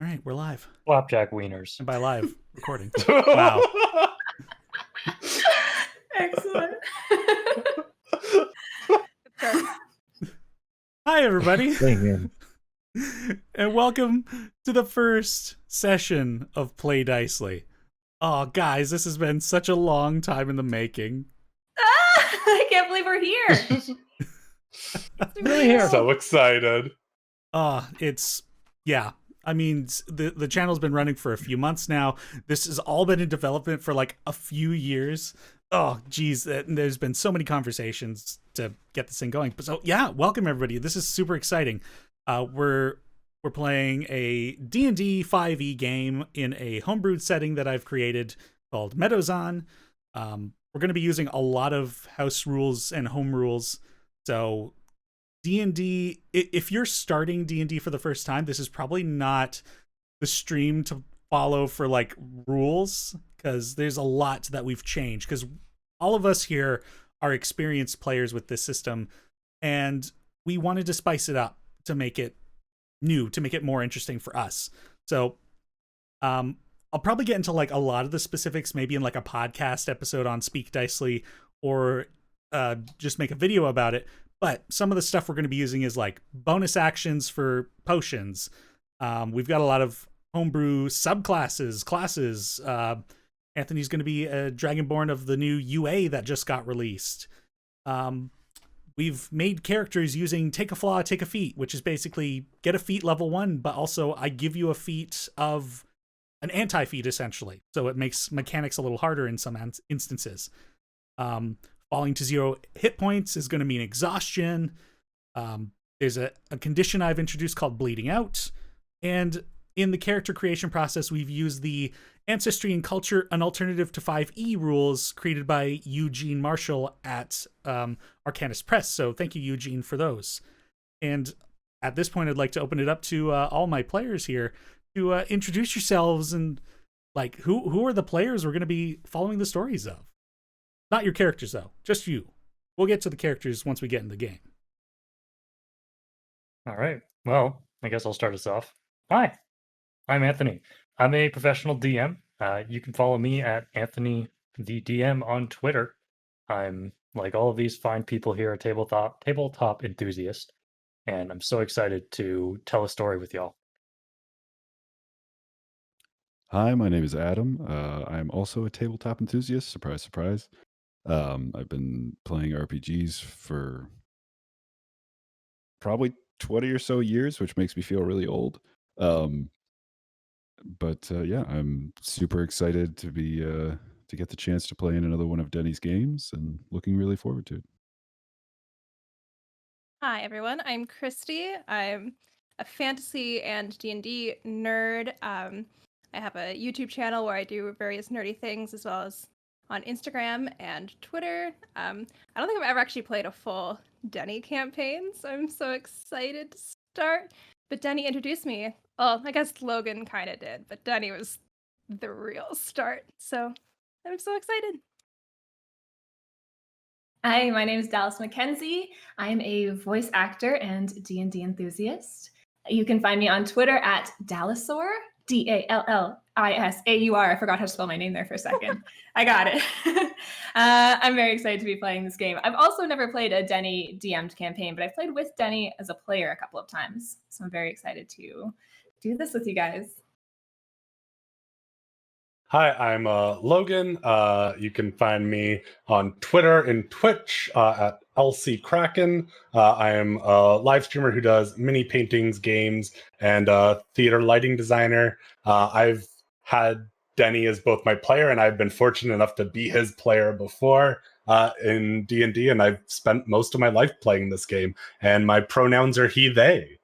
All right, we're live. Flapjack wieners. And by live, recording. Wow. Excellent. Hi, everybody. Amen. And welcome to the first session of Play Dicely. Oh, guys, this has been such a long time in the making. I can't believe we're here. Really here. So excited. Yeah. I mean, the channel's been running for a few months now. This has all been in development for like a few years. Oh, geez, there's been so many conversations to get this thing going. But so, yeah, welcome everybody. This is super exciting. We're playing a D&D 5e game in a homebrewed setting that I've created called Meadowzon. We're going to be using a lot of house rules and home rules. So D&D, if you're starting D&D for the first time, this is probably not the stream to follow for like rules, because there's a lot that we've changed, because all of us here are experienced players with this system, and we wanted to spice it up to make it new, to make it more interesting for us. So I'll probably get into like a lot of the specifics maybe in like a podcast episode on Speak Dicely, or just make a video about it. But some of the stuff we're going to be using is like bonus actions for potions. We've got a lot of homebrew subclasses, classes. Anthony's going to be a Dragonborn of the new UA that just got released. We've made characters using Take a Flaw, Take a Feat, which is basically get a feat level 1, but also I give you a feat of an anti-feat, essentially. So it makes mechanics a little harder in some instances. Falling to 0 hit points is going to mean exhaustion. There's a condition I've introduced called bleeding out. And in the character creation process, we've used the Ancestry and Culture, an alternative to 5e rules created by Eugene Marshall at Arcanist Press. So thank you, Eugene, for those. And at this point, I'd like to open it up to all my players here to introduce yourselves and like who are the players we're going to be following the stories of. Not your characters, though. Just you. We'll get to the characters once we get in the game. All right. Well, I guess I'll start us off. Hi, I'm Anthony. I'm a professional DM. You can follow me at Anthony the DM on Twitter. I'm, like all of these fine people here, a tabletop enthusiast, and I'm so excited to tell a story with y'all. Hi, my name is Adam. I'm also a tabletop enthusiast. Surprise, surprise. I've been playing RPGs for probably 20 or so years, which makes me feel really old. But yeah, I'm super excited to be to get the chance to play in another one of Denny's games, and looking really forward to it. Hi everyone, I'm Christy. I'm a fantasy and D&D nerd. I have a YouTube channel where I do various nerdy things, as well as on Instagram and Twitter. I don't think I've ever actually played a full Denny campaign, so I'm so excited to start. But Denny introduced me. Well, I guess Logan kind of did, but Denny was the real start. So I'm so excited. Hi, my name is Dallas McKenzie. I'm a voice actor and D&D enthusiast. You can find me on Twitter at Dallisaur, Dallisaur. I forgot how to spell my name there for a second. I got it. I'm very excited to be playing this game. I've also never played a Denny DM'd campaign, but I've played with Denny as a player a couple of times. So I'm very excited to do this with you guys. Hi, I'm Logan. You can find me on Twitter and Twitch at LC Kraken. I am a live streamer who does mini paintings, games, and theater lighting designer. I've had Denny as both my player, and I've been fortunate enough to be his player before in D&D, and I've spent most of my life playing this game, and my pronouns are he, they.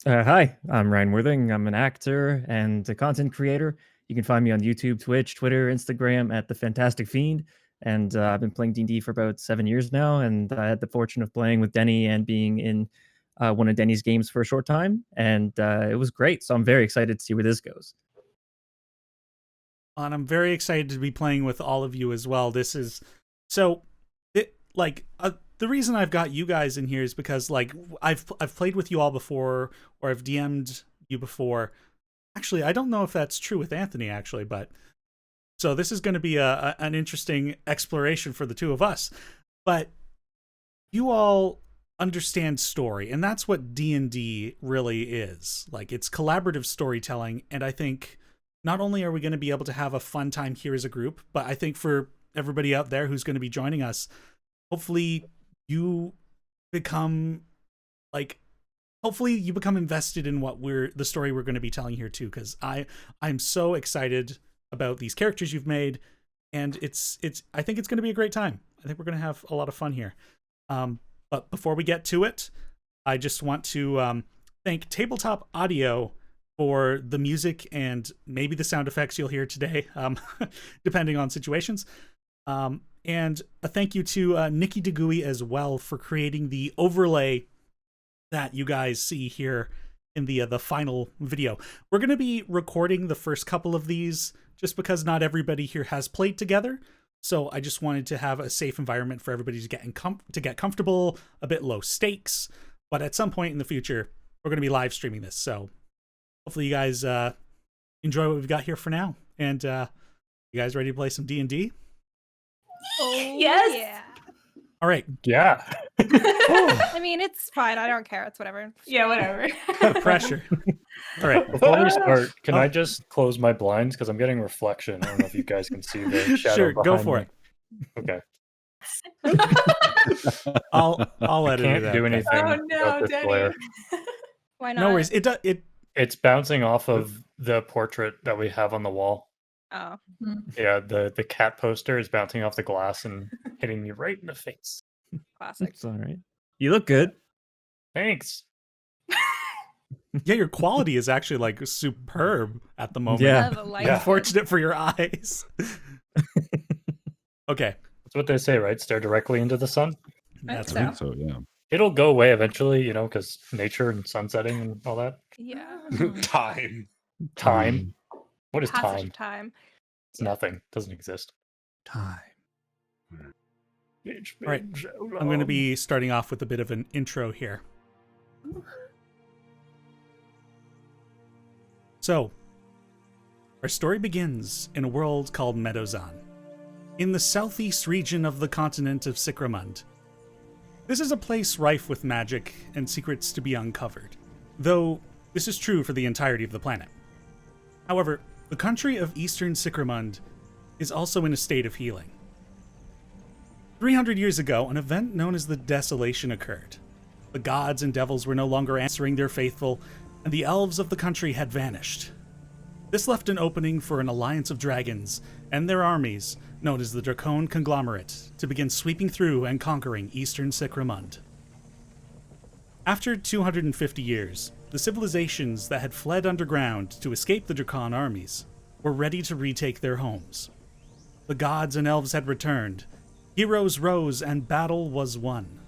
Hi, I'm Ryan Worthing. I'm an actor and a content creator. You can find me on YouTube, Twitch, Twitter, Instagram at The Fantastic Fiend. And I've been playing D&D for about 7 years now. And I had the fortune of playing with Denny and being in one of Denny's games for a short time. And it was great. So I'm very excited to see where this goes. And I'm very excited to be playing with all of you as well. This is so, the the reason I've got you guys in here is because like I've played with you all before, or I've DM'd you before. Actually, I don't know if that's true with Anthony actually, but so this is going to be an interesting exploration for the two of us. But you all understand story, and that's what D&D really is. Like, it's collaborative storytelling, and I think not only are we going to be able to have a fun time here as a group, but I think for everybody out there who's going to be joining us, hopefully you become invested in the story we're going to be telling here too, because I'm so excited about these characters you've made, and I think it's going to be a great time. I think we're going to have a lot of fun here. But before we get to it, I just want to thank Tabletop Audio for the music and maybe the sound effects you'll hear today, depending on situations. And a thank you to Nikki DeGuy as well for creating the overlay that you guys see here in the final video. We're going to be recording the first couple of these just because not everybody here has played together. So I just wanted to have a safe environment for everybody to get comfortable, a bit low stakes. But at some point in the future, we're going to be live streaming this. So hopefully you guys enjoy what we've got here for now. And you guys ready to play some D&D? Oh, Yes. Yeah. All right. Yeah. I mean, it's fine. I don't care. It's whatever. Yeah, whatever. Pressure. All right. Before we start, can I just close my blinds because I'm getting reflection? I don't know if you guys can see the shadow. Sure, go behind for me. it. Okay. I'll edit Can't it do out. anything. Oh no, about this Denny. glare. Why not? No worries. It's bouncing off of the portrait that we have on the wall. Oh. Yeah, the cat poster is bouncing off the glass and hitting me right in the face. Classic. It's all right. You look good. Thanks. Yeah, your quality is actually like superb at the moment. Yeah. The light Yeah. Unfortunate for your eyes. Okay. That's what they say, right? Stare directly into the sun. That's So. I right. think so, yeah. It'll go away eventually, because nature and sun setting and all that. Yeah. Time. Time. What is Passage time? of time. It's nothing. Doesn't exist. Time. It's All right. been so I'm going to long. be starting off with a bit of an intro here. So, our story begins in a world called Medozan, in the southeast region of the continent of Sikramund. This is a place rife with magic and secrets to be uncovered, though this is true for the entirety of the planet. However, the country of eastern Sikramund is also in a state of healing. 300 years ago, an event known as the Desolation occurred. The gods and devils were no longer answering their faithful, and the elves of the country had vanished. This left an opening for an alliance of dragons and their armies, known as the Dracone Conglomerate, to begin sweeping through and conquering eastern Sikramund. After 250 years, the civilizations that had fled underground to escape the Dracon armies were ready to retake their homes. The gods and elves had returned, heroes rose, and battle was won.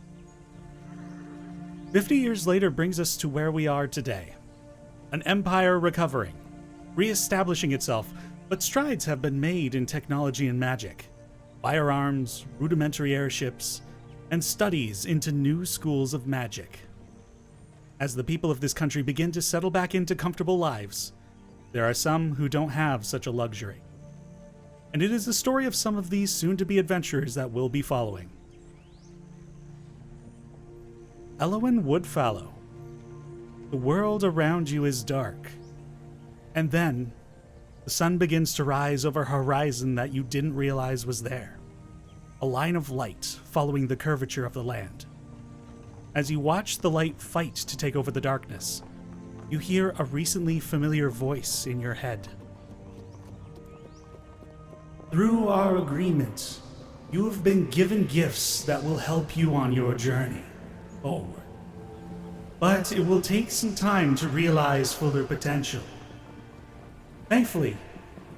50 years later brings us to where we are today. An empire recovering, re-establishing itself, but strides have been made in technology and magic, firearms, rudimentary airships, and studies into new schools of magic. As the people of this country begin to settle back into comfortable lives, there are some who don't have such a luxury. And it is the story of some of these soon-to-be adventurers that we'll be following. Elowyn Woodfallow. The world around you is dark. And then, the sun begins to rise over a horizon that you didn't realize was there. A line of light following the curvature of the land. As you watch the light fight to take over the darkness, you hear a recently familiar voice in your head. Through our agreement, you have been given gifts that will help you on your journey forward. But it will take some time to realize fuller potential. Thankfully,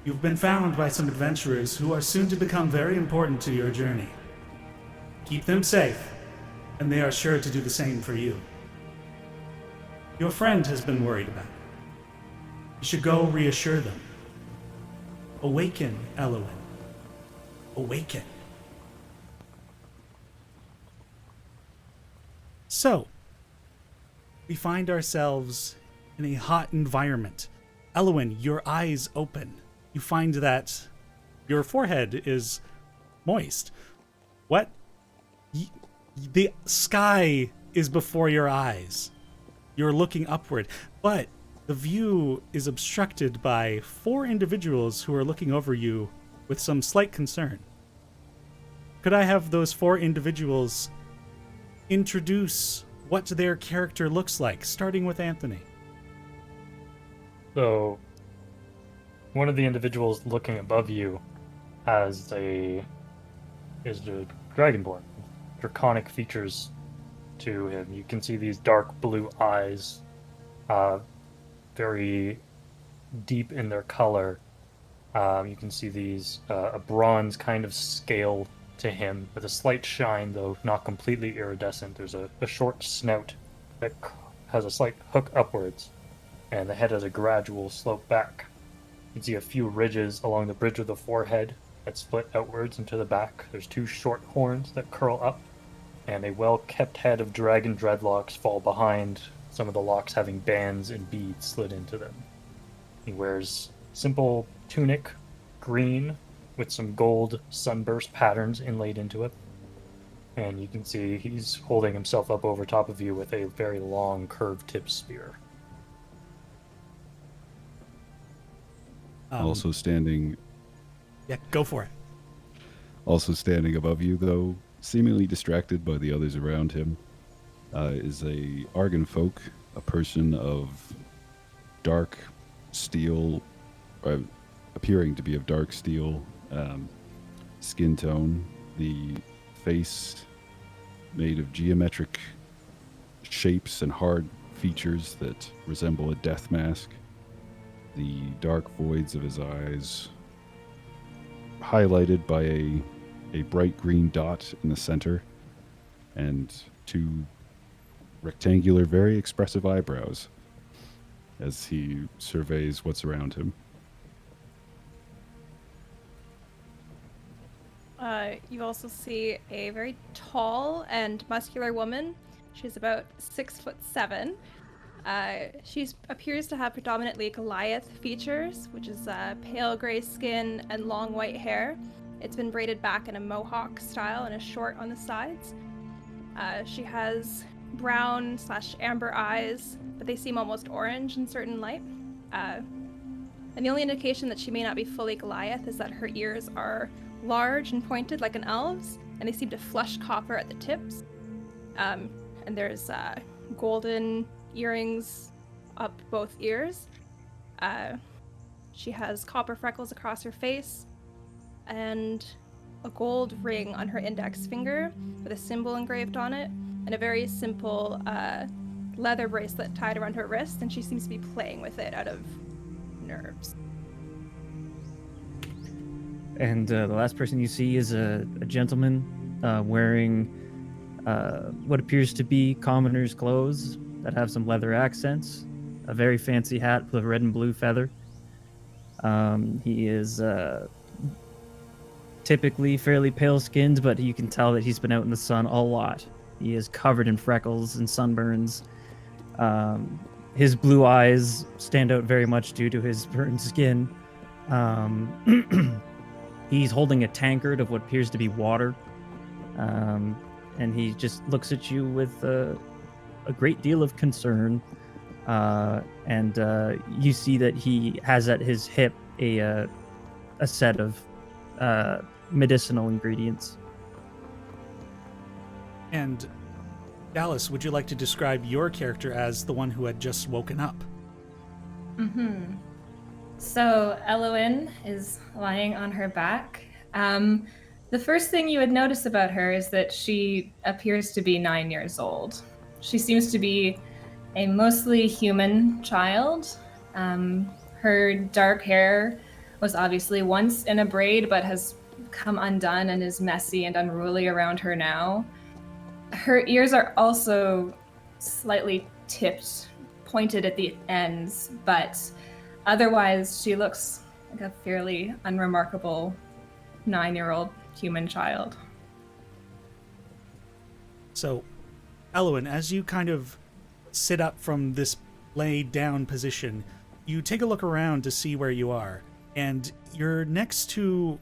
you've been found by some adventurers who are soon to become very important to your journey. Keep them safe, and they are sure to do the same for you. Your friend has been worried about it. You should go reassure them. Awaken, Elowyn. Awaken. So, we find ourselves in a hot environment. Elowyn, your eyes open. You find that your forehead is moist. What? The sky is before your eyes. You're looking upward, but the view is obstructed by 4 individuals who are looking over you with some slight concern. Could I have those 4 individuals introduce what their character looks like, starting with Anthony? So, one of the individuals looking above you is a dragonborn, draconic features to him. You can see these dark blue eyes, very deep in their color. You can see these a bronze kind of scale to him with a slight shine, though not completely iridescent. There's a short snout that has a slight hook upwards, and the head has a gradual slope back. You can see a few ridges along the bridge of the forehead that split outwards into the back. There's 2 short horns that curl up, and a well-kept head of dragon dreadlocks fall behind, some of the locks having bands and beads slid into them. He wears simple tunic, green, with some gold sunburst patterns inlaid into it. And you can see he's holding himself up over top of you with a very long curved-tipped spear. Also standing... Yeah, go for it. Also standing above you, though, seemingly distracted by the others around him, is a Argon folk, a person of dark steel, appearing to be of dark steel skin tone, the face made of geometric shapes and hard features that resemble a death mask, the dark voids of his eyes highlighted by a bright green dot in the center, and 2 rectangular, very expressive eyebrows as he surveys what's around him. You also see a very tall and muscular woman. She's about 6'7". She appears to have predominantly Goliath features, which is pale gray skin and long white hair. It's been braided back in a mohawk style and is short on the sides. She has brown/amber eyes, but they seem almost orange in certain light. And the only indication that she may not be fully Goliath is that her ears are large and pointed like an elf's, and they seem to flush copper at the tips. And there's golden earrings up both ears. She has copper freckles across her face, and a gold ring on her index finger with a symbol engraved on it, and a very simple leather bracelet tied around her wrist, and she seems to be playing with it out of nerves. And the last person you see is a gentleman wearing what appears to be commoner's clothes that have some leather accents, a very fancy hat with a red and blue feather. He is typically fairly pale-skinned, but you can tell that he's been out in the sun a lot. He is covered in freckles and sunburns. His blue eyes stand out very much due to his burned skin. He's holding a tankard of what appears to be water. And he just looks at you with a great deal of concern. And you see that he has at his hip a set of medicinal ingredients. And Dallas, would you like to describe your character as the one who had just woken up? Mm-hmm. So Elowyn is lying on her back. The first thing you would notice about her is that she appears to be 9 years old. She seems to be a mostly human child. Her dark hair was obviously once in a braid, but has come undone and is messy and unruly around her now. Her ears are also slightly tipped, pointed at the ends, but otherwise she looks like a fairly unremarkable 9-year-old human child. So, Elowyn, as you kind of sit up from this laid down position, you take a look around to see where you are, and you're next to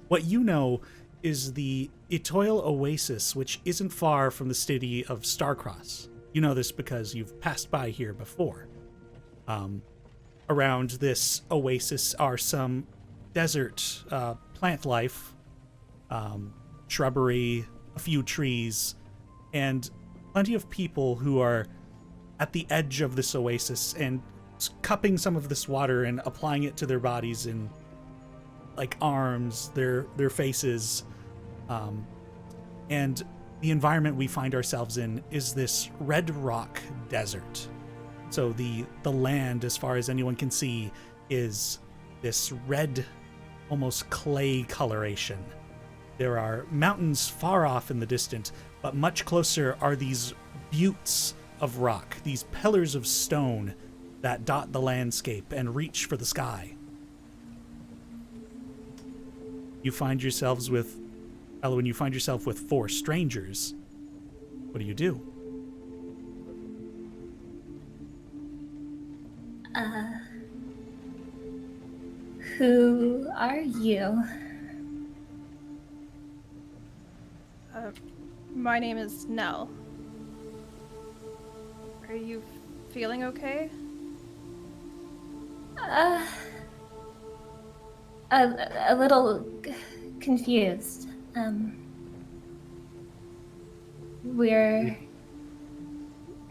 what you know is the Etoile Oasis, which isn't far from the city of Starcross. You know this because you've passed by here before. Around this oasis are some desert plant life, shrubbery, a few trees, and plenty of people who are at the edge of this oasis and cupping some of this water and applying it to their bodies in like arms, their faces, and the environment we find ourselves in is this red rock desert. So the land, as far as anyone can see, is this red, almost clay coloration. There are mountains far off in the distance, but much closer are these buttes of rock, these pillars of stone that dot the landscape and reach for the sky. You find yourselves with, Elowyn, you find yourself with 4 strangers. What do you do? Who are you? My name is Nell. Are you feeling okay? A little confused. We're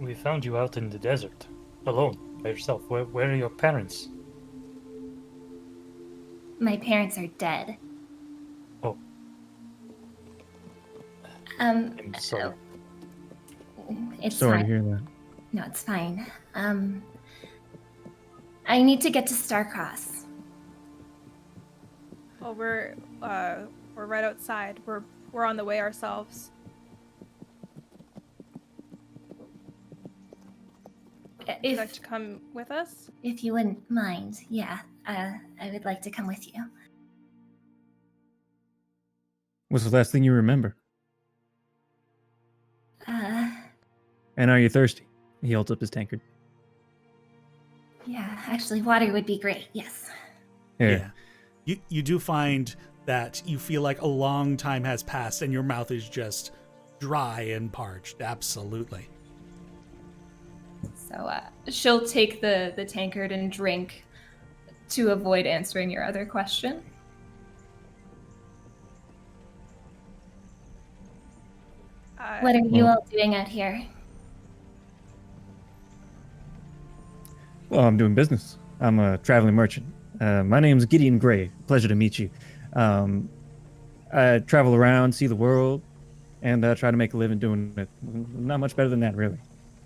We found you out in the desert, alone, by yourself. Where are your parents? my parents are dead. Oh, I'm sorry. It's Sorry to fine. hear that. No, it's fine. I need to get to Starcross. Well, we're right outside. We're on the way ourselves. Would you like to come with us? If you wouldn't mind, yeah, I would like to come with you. What's the last thing you remember? And are you thirsty? He holds up his tankard. Yeah, actually, water would be great. Yes. Here. Yeah. You do find that you feel like a long time has passed and your mouth is just dry and parched. Absolutely. So she'll take the tankard and drink to avoid answering your other question. What are you all doing out here? Well, I'm doing business. I'm a traveling merchant. My name's Gideon Gray. Pleasure to meet you. I travel around, see the world, and try to make a living doing it. Not much better than that, really.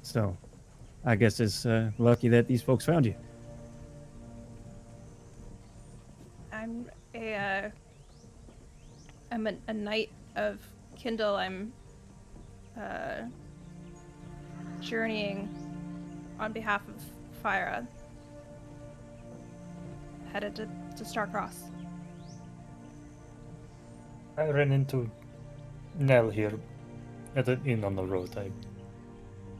So, I guess it's lucky that these folks found you. I'm a knight of Kindle. I'm journeying on behalf of Fyra, headed to Starcross. I ran into Nell here at an inn on the road. I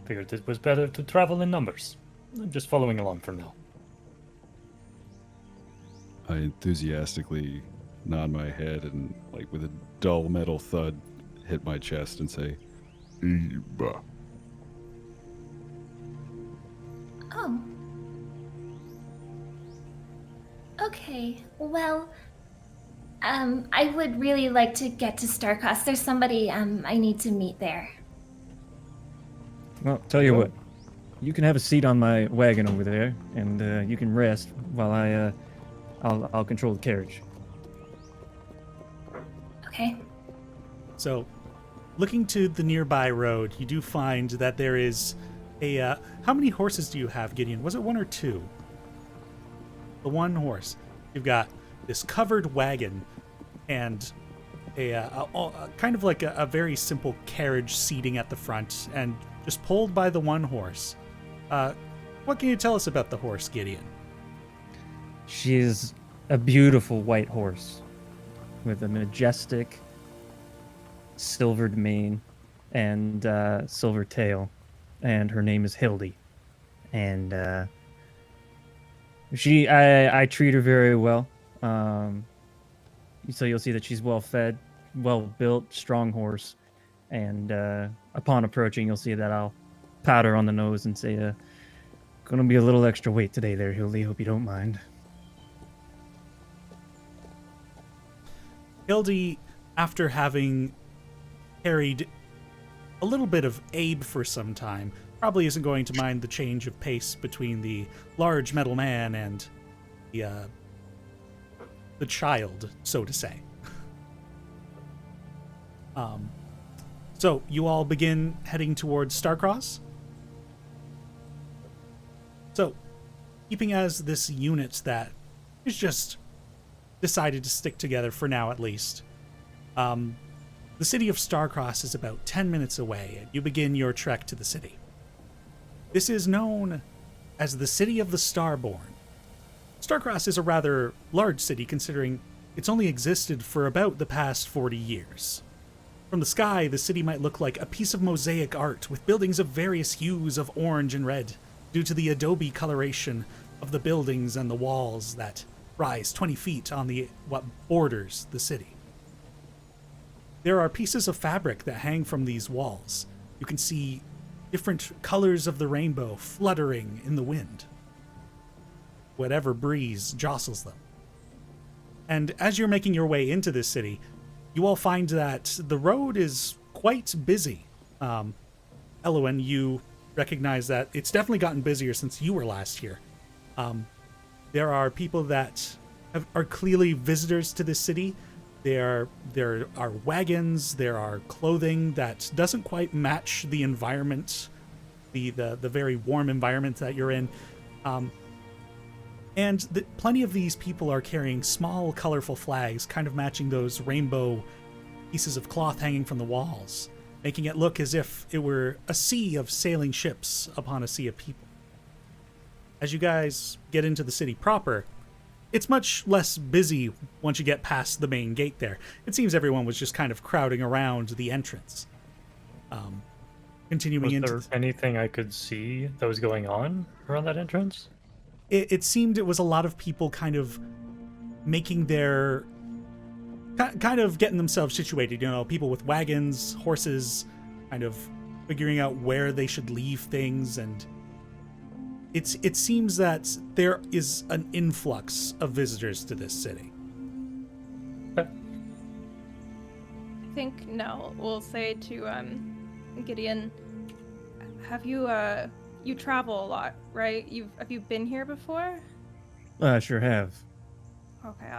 figured it was better to travel in numbers. I'm just following along for now. I enthusiastically nod my head and, like, with a dull metal thud, hit my chest and say, "Bah." Oh. Okay. Well, I would really like to get to Starcross. There's somebody I need to meet there. Well, tell you what. You can have a seat on my wagon over there, and you can rest while I'll control the carriage. Okay. So, looking to the nearby road, you do find that there is a... how many horses do you have, Gideon? Was it 1 or 2? The 1 horse. You've got this covered wagon and a kind of like a very simple carriage seating at the front and just pulled by the 1 horse. What can you tell us about the horse, Gideon? She is a beautiful white horse with a majestic silvered mane and Silvertail, and her name is Hildy. And I treat her very well. So you'll see that she's well fed, well built, strong horse. And upon approaching, you'll see that I'll pat her on the nose and say, "Gonna be a little extra weight today, there, Hildy. Hope you don't mind." Hildy, after having carried a little bit of Abe for some time, probably isn't going to mind the change of pace between the large metal man and the child, so to say. So you all begin heading towards Starcross. So, keeping as this unit that is just decided to stick together for now at least, the city of Starcross is about 10 minutes away, and you begin your trek to the city. This is known as the City of the Starborn. Starcross is a rather large city considering it's only existed for about the past 40 years. From the sky, the city might look like a piece of mosaic art with buildings of various hues of orange and red due to the adobe coloration of the buildings and the walls that rise 20 feet on what borders the city. There are pieces of fabric that hang from these walls. You can see different colors of the rainbow fluttering in the wind, whatever breeze jostles them. And as you're making your way into this city, you all find that the road is quite busy. Elowyn, you recognize that it's definitely gotten busier since you were last here. There are people that are clearly visitors to this city. There are wagons, there are clothing that doesn't quite match the environment, the very warm environment that you're in. And plenty of these people are carrying small, colorful flags, kind of matching those rainbow pieces of cloth hanging from the walls, making it look as if it were a sea of sailing ships upon a sea of people. As you guys get into the city proper, it's much less busy once you get past the main gate there. It seems everyone was just kind of crowding around the entrance. Continuing into... Was there anything I could see that was going on around that entrance? It seemed it was a lot of people kind of making their... kind of getting themselves situated, you know, people with wagons, horses, kind of figuring out where they should leave things, and it seems that there is an influx of visitors to this city. I think Nell will say to Gideon, have you you travel a lot, right? Have you been here before? I sure have. Okay,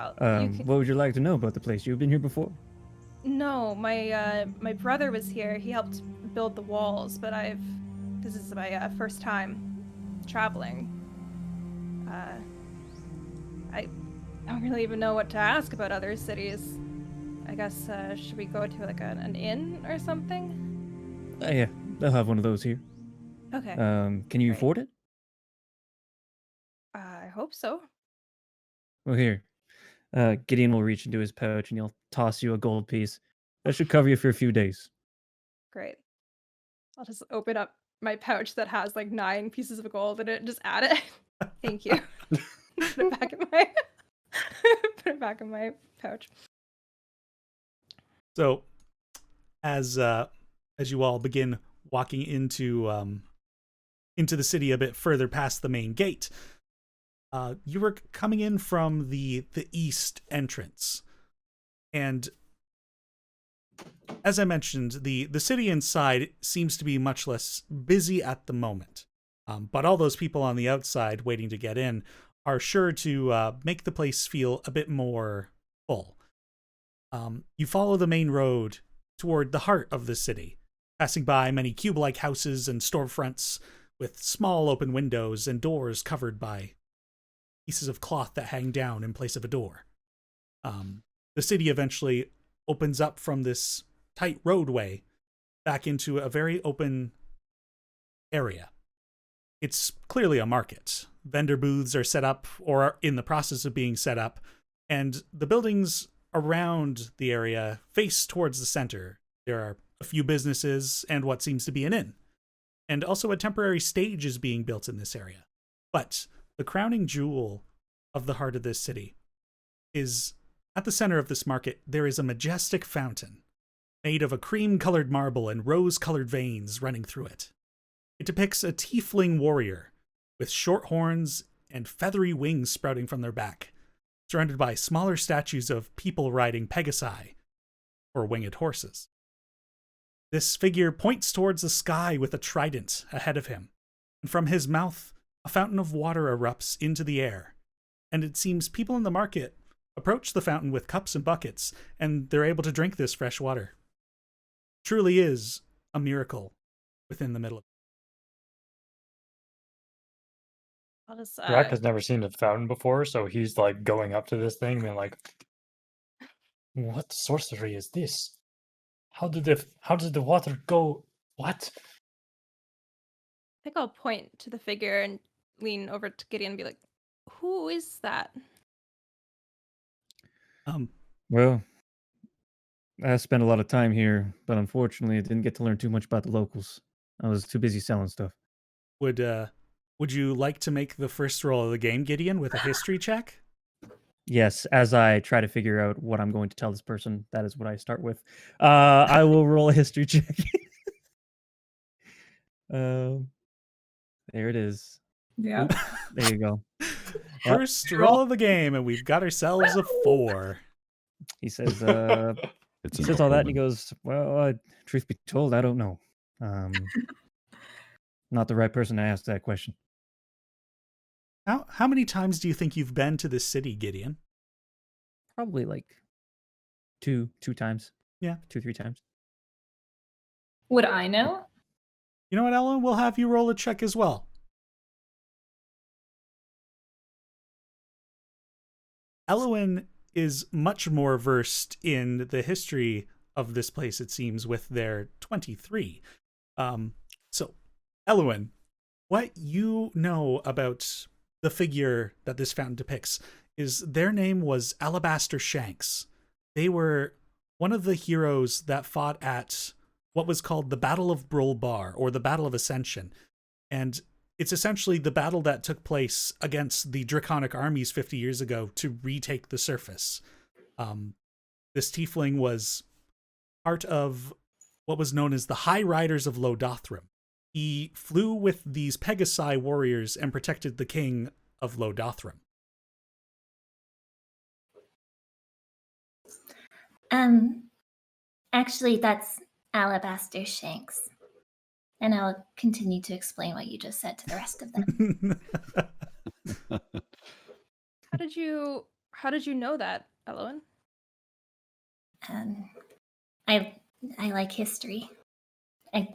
What would you like to know about the place? You've been here before? No, my brother was here. He helped build the walls, but this is my first time traveling. I don't really even know what to ask about other cities. I guess should we go to like an inn or something? Yeah, they'll have one of those here. Okay. Can you afford it? I hope so. Well, here. Gideon will reach into his pouch and he'll toss you a gold piece. That should cover you for a few days. Great. I'll just open up my pouch that has like 9 pieces of gold in it and just add it. Thank you. Put it back in my put it back in my pouch. So, as you all begin walking into the city a bit further past the main gate, you were coming in from the east entrance, and as I mentioned, the city inside seems to be much less busy at the moment. But all those people on the outside waiting to get in are sure to make the place feel a bit more full. You follow the main road toward the heart of the city, passing by many cube-like houses and storefronts with small open windows and doors covered by pieces of cloth that hang down in place of a door. The city eventually opens up from this tight roadway back into a very open area. It's clearly a market. Vendor booths are set up or are in the process of being set up, and the buildings around the area face towards the center. There are a few businesses and what seems to be an inn. And also a temporary stage is being built in this area. But the crowning jewel of the heart of this city is at the center of this market, there is a majestic fountain made of a cream-colored marble and rose-colored veins running through it. It depicts a tiefling warrior with short horns and feathery wings sprouting from their back, surrounded by smaller statues of people riding pegasi, or winged horses. This figure points towards the sky with a trident ahead of him, and from his mouth, a fountain of water erupts into the air, and it seems people in the market approach the fountain with cups and buckets, and they're able to drink this fresh water. Truly is a miracle within the middle of I'll just, Drac has never seen a fountain before, so he's like going up to this thing and like, what sorcery is this? How did the water go? What? I think I'll point to the figure and lean over to Gideon and be like, "Who is that?" Well, I spent a lot of time here, but unfortunately, I didn't get to learn too much about the locals. I was too busy selling stuff. Would you like to make the first roll of the game, Gideon, with a history check? Yes, as I try to figure out what I'm going to tell this person, that is what I start with. I will roll a history check. There it is. Yeah. Oop, there you go. First roll of the game, and we've got ourselves a 4. He says, It's he an says all that, and he omen. goes, "Well, truth be told, I don't know. Not the right person to ask that question." How many times do you think you've been to this city, Gideon? Probably like two times. Yeah. 2-3 times. Would I know? You know what, Ellen? We'll have you roll a check as well. Elowyn is much more versed in the history of this place, it seems, with their 23. So, Elowyn, what you know about the figure that this fountain depicts is their name was Alabaster Shanks. They were one of the heroes that fought at what was called the Battle of Brol Bar, or the Battle of Ascension. And it's essentially the battle that took place against the Draconic armies 50 years ago to retake the surface. This tiefling was part of what was known as the High Riders of Lodothram. He flew with these Pegasi warriors and protected the king of Lodothram. Actually, that's Alabaster Shanks. And I'll continue to explain what you just said to the rest of them. How did you know that, Elowyn? I like history. I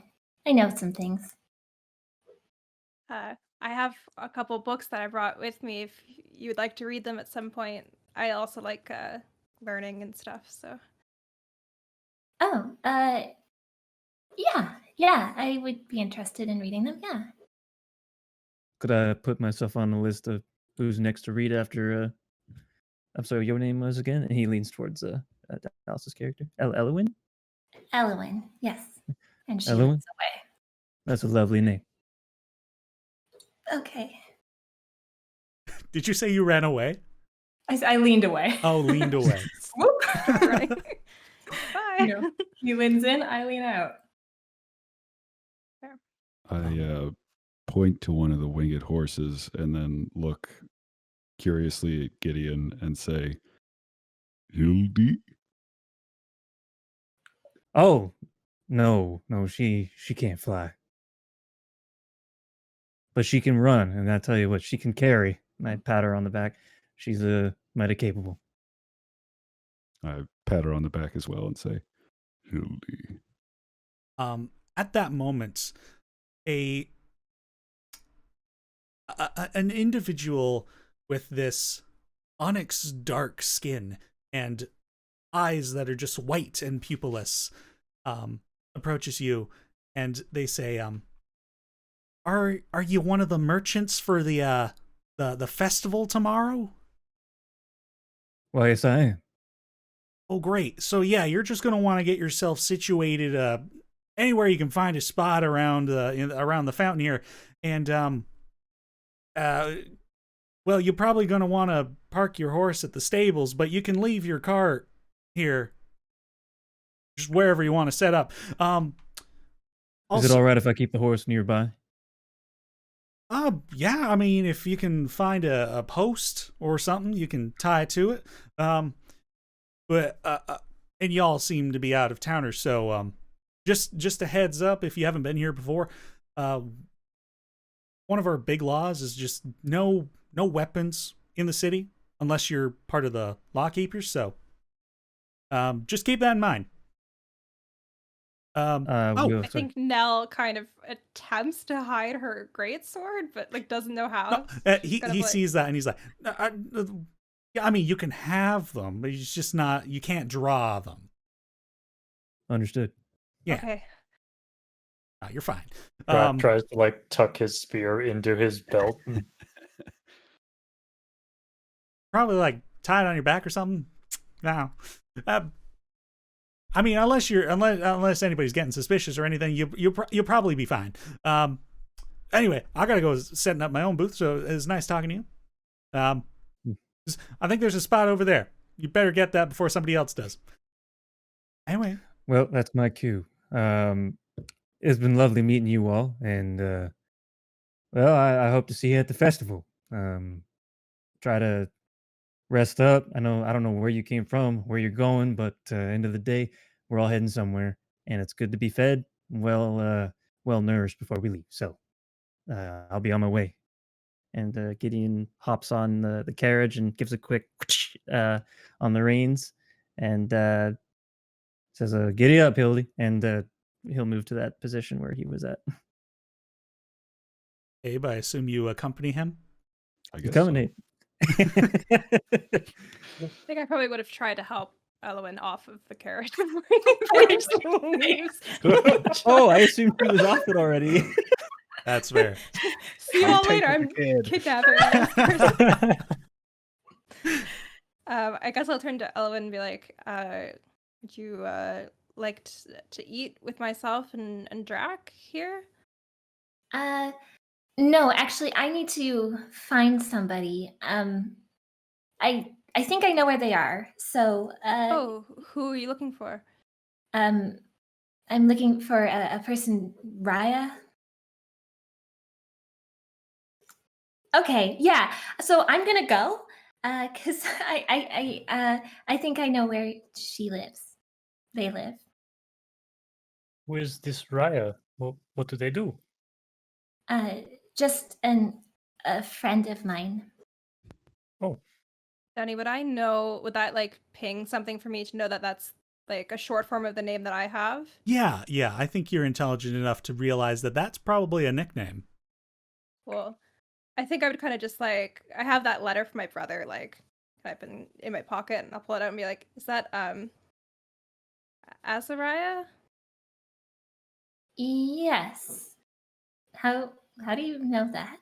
know some things. I have a couple books that I brought with me. If you would like to read them at some point, I also like learning and stuff. So. Oh, yeah, I would be interested in reading them. Yeah. Could I put myself on the list of who's next to read after? I'm sorry, your name was again? And he leans towards Dallas's character, Elowyn. Elowyn, yes. And she Elowyn? runs away. That's a lovely name. Okay. Did you say you ran away? I leaned away. Oh, leaned away. Whoop. Right. Bye. You know, he leans in, I lean out. I point to one of the winged horses and then look curiously at Gideon and say, Hildy? Oh, no, she can't fly. But she can run, and I tell you what, she can carry. And I pat her on the back. She's mighty capable. I pat her on the back as well and say, Hildy. At that moment, an individual with this onyx dark skin and eyes that are just white and pupilless approaches you, and they say, Are you one of the merchants for the festival tomorrow? Why, yes, I am. Oh, great. So yeah, you're just gonna want to get yourself situated anywhere you can find a spot around around the fountain here, and well, you're probably gonna want to park your horse at the stables, but you can leave your cart here, just wherever you want to set up. Is it Also, all right if I keep the horse nearby? yeah, I mean, if you can find a post or something, you can tie it to it. But and y'all seem to be out of towners, so just a heads up if you haven't been here before. One of our big laws is just no weapons in the city unless you're part of the law keepers. So just keep that in mind. Will, I think Nell kind of attempts to hide her greatsword, but like doesn't know how. He sees that and he's like, yeah, I mean, you can have them, but it's just not. You can't draw them. Understood. Yeah, Okay. you're fine. Rat tries to like tuck his spear into his belt. Probably like tie it on your back or something. No. I mean, unless anybody's getting suspicious or anything, you'll probably be fine. Anyway, I gotta go setting up my own booth. So it's nice talking to you. I think there's a spot over there. You better get that before somebody else does. Anyway, Well, that's my cue. It's been lovely meeting you all, and well, I hope to see you at the festival. Try to rest up. I don't know where you came from, where you're going, but end of the day, we're all heading somewhere, and it's good to be fed, well nourished before we leave. So I'll be on my way. And Gideon hops on the carriage and gives a quick on the reins, and says, "Giddy up, Hildy," and he'll move to that position where he was at. Abe, I assume you accompany him. I guess Coming, so. Nate. I think I probably would have tried to help Elowyn off of the carriage before he just leaves. Oh, I assumed he was off it already. That's fair. See you all later. I'm kidnapping this person. I guess I'll turn to Elowyn and be like, would you like to eat with myself and Drac here? No, actually, I need to find somebody. I think I know where they are. So, Oh, who are you looking for? I'm looking for a person, Raya. Okay, yeah. So I'm gonna go, cause I think I know where she lives. They live. Who is this Raya? What do they do? Just a friend of mine. Oh, Danny, would that like ping something for me to know that that's like a short form of the name that I have? Yeah. I think you're intelligent enough to realize that that's probably a nickname. Well, I think I would kind of just like, I have that letter from my brother, like, I've been in my pocket, and I'll pull it out and be like, is that Azariah? Yes. How do you know that?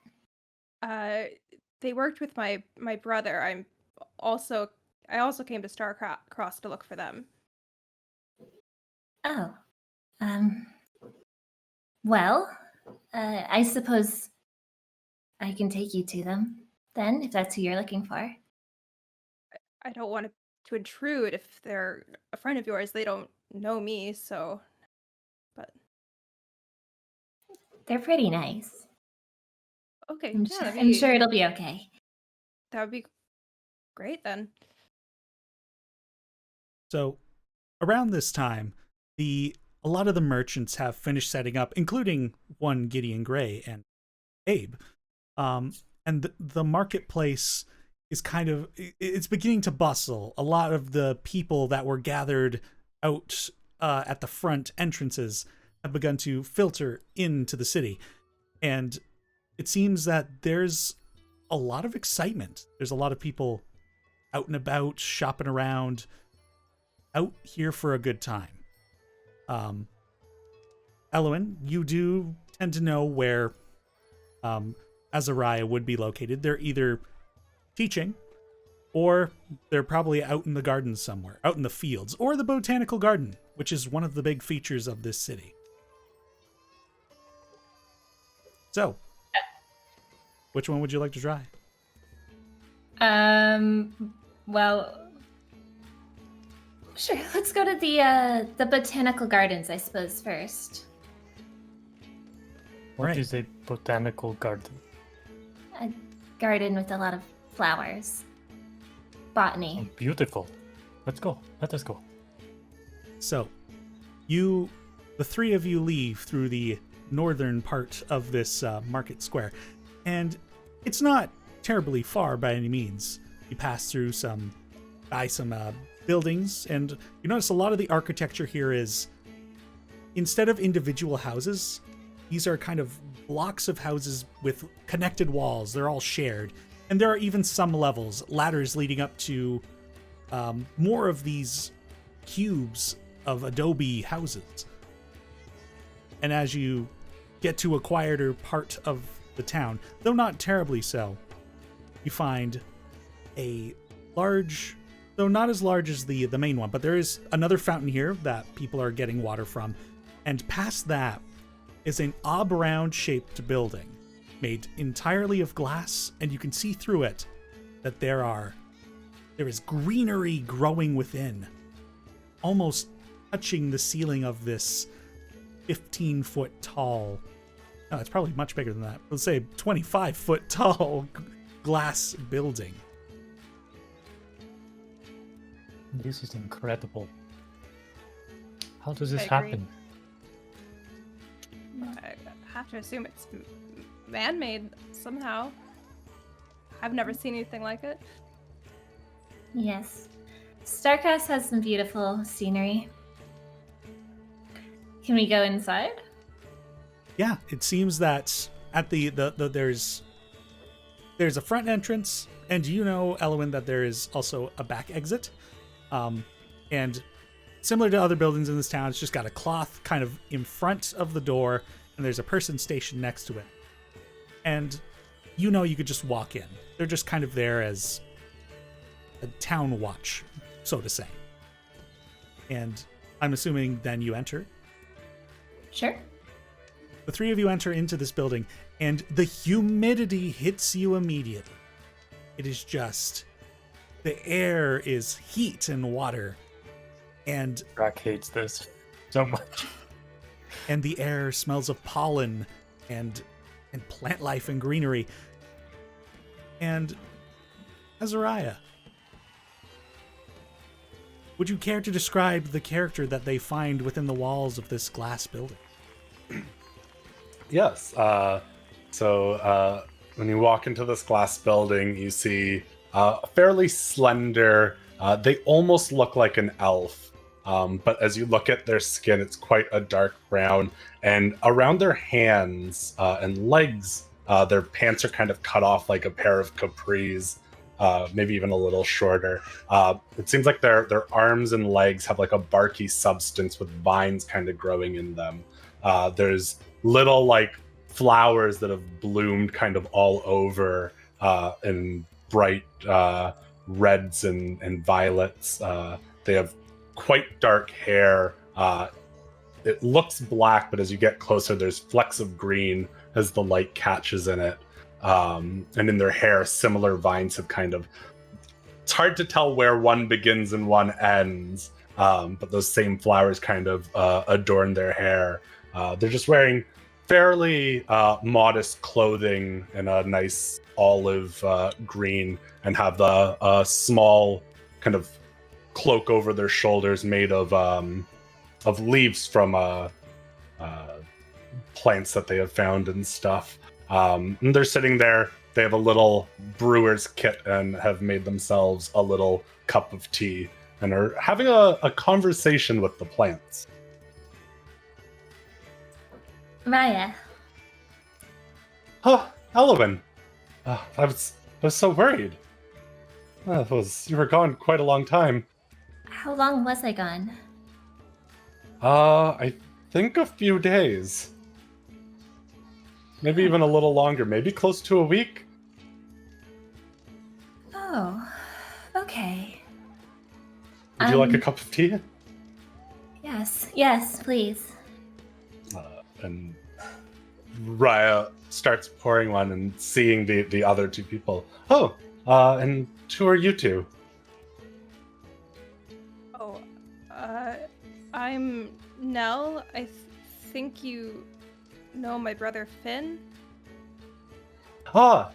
They worked with my brother. I also came to Starcross to look for them. Oh. Well, I suppose I can take you to them then, if that's who you're looking for. I don't want to intrude if they're a friend of yours. They don't know me, so. But They're pretty nice. okay, I'm sure it'll be okay. That would be great then. So around this time, a lot of the merchants have finished setting up, including one Gideon Gray and Abe. And the marketplace is it's beginning to bustle. A lot of the people that were gathered out at the front entrances have begun to filter into the city. And it seems that there's a lot of excitement. There's a lot of people out and about, shopping around, out here for a good time. Elowyn, you do tend to know where Azariah would be located. They're either teaching or they're probably out in the gardens somewhere, out in the fields, or the botanical garden, which is one of the big features of this city. So, which one would you like to try? Well, sure. Let's go to the botanical gardens, I suppose, first. What Right. is a botanical garden? A garden with a lot of flowers. Botany. Oh, beautiful. Let's go. Let us go. So, the three of you leave through the northern part of this market square, and it's not terribly far by any means. You pass through some buildings, and you notice a lot of the architecture here is, instead of individual houses, these are kind of blocks of houses with connected walls. They're all shared, and there are even some levels, ladders leading up to more of these cubes of adobe houses. And as you get to a quieter part of the town, though not terribly so, you find a large, though not as large as the main one, but there is another fountain here that people are getting water from. And past that is an oblong shaped building made entirely of glass, and you can see through it that there is greenery growing within, almost touching the ceiling of this 15-foot tall, no, it's probably much bigger than that, let's say 25-foot tall glass building. This is incredible. How does this I agree. happen? I have to assume it's man-made somehow. I've never seen anything like it. Yes. Starcross has some beautiful scenery. Can we go inside? Yeah, it seems that at there's a front entrance, and you know, Elowyn, that there is also a back exit. And similar to other buildings in this town, it's just got a cloth kind of in front of the door, and there's a person stationed next to it. And you know you could just walk in. They're just kind of there as a town watch, so to say. And I'm assuming then you enter. Sure. The three of you enter into this building, and the humidity hits you immediately. It is just, the air is heat and water, and Rack hates this so much. and the air smells of pollen and plant life and greenery. And Azariah, would you care to describe the character that they find within the walls of this glass building? Yes. So when you walk into this glass building, you see a fairly slender, they almost look like an elf. But as you look at their skin, it's quite a dark brown. And around their hands and legs, their pants are kind of cut off like a pair of capris, maybe even a little shorter. It seems like their arms and legs have like a barky substance with vines kind of growing in them. There's little like flowers that have bloomed kind of all over in bright reds and violets. They have quite dark hair. It looks black, but as you get closer, there's flecks of green as the light catches in it. And in their hair, similar vines have kind of... It's hard to tell where one begins and one ends, but those same flowers kind of adorn their hair. They're just wearing fairly modest clothing and a nice olive green, and have the small kind of cloak over their shoulders made of leaves from plants that they have found and stuff. And they're sitting there. They have a little brewer's kit and have made themselves a little cup of tea and are having a conversation with the plants. Raya. Oh, Elowyn. I was so worried. You were gone quite a long time. How long was I gone? I think a few days. Maybe even a little longer. Maybe close to a week. Oh. Okay. Would you like a cup of tea? Yes, please. And Raya starts pouring one and seeing the other two people. Oh, and who are you two? Oh, I'm Nell. I think you know my brother Finn. Yeah.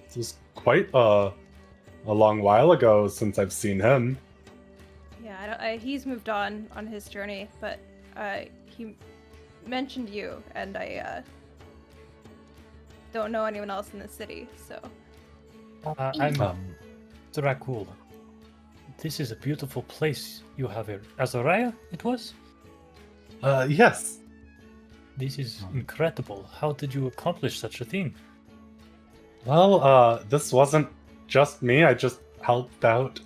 It was quite a long while ago since I've seen him. Yeah, he's moved on his journey, but he mentioned you, and I don't know anyone else in the city, so. I'm Dracul. This is a beautiful place you have here. Azariah, it was? Yes. This is incredible. How did you accomplish such a thing? Well, this wasn't just me. I just helped out.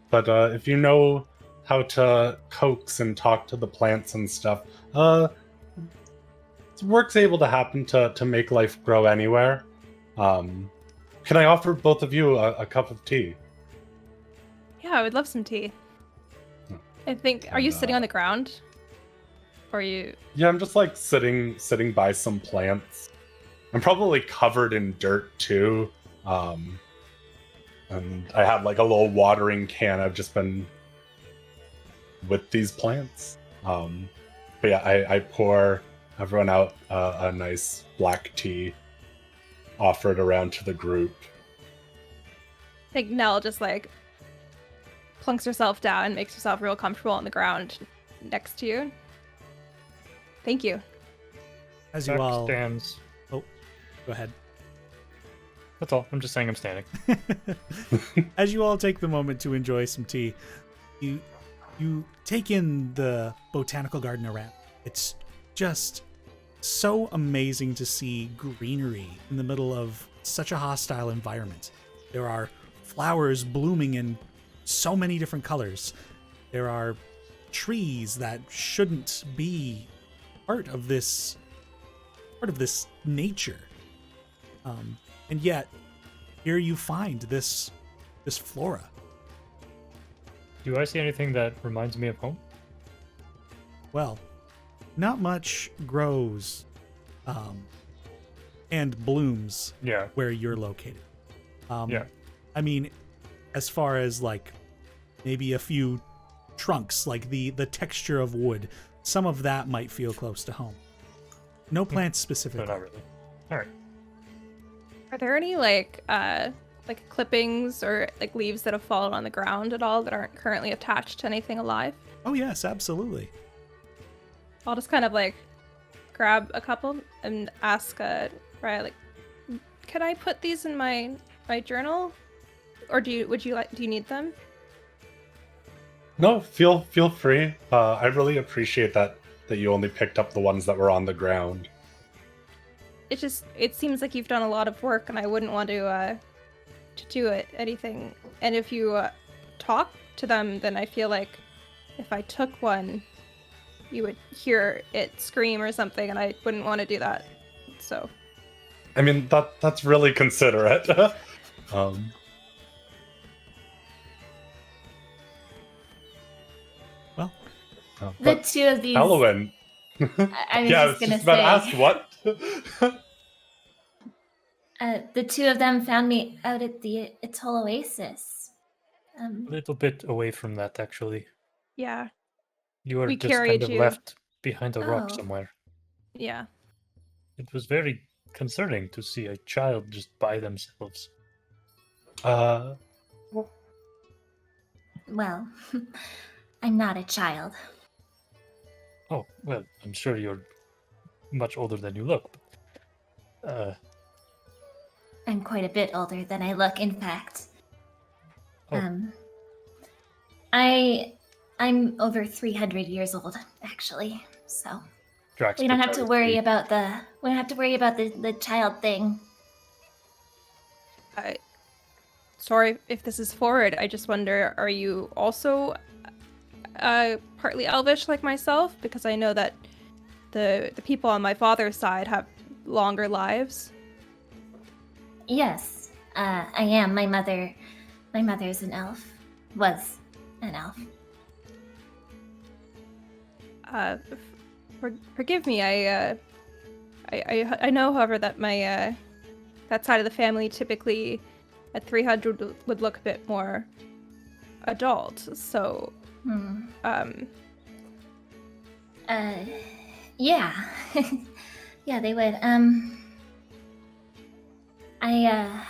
But if you know how to coax and talk to the plants and stuff, work's able to happen to make life grow anywhere. Can I offer both of you a cup of tea? Yeah, I would love some tea. I think. Are you sitting on the ground? Or are you? Yeah, I'm just like sitting by some plants. I'm probably covered in dirt too. And I have like a little watering can. I've just been with these plants. But yeah, I pour everyone out a nice black tea, offer it around to the group. I think Nell just like plunks herself down, makes herself real comfortable on the ground next to you. Thank you. As you Jack all stands. Oh, go ahead. That's all. I'm just saying I'm standing. As you all take the moment to enjoy some tea, you take in the botanical garden around. It's just so amazing to see greenery in the middle of such a hostile environment. There are flowers blooming in so many different colors. There are trees that shouldn't be part of this nature. And yet, here you find this flora. Do I see anything that reminds me of home? Well, not much grows and blooms Yeah. where you're located. Yeah. I mean, as far as like maybe a few trunks, like the texture of wood, some of that might feel close to home. No plants But specifically. not really. All right. Are there any like clippings or like leaves that have fallen on the ground at all that aren't currently attached to anything alive? Oh yes, absolutely. I'll just kind of like grab a couple and ask Raya, like, can I put these in my journal? Or do you need them? No, feel free. I really appreciate that you only picked up the ones that were on the ground. It seems like you've done a lot of work, and I wouldn't want to do anything. And if you talk to them, then I feel like if I took one, you would hear it scream or something, and I wouldn't want to do that. So. I mean, that's really considerate. Well, The but two of these. Elowyn. I was Yeah, I just was gonna just about to ask say. what. The two of them found me out at the Atoll Oasis. A little bit away from that, actually. Yeah. You were We just kind carried of you. left behind a rock Oh. somewhere. Yeah. It was very concerning to see a child just by themselves. Well, I'm not a child. Oh, well, I'm sure you're much older than you look. I'm quite a bit older than I look, in fact. Oh. I'm over 300 years old, actually. So Drax we don't have puts to out worry his about the child thing. Sorry if this is forward. I just wonder, are you also partly elvish like myself? Because I know that the people on my father's side have longer lives. Yes, I am. My mother's an elf. Was an elf. Forgive me. I know, however, that my that side of the family typically at 300 would look a bit more adult. So, Yeah, yeah, they would. I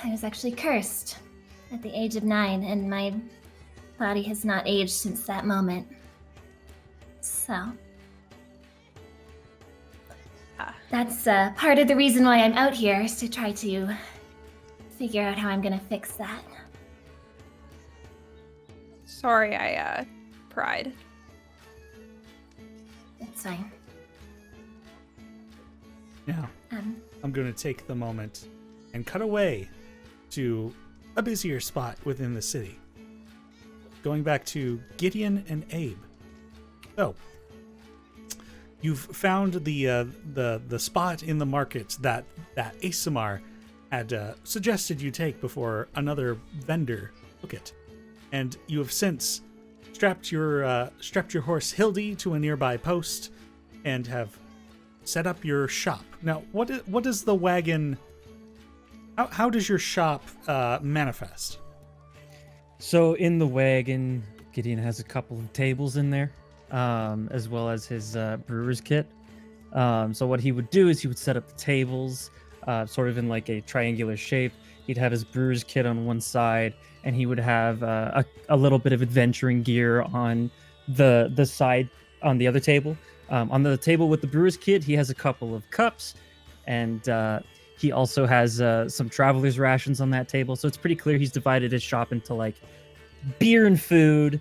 was actually cursed at the age of 9, and my body has not aged since that moment. So that's part of the reason why I'm out here, is to try to figure out how I'm gonna fix that. Sorry, I pried. It's fine. Now, I'm going to take the moment and cut away to a busier spot within the city. Going back to Gideon and Abe. So, you've found the spot in the market that Asimar had suggested you take before another vendor took it, and you have since strapped your horse Hildy to a nearby post and have set up your shop. Now, what is the wagon? How does your shop manifest? So in the wagon, Gideon has a couple of tables in there, as well as his brewer's kit. So what he would do is he would set up the tables, sort of in like a triangular shape. He'd have his brewer's kit on one side, and he would have a little bit of adventuring gear on the side on the other table. On the table with the brewer's kit, he has a couple of cups, and he also has some traveler's rations on that table. So it's pretty clear he's divided his shop into like beer and food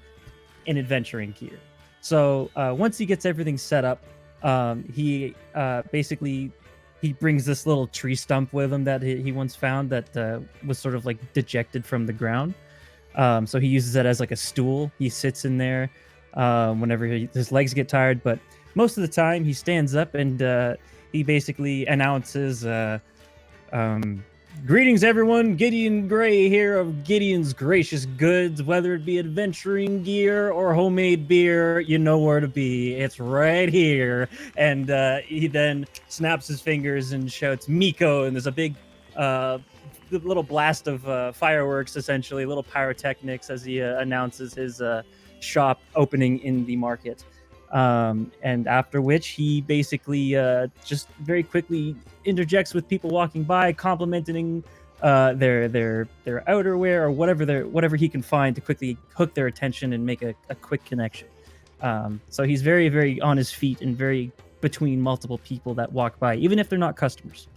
and adventuring gear. So once he gets everything set up, he basically brings this little tree stump with him that he once found that was sort of like dejected from the ground. So he uses it as like a stool. He sits in there whenever his legs get tired, but most of the time he stands up and he basically announces, greetings everyone, Gideon Gray here of Gideon's Gracious Goods. Whether it be adventuring gear or homemade beer, you know where to be. It's right here. And he then snaps his fingers and shouts Miko, and there's a big little blast of fireworks, essentially, little pyrotechnics, as he announces his shop opening in the market. And after which he basically just very quickly interjects with people walking by, complimenting their outerwear or whatever he can find to quickly hook their attention and make a quick connection. So he's very, very on his feet and very between multiple people that walk by, even if they're not customers.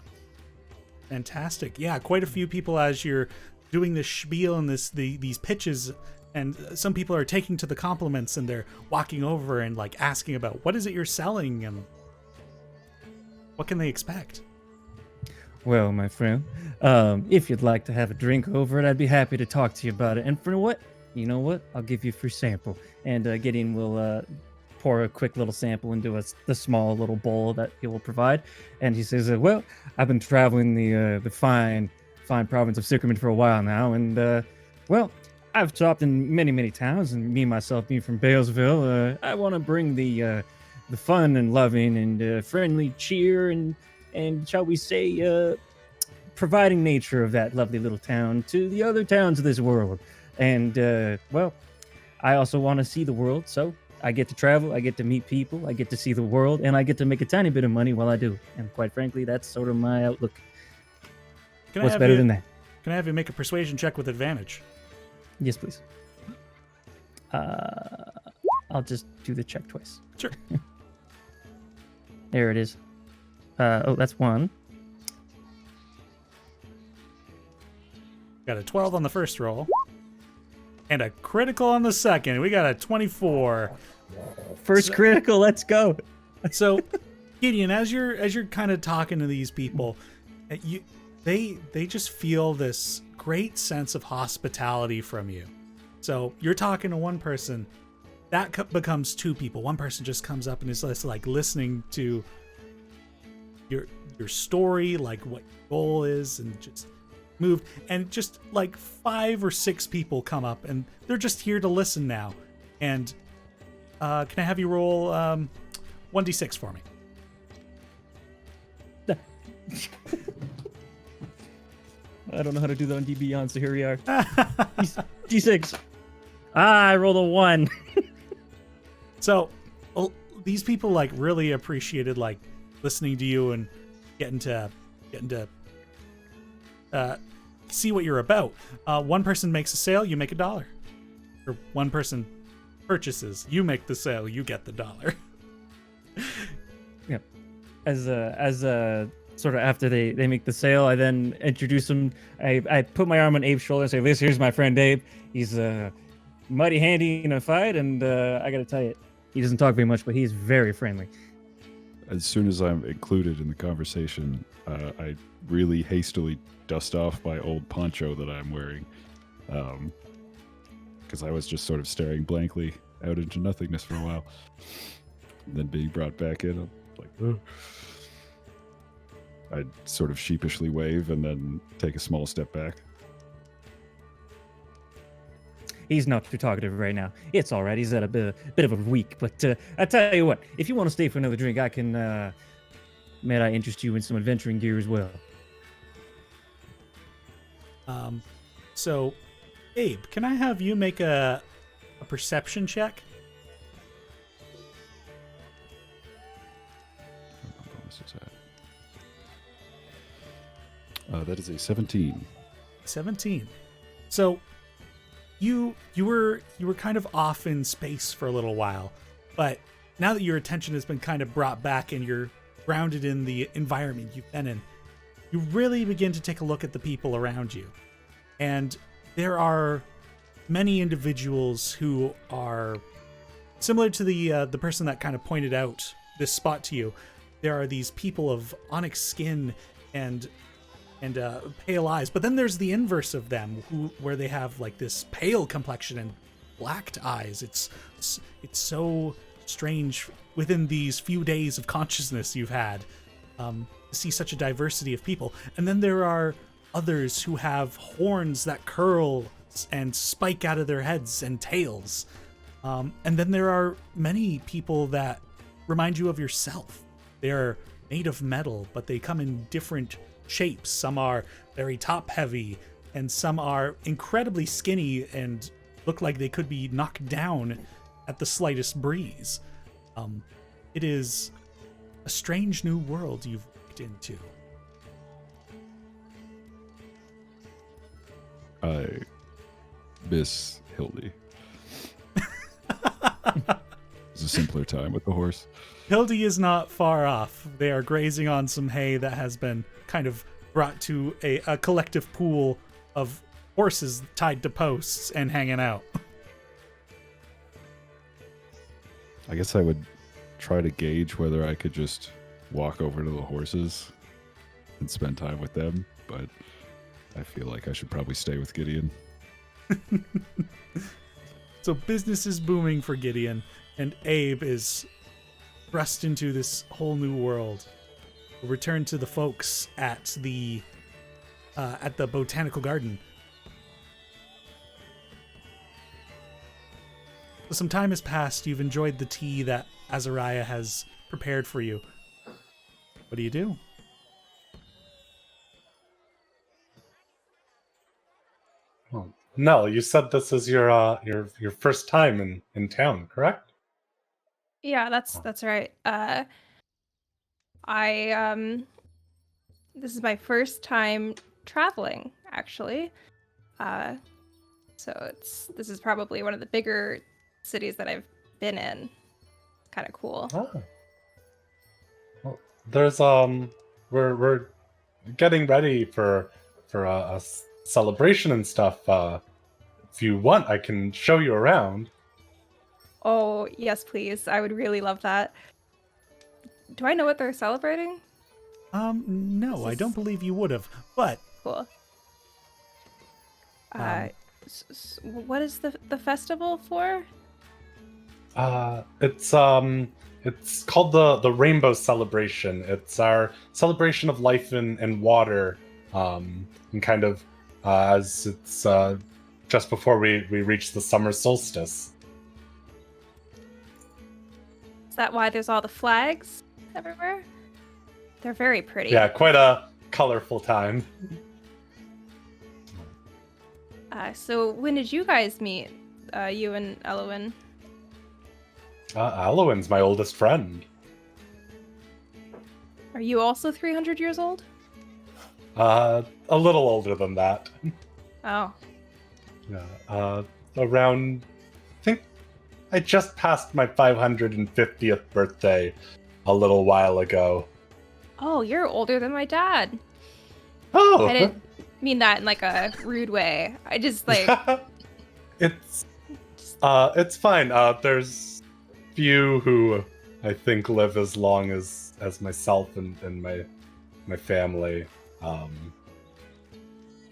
Fantastic. Yeah, quite a few people as you're doing this spiel and these pitches. And some people are taking to the compliments and they're walking over and like asking about what is it you're selling and what can they expect? Well, my friend, if you'd like to have a drink over it, I'd be happy to talk to you about it. And for what? You know what? I'll give you a free sample. And Gideon will pour a quick little sample into the small little bowl that he will provide. And he says, well, I've been traveling the fine province of Sycamore for a while now. And, well, I've stopped in many, many towns, and me myself being from Balesville, I want to bring the fun and loving and friendly cheer and shall we say, providing nature of that lovely little town to the other towns of this world. And well, I also want to see the world, so I get to travel, I get to meet people, I get to see the world, and I get to make a tiny bit of money while I do. And quite frankly, that's sort of my outlook. What's better than that? Can I have you make a persuasion check with advantage? Yes, please. I'll just do the check twice. Sure. There it is. Oh, that's one. Got a 12 on the first roll. And a critical on the second. We got a 24. First critical, let's go. So, Gideon, as you're kind of talking to these people, they just feel this great sense of hospitality from you. So you're talking to one person, that becomes two people. One person just comes up and is just like listening to your story, like what your goal is, and just moved. And just like 5 or 6 people come up, and they're just here to listen now. And can I have you roll 1d6 for me? I don't know how to do that on D Beyond, so here we are. D6. I rolled a 1. So these people like really appreciated like listening to you and getting to see what you're about. One person makes a sale, you make $1. Or one person purchases, you make the sale, you get the $1. Yeah. As a sort of after they make the sale, I then introduce them. I put my arm on Abe's shoulder and say, "This here's my friend Abe. He's mighty handy in a fight, and I gotta tell you, he doesn't talk very much, but he's very friendly." As soon as I'm included in the conversation, I really hastily dust off my old poncho that I'm wearing, because I was just sort of staring blankly out into nothingness for a while. And then being brought back in, I'm like, "Ugh." I'd sort of sheepishly wave and then take a small step back. He's not too talkative right now. It's all right. He's at a bit of a week. But I tell you what, if you want to stay for another drink, I can. May I interest you in some adventuring gear as well? So, Abe, can I have you make a perception check? What bonus is that? That is a 17. 17. So you were kind of off in space for a little while, but now that your attention has been kind of brought back and you're grounded in the environment you've been in, you really begin to take a look at the people around you. And there are many individuals who are similar to the person that kind of pointed out this spot to you. There are these people of onyx skin and pale eyes, but then there's the inverse of them, where they have like this pale complexion and blacked eyes. It's so strange within these few days of consciousness you've had to see such a diversity of people. And then there are others who have horns that curl and spike out of their heads and tails. And then there are many people that remind you of yourself. They're made of metal, but they come in different shapes. Some are very top heavy, and some are incredibly skinny and look like they could be knocked down at the slightest breeze. It is a strange new world you've walked into. I miss Hildy. It's a simpler time with the horse. Hildy is not far off. They are grazing on some hay that has been kind of brought to a collective pool of horses tied to posts and hanging out. I guess I would try to gauge whether I could just walk over to the horses and spend time with them, but I feel like I should probably stay with Gideon. So business is booming for Gideon, and Abe is thrust into this whole new world. We'll return to the folks at the botanical garden. So some time has passed. You've enjoyed the tea that Azariah has prepared for you. What do you do? Well, Nell, you said this is your first time in town, correct? Yeah, that's right. This is my first time traveling, actually. So this is probably one of the bigger cities that I've been in. Kind of cool. Oh. Well, there's we're getting ready for a celebration and stuff. If you want, I can show you around. Oh, yes, please. I would really love that. Do I know what they're celebrating? No, I don't believe you would have, but... Cool. What is the festival for? It's It's called the Rainbow Celebration. It's our celebration of life in water, and kind of as it's just before we reach the summer solstice. Is that why there's all the flags everywhere? They're very pretty. Yeah, quite a colorful time. So when did you guys meet? You and Elowyn? Elowyn's my oldest friend. Are you also 300 years old? A little older than that. Oh. Yeah, around, I think I just passed my 550th birthday a little while ago. Oh, you're older than my dad. Oh! I didn't mean that in like a rude way. I just like... It's fine. There's few who I think live as long as myself and my family.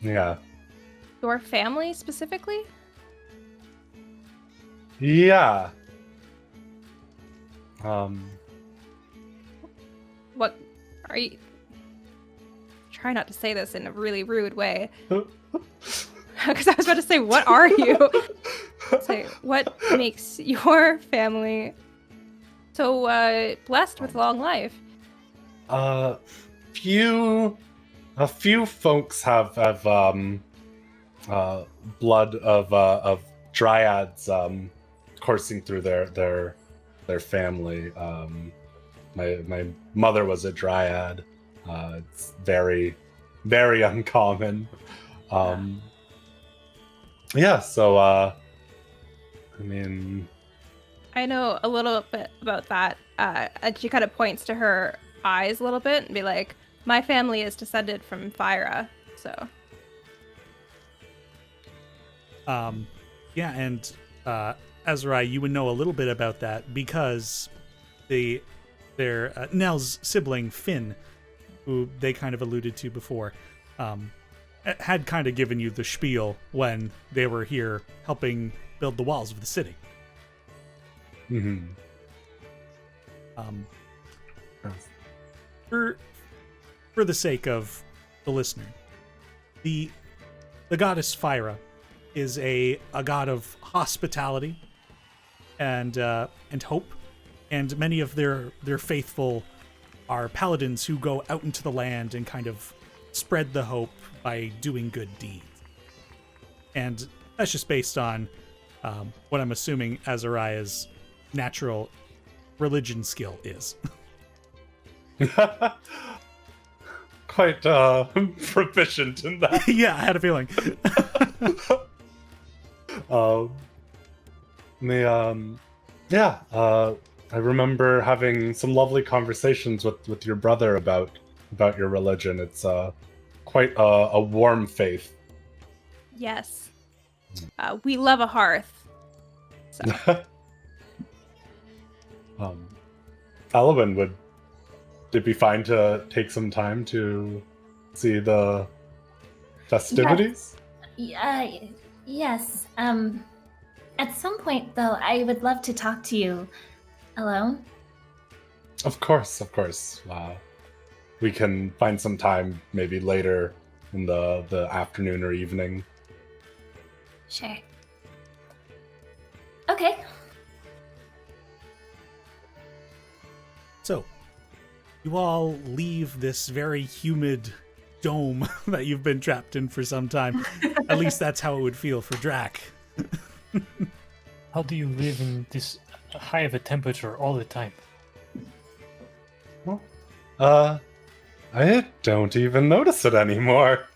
Yeah. Your family specifically? Yeah. What are you... Try not to say this in a really rude way. Because I was about to say, what are you? Say, what makes your family so blessed with long life? A few folks have blood of dryads coursing through their family. My mother was a dryad. It's very, very uncommon. Yeah, so I mean, I know a little bit about that. And she kind of points to her eyes a little bit and be like, my family is descended from Fyra, so. Yeah, and Azariah, you would know a little bit about that because their Nell's sibling Finn, who they kind of alluded to before, had kind of given you the spiel when they were here helping build the walls of the city. mm-hmm. For the sake of the listener, the goddess Fyra is a god of hospitality and hope, and many of their faithful are paladins who go out into the land and kind of spread the hope by doing good deeds. And that's just based on what I'm assuming Azariah's natural religion skill is. Quite proficient in that. Yeah, I had a feeling. I remember having some lovely conversations with your brother about your religion. It's quite a warm faith. Yes. We love a hearth. So. Elowyn, would it be fine to take some time to see the festivities? Yes. At some point, though, I would love to talk to you alone. Of course. We can find some time, maybe later in the afternoon or evening. Sure. Okay. So, you all leave this very humid dome that you've been trapped in for some time. At least that's how it would feel for Drac. How do you live in this high of a temperature all the time? I don't even notice it anymore.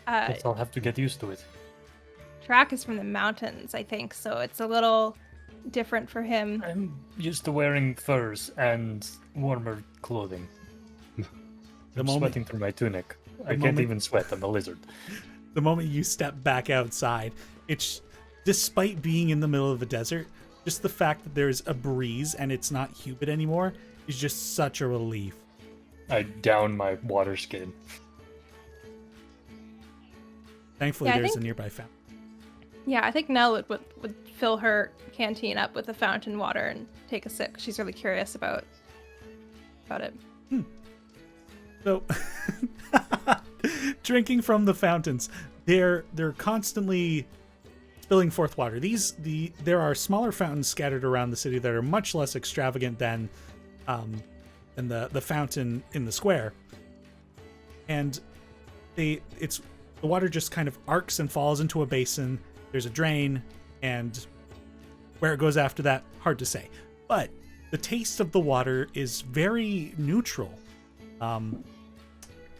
Guess I'll have to get used to it. Drac is from the mountains, I think, so it's a little different for him. I'm used to wearing furs and warmer clothing. I'm sweating through my tunic. I can't even sweat. I'm a lizard. The moment you step back outside, it's, despite being in the middle of a desert, just the fact that there's a breeze and it's not humid anymore is just such a relief. I down my water skin. Thankfully, there's a nearby fountain. Yeah, I think Nell would fill her canteen up with the fountain water and take a sip. She's really curious about it. So, drinking from the fountains, they're constantly spilling forth water. There are smaller fountains scattered around the city that are much less extravagant than the fountain in the square, and the water just kind of arcs and falls into a basin. There's a drain, and where it goes after that, hard to say. But the taste of the water is very neutral.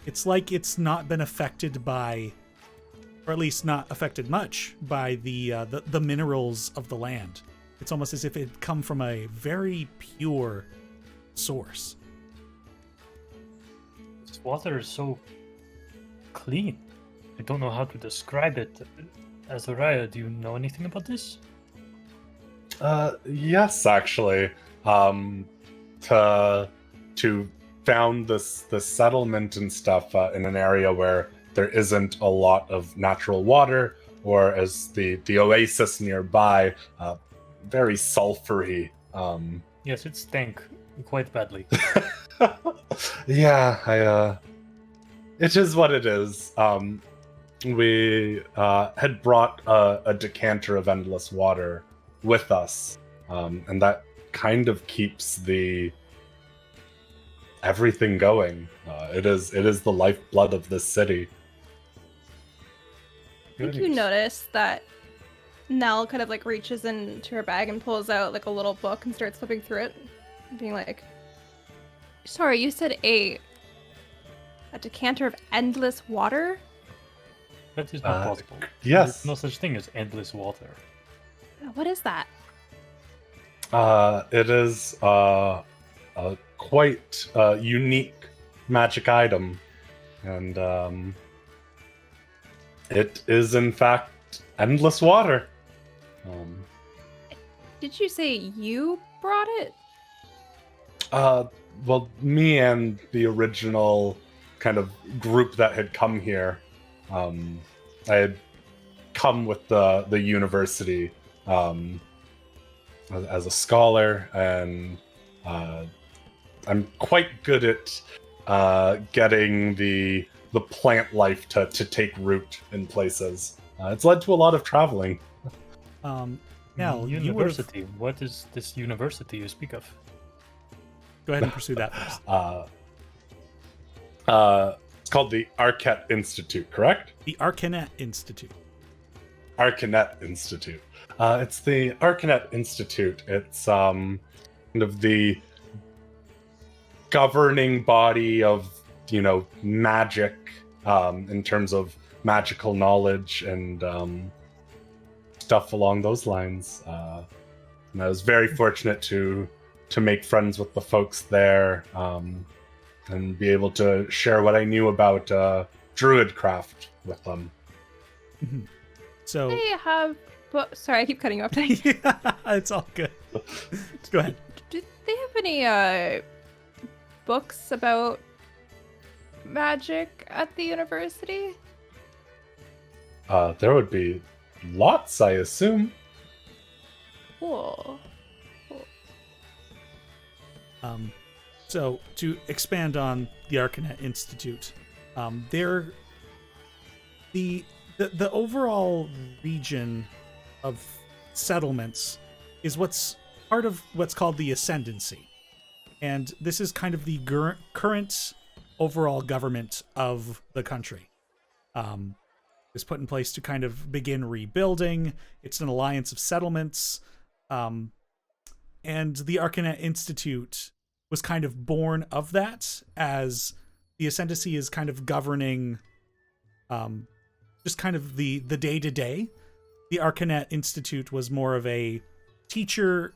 It's like it's not been affected by, or at least not affected much by the minerals of the land. It's almost as if it had come from a very pure source. This water is so clean. I don't know how to describe it. Azariah, do you know anything about this? Yes, actually. To found this settlement and stuff in an area where there isn't a lot of natural water, or as the oasis nearby, very sulfury. Yes, it stank quite badly. Yeah, it is what it is. We had brought a decanter of endless water with us, and that kind of keeps everything going. It is the lifeblood of this city. I think you notice that Nell kind of like reaches into her bag and pulls out like a little book and starts flipping through it, being like, "Sorry, you said a decanter of endless water?" That is not possible. Yes. There's no such thing as endless water. What is that? It is a quite unique magic item, and it is in fact endless water. Did you say you brought it? Well, me and the original kind of group that had come here, I had come with the university as a scholar, and I'm quite good at getting the plant life to take root in places. It's led to a lot of traveling. Now, University. What is this university you speak of? Go ahead and pursue that first. It's called the Arquette Institute, correct? The Arcanet Institute. Arcanet Institute. It's the Arcanet Institute. It's kind of the governing body of, magic, in terms of magical knowledge and stuff along those lines. And I was very fortunate to make friends with the folks there, and be able to share what I knew about druidcraft with them. Mm-hmm. So They have. Sorry, I keep cutting you off. yeah, it's all good. Go ahead. Do they have any books about magic at the university? There would be lots, I assume. Cool. So to expand on the Arcanet Institute, the overall region of settlements is what's part of what's called the Ascendancy, and this is kind of the current overall government of the country. Is put in place to kind of begin rebuilding. It's an alliance of settlements, and the Arcanet Institute was kind of born of that, as the Ascendancy is kind of governing just kind of the day-to-day. The Arcanet Institute was more of a teacher.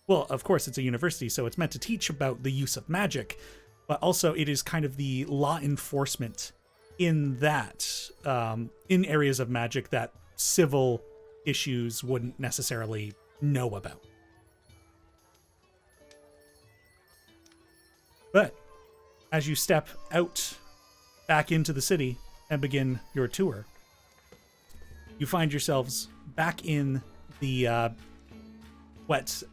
Well, of course, it's a university, so it's meant to teach about the use of magic, but also it is kind of the law enforcement in that, in areas of magic that civil issues wouldn't necessarily know about. But as you step out back into the city and begin your tour, you find yourselves back in the what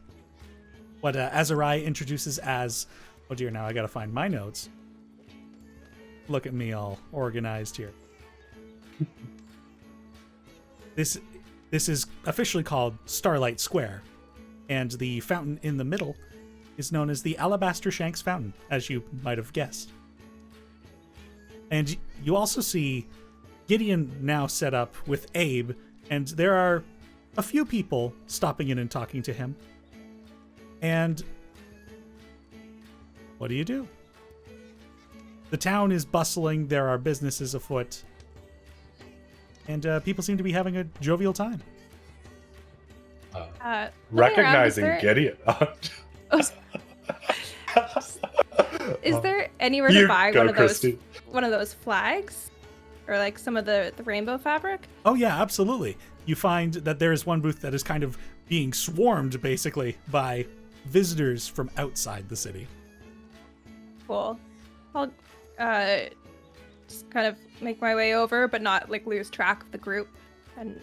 Azariah introduces as, oh dear, now I gotta find my notes. Look at me all organized here. This is officially called Starlight Square, and the fountain in the middle is known as the Alabaster Shanks Fountain, as you might have guessed. And you also see Gideon now set up with Abe, and there are a few people stopping in and talking to him. And what do? The town is bustling, there are businesses afoot, and people seem to be having a jovial time. Recognizing around, Gideon. Is there anywhere to buy one of those flags? Or like some of the rainbow fabric? Oh yeah, absolutely. You find that there is one booth that is kind of being swarmed, basically, by visitors from outside the city. Cool. I'll just kind of make my way over, but not like lose track of the group. And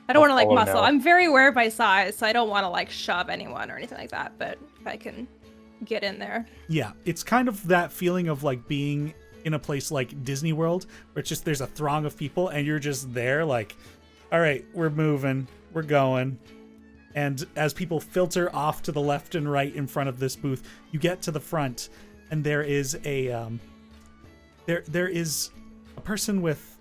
I don't want to like muscle. No. I'm very aware of my size, so I don't want to like shove anyone or anything like that. But if I can get in there. Yeah, it's kind of that feeling of like being in a place like Disney World, where it's just there's a throng of people and you're just there like, all right, we're moving, we're going. And as people filter off to the left and right in front of this booth, you get to the front, and there is a there is a person with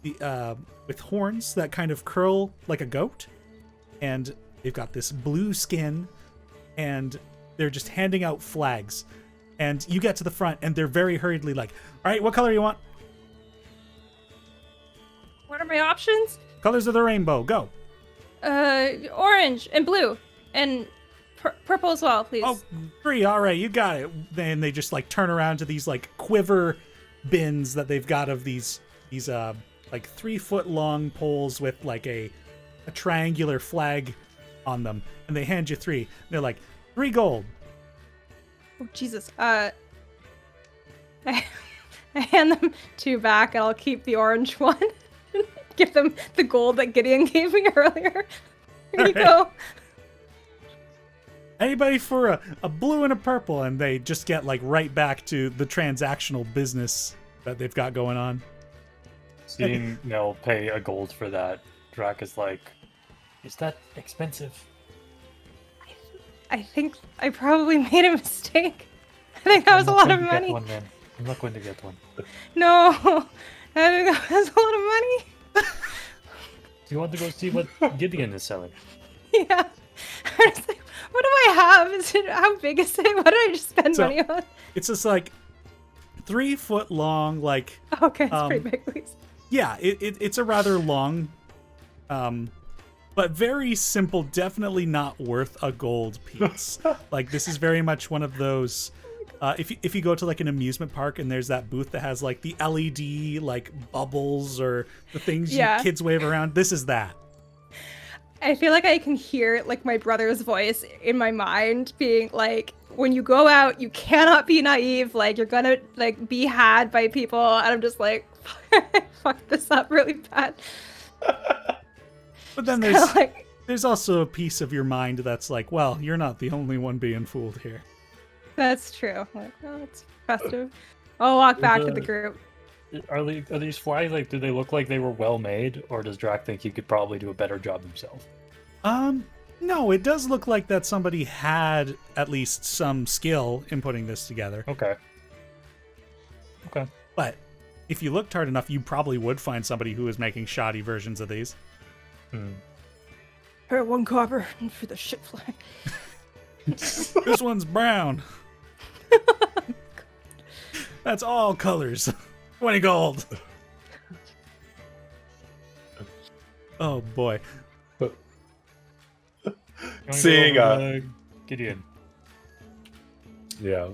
the with horns that kind of curl like a goat, and they've got this blue skin, and they're just handing out flags. And you get to the front, and they're very hurriedly like, all right, what color you want? What are my options? Colors of the rainbow, go. Orange and blue and purple as well, please. Oh, 3, all right, you got it. Then they just like turn around to these like quiver bins that they've got of these like 3-foot long poles with like a triangular flag on them, and they hand you 3. They're like, 3 gold. Oh, Jesus. I hand them 2 back, and I'll keep the orange one. Give them the gold that Gideon gave me earlier. Here you go. Anybody for a blue and a purple, and they just get like right back to the transactional business that they've got going on. Seeing Nell pay a gold for that, Drac is like, is that expensive? I think I probably made a mistake. I think that was a lot of money. I'm not going to get one. No, I think that was a lot of money. Do you want to go see what Gideon is selling? Yeah. I was like, what do I have? How big is it? What did I just spend money on? It's just like 3-foot long, like. Okay, it's pretty big, please. Yeah, it's a rather long, but very simple. Definitely not worth a gold piece. Like, this is very much one of those. If you go to like an amusement park and there's that booth that has like the LED like bubbles or the things kids wave around, this is that. I feel like I can hear like my brother's voice in my mind being like, when you go out, you cannot be naive. Like, you're gonna like be had by people. And I'm just like, fuck this up really bad. But then there's also a piece of your mind that's like, well, you're not the only one being fooled here. That's true. Like, oh, it's festive. I'll walk back to the group. Are these flags, like, do they look like they were well made, or does Drac think he could probably do a better job himself? No, it does look like that somebody had at least some skill in putting this together. Okay. But if you looked hard enough, you probably would find somebody who is making shoddy versions of these. Here, 1 copper for the shit flag. This one's brown. That's all colors. 20 gold. Oh boy. Seeing Gideon. Yeah,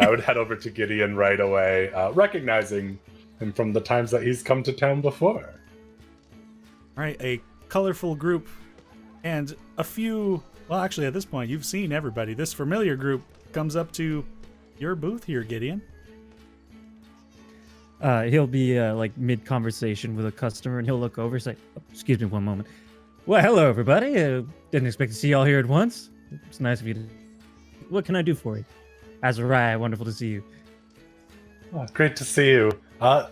I would head over to Gideon right away, recognizing him from the times that he's come to town before. All right, a colorful group and a few. Well, actually, at this point, you've seen everybody. This familiar group comes up to your booth here, Gideon. He'll be like mid conversation with a customer, and he'll look over and say, oh, "Excuse me, one moment." Well, hello everybody. Didn't expect to see you all here at once. It's nice of you to. What can I do for you? Azariah, wonderful to see you. Oh, great to see you. I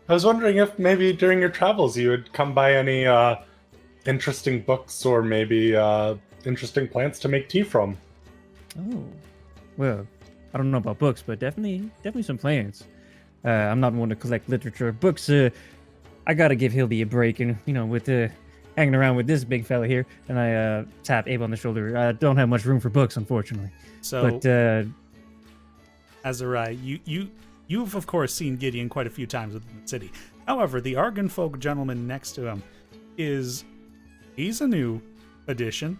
was wondering if maybe during your travels you would come by any interesting books or maybe interesting plants to make tea from. Oh, well, I don't know about books, but definitely some plants. I'm not one to collect literature. Books, I gotta give Hildy a break, and with hanging around with this big fella here, and I tap Abe on the shoulder. I don't have much room for books, unfortunately. So, But Azariah, you've of course seen Gideon quite a few times within the city. However, the Argon folk gentleman next to him he's a new addition.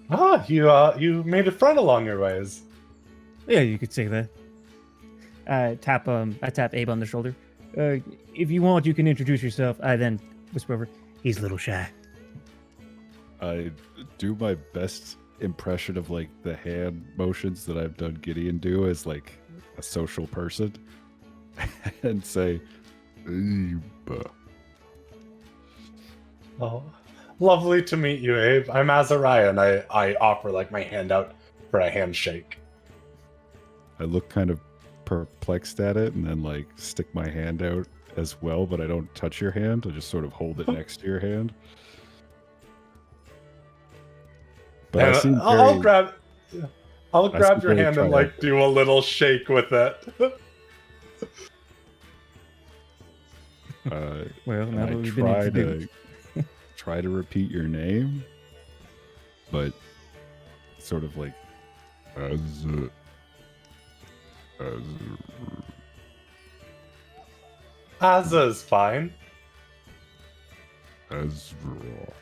Ah, you made a friend along your ways. yeah, you could say that. I tap Abe on the shoulder. If you want, you can introduce yourself. I then whisper over, he's a little shy. I do my best impression of like the hand motions that I've done Gideon do as like a social person and say, "Abe." Oh, lovely to meet you, Abe. I'm Azariah, and I offer like my hand out for a handshake. I look kind of perplexed at it and then like stick my hand out as well, but I don't touch your hand. I just sort of hold it next to your hand. But I seem I'll very- grab your very hand and like do a little shake with it. Well, and now I that we've been try introduced. to try to repeat your name, but sort of like Azza's fine. Ezra.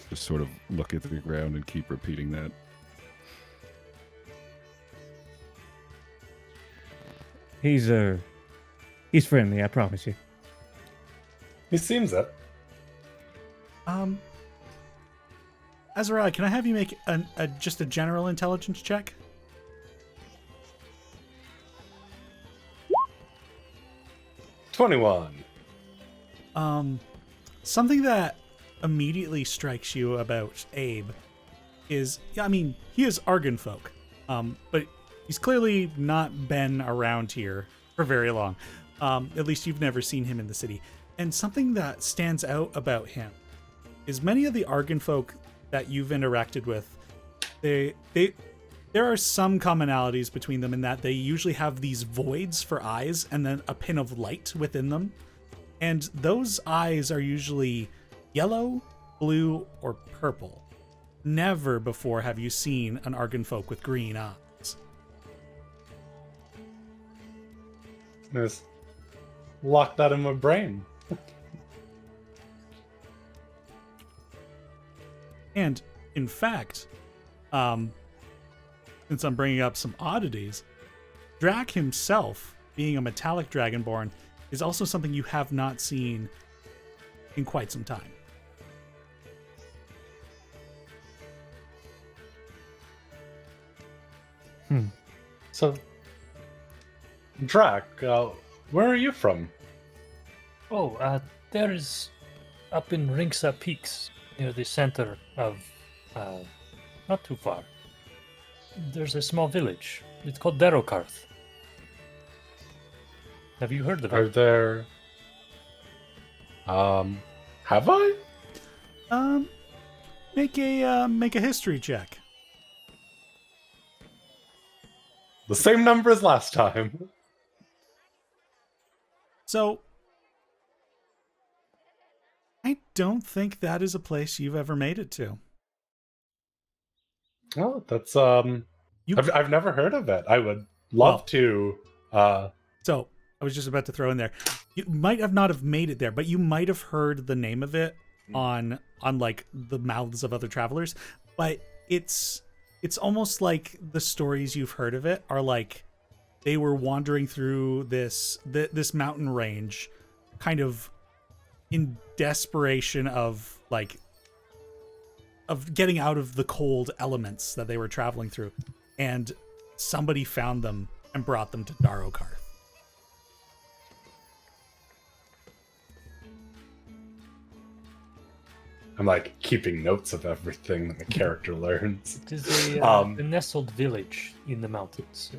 Just sort of look at the ground and keep repeating that. He's friendly, I promise you. He seems it. Azariah, can I have you make just a general intelligence check? $21. Something that immediately strikes you about Abe is, he is Argon folk, but he's clearly not been around here for very long. At least you've never seen him in the city. And something that stands out about him is many of the Argon folk that you've interacted with, there are some commonalities between them in that they usually have these voids for eyes and then a pin of light within them. And those eyes are usually yellow, blue, or purple. Never before have you seen an Argon folk with green eyes. Just lock that in my brain. And in fact, since I'm bringing up some oddities, Drac himself, being a metallic dragonborn, is also something you have not seen in quite some time. So, Drac, where are you from? Oh, there's up in Ringsa Peaks, near the center of, not too far. There's a small village. It's called Derokarth. Have you heard of Are it? there... have I? Make a history check. The same number as last time. So, I don't think that is a place you've ever made it to. Oh, that's, You I've never heard of it. I would love Well- to, So, I was just about to throw in there. You might have not have made it there, but you might have heard the name of it on like the mouths of other travelers. But it's almost like the stories you've heard of it are like they were wandering through this mountain range, kind of in desperation of getting out of the cold elements that they were traveling through, and somebody found them and brought them to Darokarth. I'm like keeping notes of everything that the character learns. It is a nestled village in the mountains.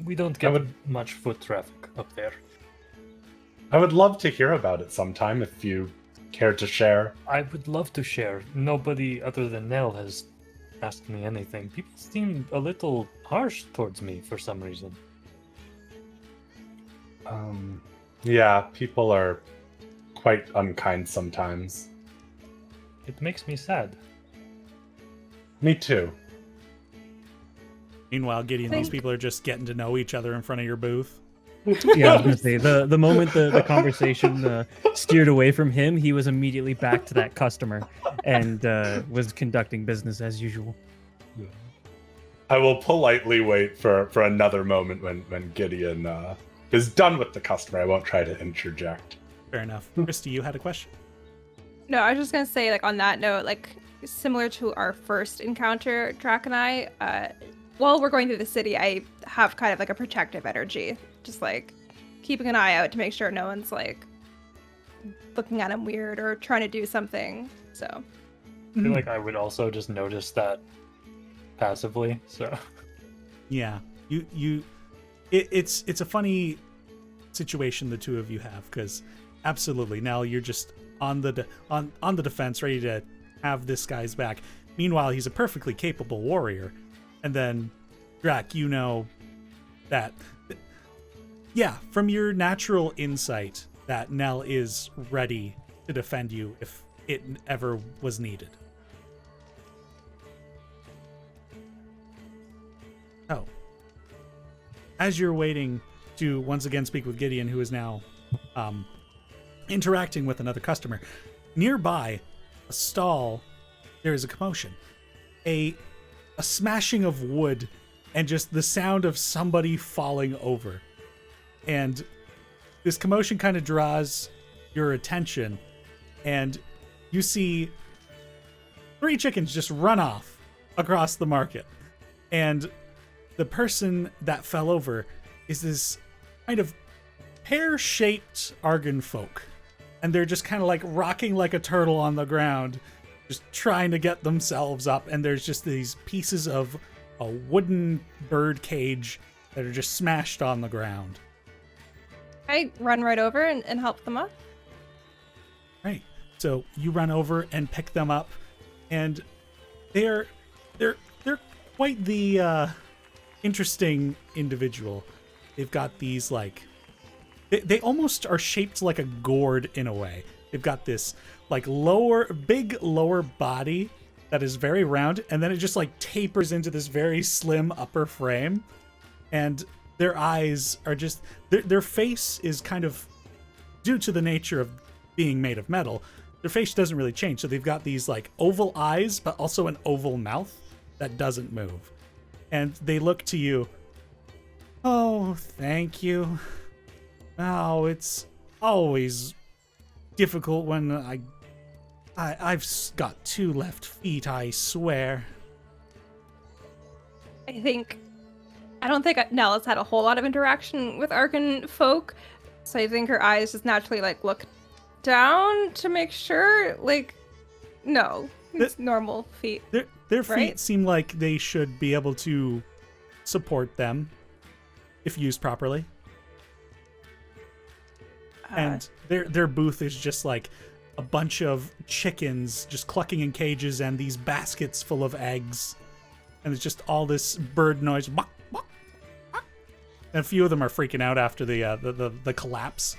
We don't get much foot traffic up there. I would love to hear about it sometime if you care to share. I would love to share. Nobody other than Nell has asked me anything. People seem a little harsh towards me for some reason. Yeah, people are quite unkind sometimes. It makes me sad. Me too. Meanwhile, Gideon, these people are just getting to know each other in front of your booth. Yeah, I was gonna say the moment the conversation steered away from him, he was immediately back to that customer and was conducting business as usual. I will politely wait for another moment when Gideon is done with the customer. I won't try to interject. Fair enough. Christy, you had a question? No, I was just gonna say, like, on that note, like, similar to our first encounter, Drac and I, while we're going through the city, I have kind of like a protective energy, just like keeping an eye out to make sure no one's like looking at him weird or trying to do something. So I feel like I would also just notice that passively. So yeah, it's a funny situation the two of you have, because absolutely now you're just on the defense, ready to have this guy's back. Meanwhile, he's a perfectly capable warrior. And then, Drac, you know that, yeah, from your natural insight, that Nell is ready to defend you if it ever was needed. Oh. As you're waiting to once again speak with Gideon, who is now interacting with another customer, nearby a stall, there is a commotion. A smashing of wood and just the sound of somebody falling over. And this commotion kind of draws your attention, and you see 3 chickens just run off across the market. And the person that fell over is this kind of pear-shaped Argon folk. And they're just kind of like rocking like a turtle on the ground, just trying to get themselves up, and there's just these pieces of a wooden bird cage that are just smashed on the ground. I run right over and help them up. Right. So you run over and pick them up, and they're quite the interesting individual. They've got these like they almost are shaped like a gourd in a way. They've got this like big lower body that is very round, and then it just like tapers into this very slim upper frame. And their eyes are just, their face is kind of, due to the nature of being made of metal, their face doesn't really change. So they've got these like oval eyes, but also an oval mouth that doesn't move. And they look to you. Oh, thank you. Oh, it's always difficult when I've got 2 left feet, I swear. I don't think Nell has had a whole lot of interaction with Argon folk, so I think her eyes just naturally like look down to make sure. Like, no, it's normal feet. Their feet right? seem like they should be able to support them if used properly. And their booth is just like a bunch of chickens just clucking in cages and these baskets full of eggs. And it's just all this bird noise. And a few of them are freaking out after the collapse.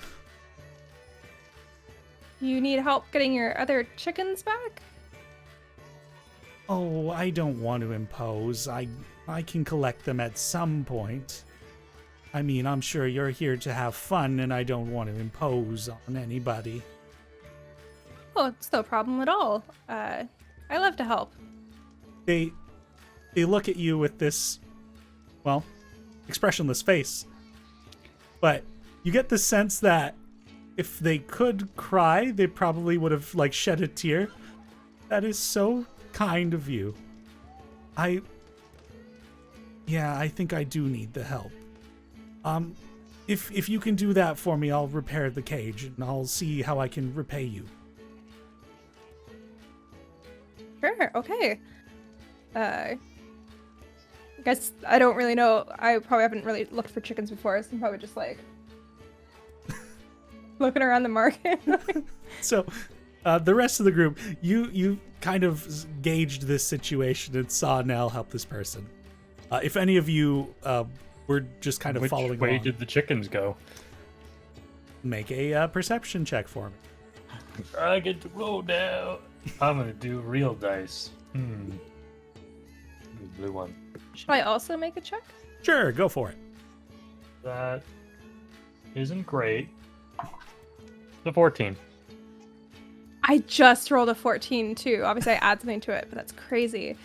You need help getting your other chickens back? Oh, I don't want to impose. I can collect them at some point. I mean, I'm sure you're here to have fun, and I don't want to impose on anybody. Oh, it's no problem at all. I love to help. They look at you with this, well, expressionless face. But you get the sense that if they could cry, they probably would have, like, shed a tear. That is so kind of you. I think I do need the help. If you can do that for me, I'll repair the cage, and I'll see how I can repay you. Sure. Okay. I guess I don't really know. I probably haven't really looked for chickens before, so I'm probably just like looking around the market. So, the rest of the group, you kind of gauged this situation and saw Nell help this person. If any of you were just kind of following Which way along, did the chickens go? make a perception check for me. I get to roll now. I'm gonna do real dice. Blue one. Should I also make a check? Sure, go for it. That isn't great. The 14. I just rolled a 14 too. Obviously, I add something to it, but that's crazy.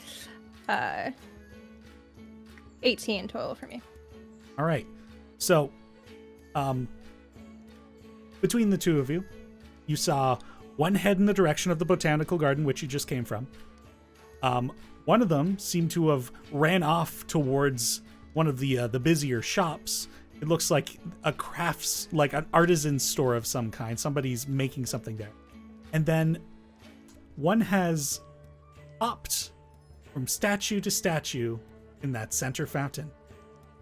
18 total for me. All right. So, between the two of you, you saw one head in the direction of the botanical garden, which you just came from. One of them seemed to have ran off towards one of the busier shops. It looks like a crafts, like an artisan store of some kind. Somebody's making something there. And then one has hopped from statue to statue in that center fountain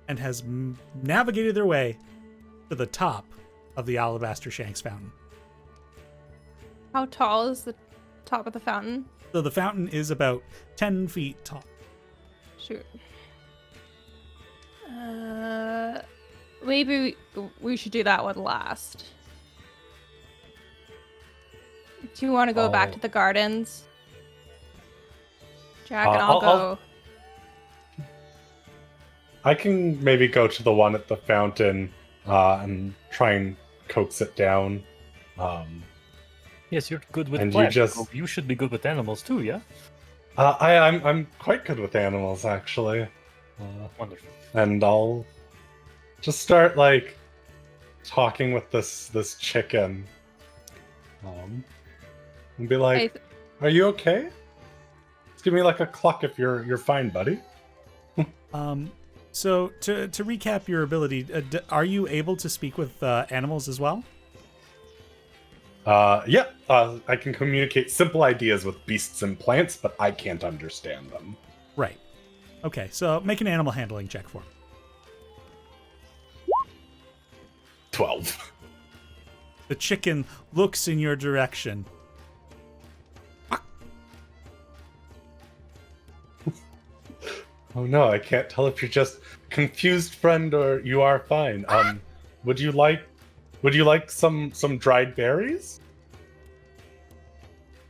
and has navigated their way to the top of the Alabaster Shanks fountain. How tall is the top of the fountain? So the fountain is about 10 feet tall. Shoot. Maybe we should do that one last. Do you want to go back to the gardens? Jack and I'll go. I can maybe go to the one at the fountain and try and coax it down. Yes, you're good with And flesh. you So you should be good with animals too, yeah? I'm quite good with animals, actually. Wonderful. And I'll just start like talking with this chicken, and be like, "Are you okay? Just give me like a cluck if you're fine, buddy." So to recap your ability, are you able to speak with animals as well? Yeah. I can communicate simple ideas with beasts and plants, but I can't understand them. Right. Okay, so make an animal handling check for me. 12. The chicken looks in your direction. Oh no, I can't tell if you're just confused, friend, or you are fine. Would you like some dried berries?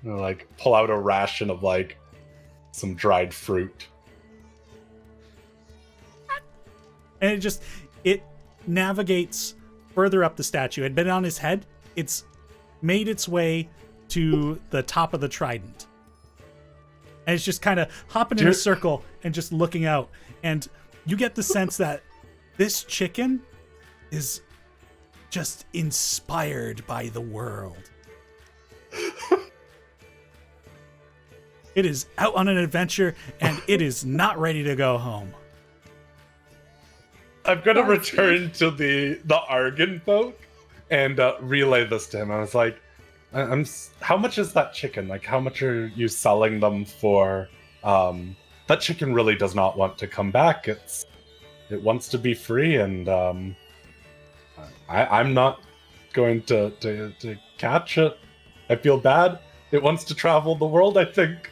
You know, like pull out a ration of like some dried fruit. And it navigates further up the statue. It had been on his head. It's made its way to the top of the trident. And it's just kind of hopping in a circle and just looking out. And you get the sense that this chicken is just inspired by the world. It is out on an adventure, and it is not ready to go home. I'm gonna return to the Argon folk and relay this to him. I was like, how much is that chicken? Like, how much are you selling them for? That chicken really does not want to come back. It wants to be free, and I'm not going to catch it. I feel bad. It wants to travel the world, I think.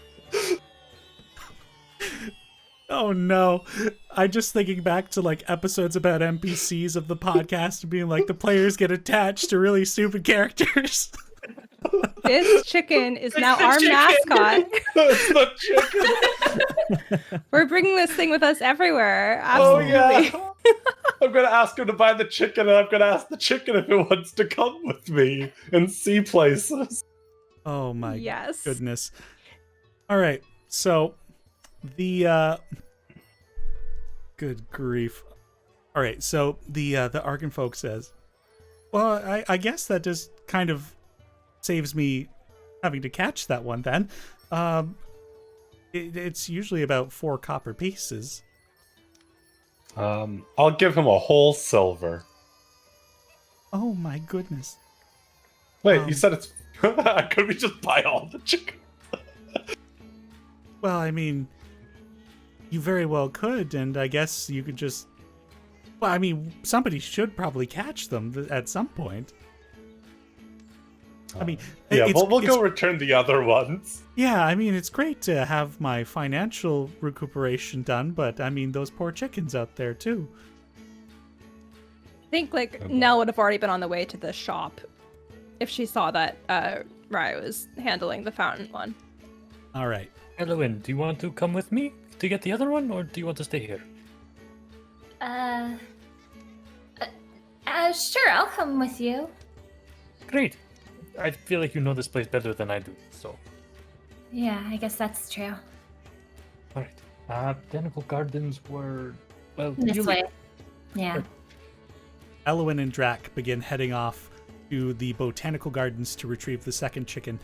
Oh no. I just thinking back to like episodes about NPCs of the podcast being like the players get attached to really stupid characters. This chicken is now our mascot. It's the chicken. We're bringing this thing with us everywhere. Oh Absolutely. yeah. I'm gonna ask him to buy the chicken, and I'm gonna ask the chicken if it wants to come with me and see places. Oh my Yes. goodness. All right. So the good grief. All right. So the Argon folk says, well, I guess that just kind of saves me having to catch that one then. It's usually about 4 copper pieces. I'll give him a whole silver. Oh my goodness. Wait, you said it's... Could we just buy all the chicken? Well, I mean, you very well could, and I guess you could just... Well, I mean, somebody should probably catch them at some point. I mean, Yeah, it's, we'll go return the other ones. yeah, I mean, it's great to have my financial recuperation done, but I mean, those poor chickens out there too. I think like Nell would have already been on the way to the shop if she saw that Rye was handling the fountain one. All right. Elowyn, do you want to come with me to get the other one, or do you want to stay here? Sure, I'll come with you. Great. I feel like you know this place better than I do, so. Yeah, I guess that's true. All right. Botanical Gardens were, well, This you- way. Yeah. Elowyn and Drac begin heading off to the botanical gardens to retrieve the second chicken.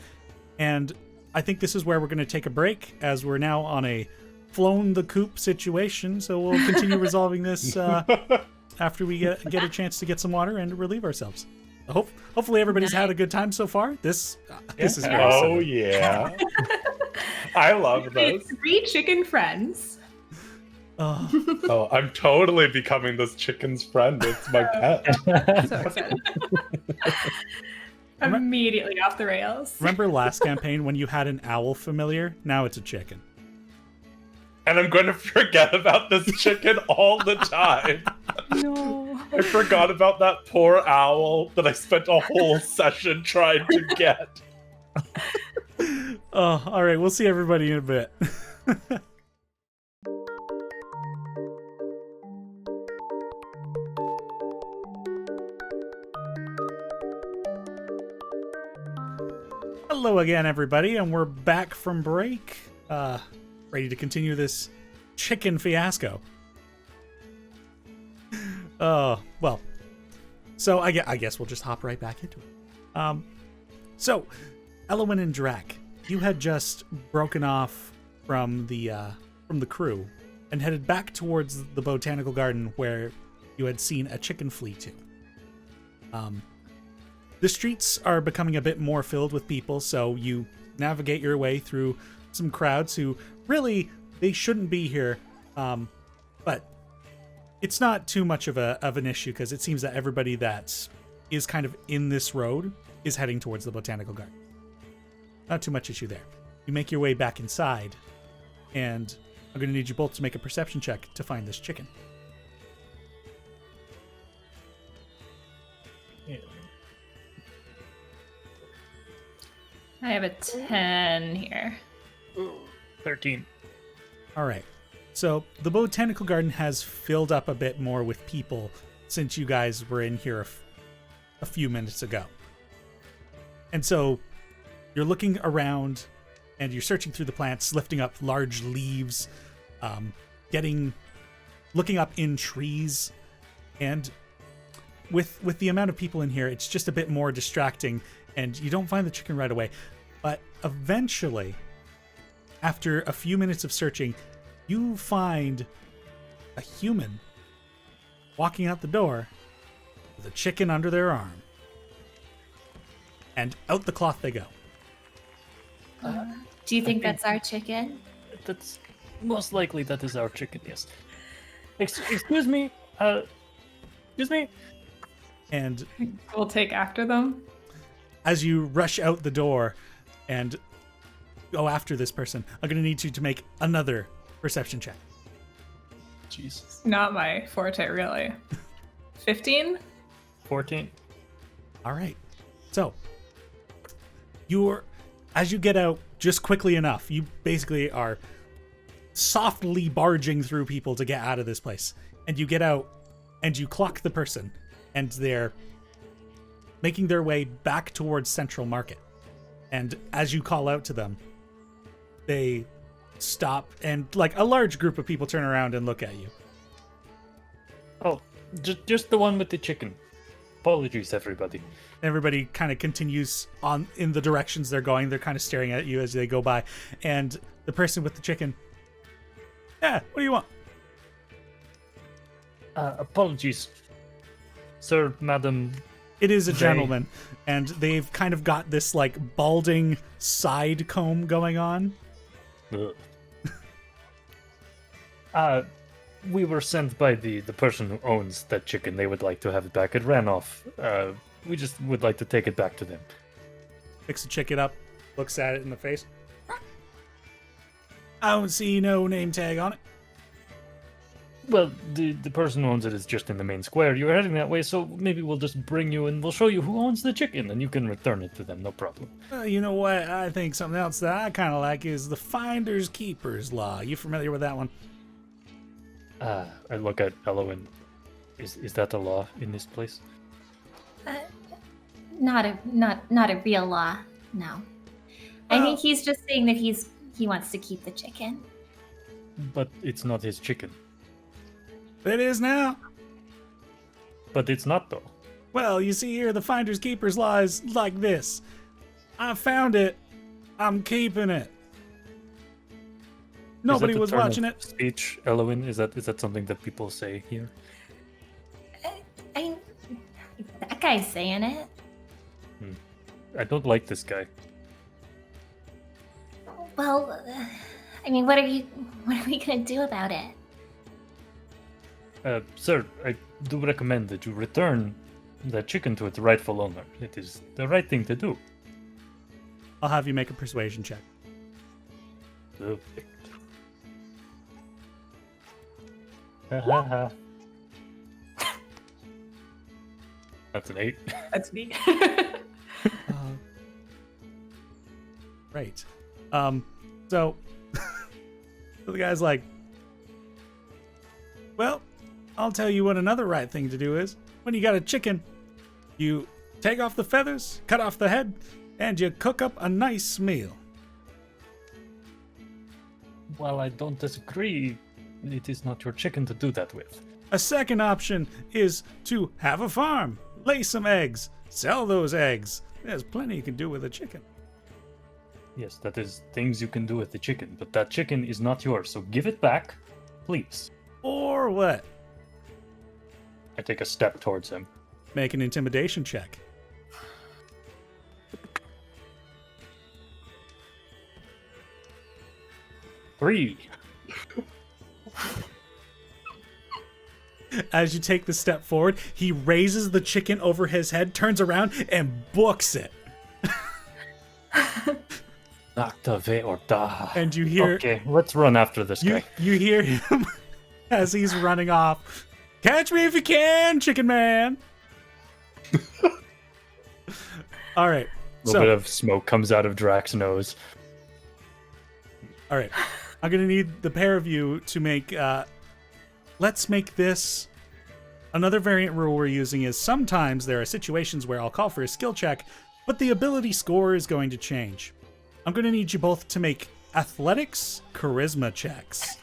And I think this is where we're going to take a break, as we're now on a flown the coop situation. So we'll continue resolving this after we get a chance to get some water and relieve ourselves. Hopefully everybody's had a good time so far. This is very Oh, similar. yeah. I love those. 3 chicken friends. Oh, Oh, I'm totally becoming this chicken's friend. It's my pet. So excited. Immediately off the rails. remember last campaign when you had an owl familiar? Now it's a chicken. And I'm going to forget about this chicken all the time. No. I forgot about that poor owl that I spent a whole session trying to get. Oh, all right. We'll see everybody in a bit. Hello again, everybody, and we're back from break, ready to continue this chicken fiasco. Well, so I guess we'll just hop right back into it. So, Elowyn and Drac, you had just broken off from the crew and headed back towards the botanical garden where you had seen a chicken flee to. The streets are becoming a bit more filled with people, so you navigate your way through some crowds who really, they shouldn't be here, but it's not too much of an issue because it seems that everybody that is kind of in this road is heading towards the botanical garden. Not too much issue there. You make your way back inside, and I'm going to need you both to make a perception check to find this chicken. I have a 10 here. 13. All right. So the botanical garden has filled up a bit more with people since you guys were in here a few minutes ago. And so you're looking around and you're searching through the plants, lifting up large leaves, looking up in trees, and with the amount of people in here, it's just a bit more distracting, and you don't find the chicken right away. But eventually, after a few minutes of searching, you find a human walking out the door with a chicken under their arm. And out the cloth they go. Do you think that's our chicken? That's most likely that is our chicken, yes. Excuse me. Excuse me. And We'll take after them. as you rush out the door and go after this person, I'm going to need you to make another perception check. Jeez. It's not my forte, really. 15? 14. All right. So, as you get out just quickly enough, you basically are softly barging through people to get out of this place. And you get out and you clock the person, and they're making their way back towards Central Market. And as you call out to them, they stop, and like a large group of people turn around and look at you. Oh, just the one with the chicken. Apologies, everybody. Everybody kind of continues on in the directions they're going. They're kind of staring at you as they go by. And the person with the chicken, yeah, what do you want? Apologies, sir, madam. It is a They- gentleman, and they've kind of got this like balding side comb going on. Ugh. We were sent by the person who owns that chicken. They would like to have it back. It ran off. We just would like to take it back to them. Picks the chicken up, looks at it in the face. I don't see no name tag on it. Well, the person who owns it is just in the main square. You're heading that way, so maybe we'll just bring you and we'll show you who owns the chicken, and you can return it to them, no problem. You know what? I think something else that I kind of like is the Finders Keepers law. You familiar with that one? I look at Elowyn. Is that a law in this place? Not a real law. No. I think he's just saying that he wants to keep the chicken. But it's not his chicken. It is now. But it's not, though. Well, you see here, the Finders Keepers law is like this. I found it. I'm keeping it. Nobody was watching it. Speech, Elowyn, is that something that people say here? That guy's saying it. I don't like this guy. Well, I mean, what are we gonna do about it? Sir, I do recommend that you return the chicken to its rightful owner. It is the right thing to do. I'll have you make a persuasion check. Perfect. Ha ha ha. That's an 8. That's me. Right. So the guy's like, well, I'll tell you what another right thing to do is. When you got a chicken, you take off the feathers, cut off the head, and you cook up a nice meal. Well, I don't disagree. It is not your chicken to do that with. A second option is to have a farm, lay some eggs, sell those eggs. There's plenty you can do with a chicken. Yes, that is things you can do with the chicken, but that chicken is not yours, so give it back, please. Or what? I take a step towards him. Make an intimidation check. Three. As you take the step forward, he raises the chicken over his head, turns around, and books it. Activate or die. And you hear... Okay, let's run after this guy. You hear him as he's running off. Catch me if you can, chicken man. All right. A little bit of smoke comes out of Drax's nose. All right. I'm going to need the pair of you to make... let's make this... Another variant rule we're using is sometimes there are situations where I'll call for a skill check, but the ability score is going to change. I'm going to need you both to make athletics charisma checks.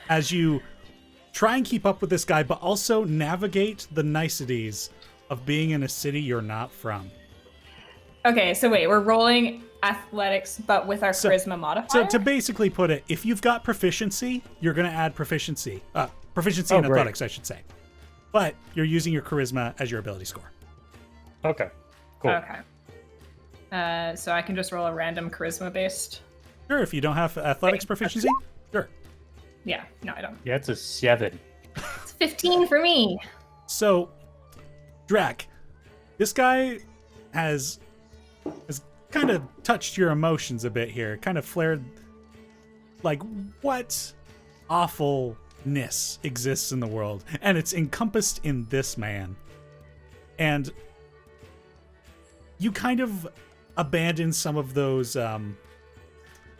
As you try and keep up with this guy, but also navigate the niceties of being in a city you're not from. Okay, so wait, we're rolling athletics, but with our charisma modifier? So to basically put it, if you've got proficiency, you're going to add proficiency. Proficiency in great. athletics, I should say. But you're using your charisma as your ability score. Okay, cool. Okay. So I can just roll a random charisma based? Sure, if you don't have athletics proficiency, sure. Yeah, no, I don't. Yeah, it's a 7. It's 15 for me. So, Drac, this guy has kind of touched your emotions a bit here, kind of flared, like, what awfulness exists in the world, and it's encompassed in this man. And you kind of abandon some of those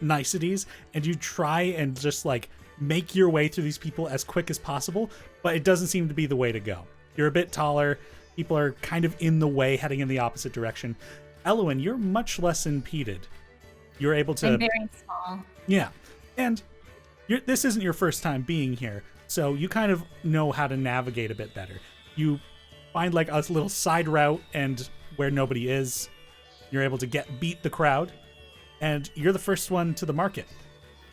niceties, and you try and just, like, make your way through these people as quick as possible, but it doesn't seem to be the way to go. You're a bit taller, people are kind of in the way, heading in the opposite direction. Elowyn, you're much less impeded. You're able to... I'm very small. Yeah, and this isn't your first time being here, so you kind of know how to navigate a bit better. You find like a little side route and where nobody is, you're able to beat the crowd, and you're the first one to the market.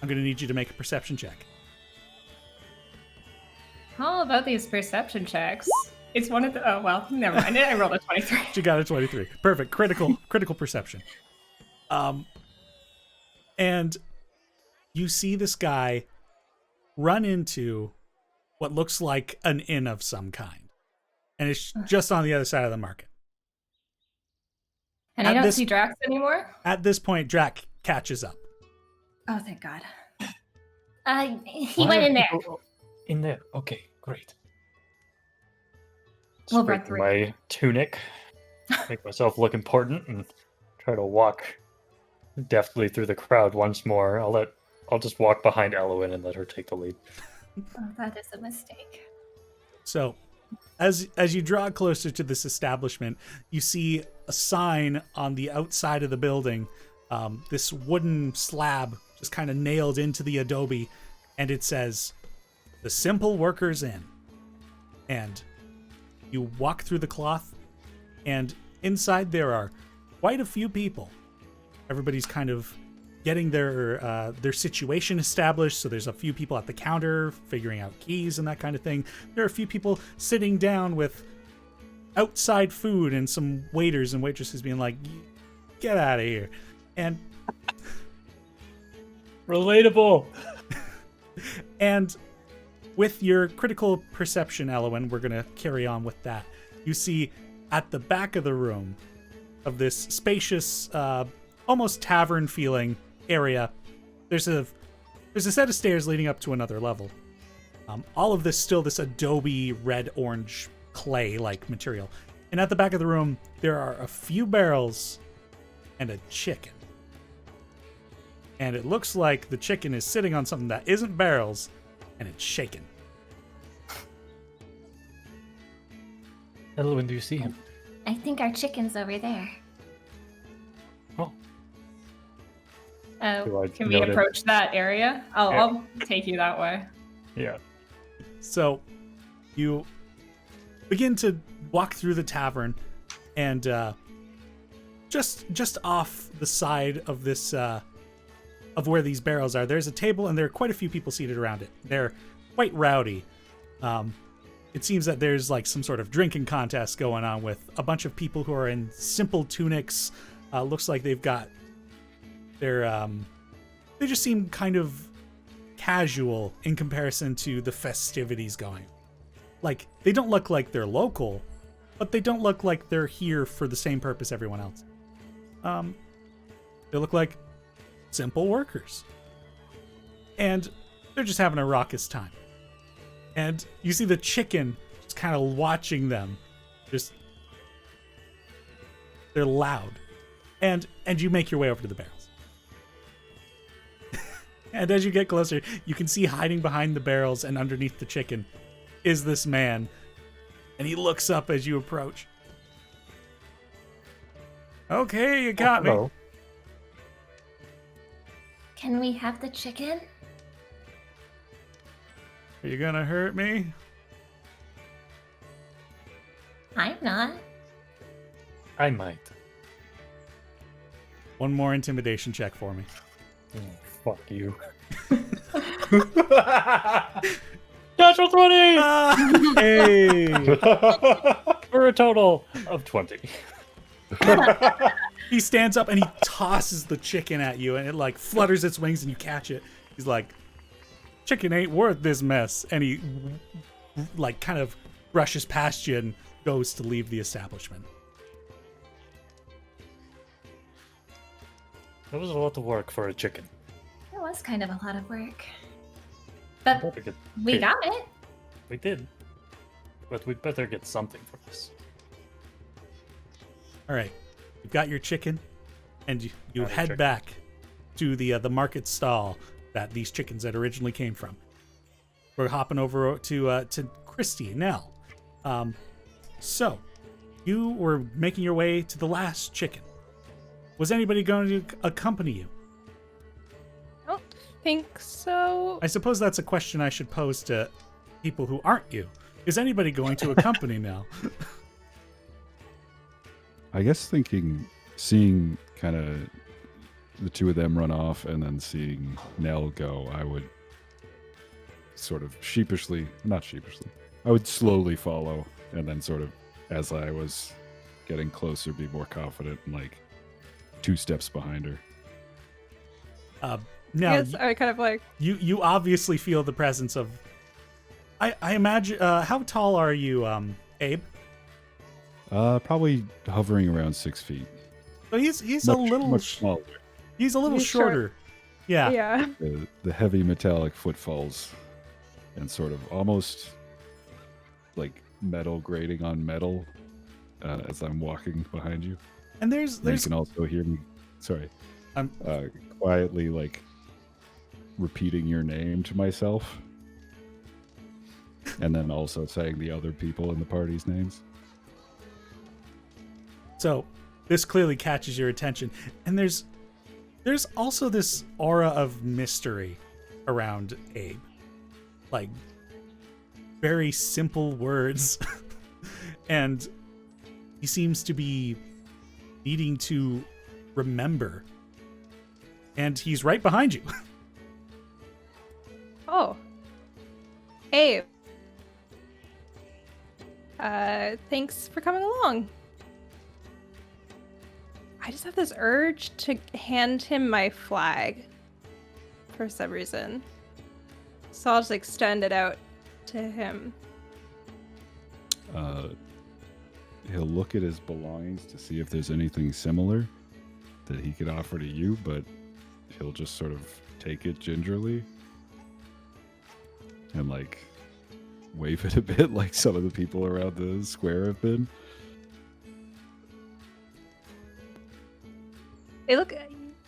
I'm going to need you to make a perception check. All about these perception checks. It's one of the... Oh, well, never mind. I rolled a 23. You got a 23. Perfect. Critical perception. And you see this guy run into what looks like an inn of some kind. And it's just on the other side of the market. And I don't see Drax anymore? At this point, Drac catches up. Oh, thank God. He went in there. In there. Okay, great. We'll run Straighten through. my tunic, make myself look important, and try to walk deftly through the crowd once more. I'll just walk behind Elowyn and let her take the lead. Oh, that is a mistake. So, as you draw closer to this establishment, you see a sign on the outside of the building, this wooden slab just kind of nailed into the adobe, and it says, "The Simple Workers Inn." And you walk through the cloth, and inside there are quite a few people. Everybody's kind of getting their situation established. So there's a few people at the counter figuring out keys and that kind of thing. There are a few people sitting down with outside food and some waiters and waitresses being like, "Get out of here." And relatable. And with your critical perception, Elowyn, we're going to carry on with that. You see at the back of the room of this spacious, almost tavern feeling area, there's a set of stairs leading up to another level. All of this still this adobe red orange clay like material. And at the back of the room, there are a few barrels and a chicken. And it looks like the chicken is sitting on something that isn't barrels, and it's shaking. Elowyn, do you see him? I think our chicken's over there. Oh. Oh, I can we note it? approach that area? Yeah. I'll take you that way. Yeah. So you begin to walk through the tavern, and just off the side of this of where these barrels are, there's a table, and there are quite a few people seated around it. They're quite rowdy. It seems that there's like some sort of drinking contest going on with a bunch of people who are in simple tunics. Looks like they've got they just seem kind of casual in comparison to the festivities going. Like, they don't look like they're local, but they don't look like they're here for the same purpose everyone else. They look like simple workers. And they're just having a raucous time. And you see the chicken just kind of watching them. They're loud. And you make your way over to the barrels. And as you get closer, you can see hiding behind the barrels and underneath the chicken is this man. And he looks up as you approach. "Okay, you got me." Hello. Can we have the chicken? Are you gonna hurt me? I'm not. I might. One more intimidation check for me. Oh, fuck you. Natural 20! Hey! For a total of 20. He stands up and he tosses the chicken at you, and it like flutters its wings and you catch it. He's like, "Chicken ain't worth this mess." And he like kind of brushes past you and goes to leave the establishment. That was a lot of work for a chicken. It was kind of a lot of work. But Better get we paid. got it. We did. But we'd better get something for this. All right, you've got your chicken, and you Got your head chicken. back to the market stall that these chickens had originally came from. We're hopping over to Christy now. So you were making your way to the last chicken. Was anybody going to accompany you? I don't think so. I suppose that's a question I should pose to people who aren't you. Is anybody going to accompany now? I guess seeing kind of the two of them run off and then seeing Nell go, I would sort of I would slowly follow, and then sort of, as I was getting closer, be more confident and like 2 steps behind her. Now, Yes, I kind of like. you obviously feel the presence of. I imagine. How tall are you, Abe? Probably hovering around 6 feet. So he's a little much smaller. He's a little He's short. shorter. Yeah. Yeah. The heavy metallic footfalls, and sort of almost like metal grating on metal as I'm walking behind you. And You there's can also hear me. Sorry. I'm Quietly like repeating your name to myself, and then also saying the other people in the party's names. So this clearly catches your attention, and there's also this aura of mystery around Abe, like very simple words, and he seems to be needing to remember, and he's right behind you. Oh. Hey. Thanks for coming along. I just have this urge to hand him my flag for some reason. So I'll just extend it out to him. He'll look at his belongings to see if there's anything similar that he could offer to you, but he'll just sort of take it gingerly and like wave it a bit like some of the people around the square have been. They look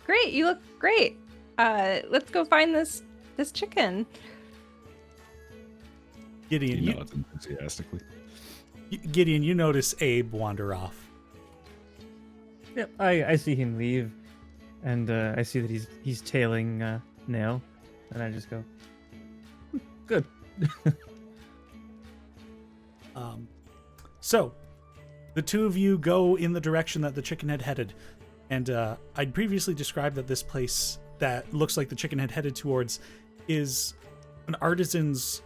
great. You look great. Let's go find this chicken. Gideon, He nods enthusiastically. Gideon, you notice Abe wander off. Yep, I see him leave, and I see that he's tailing Nail, and I just go, good. So, the two of you go in the direction that the chicken had headed. And I'd previously described that this place that looks like the chicken had headed towards is an artisan's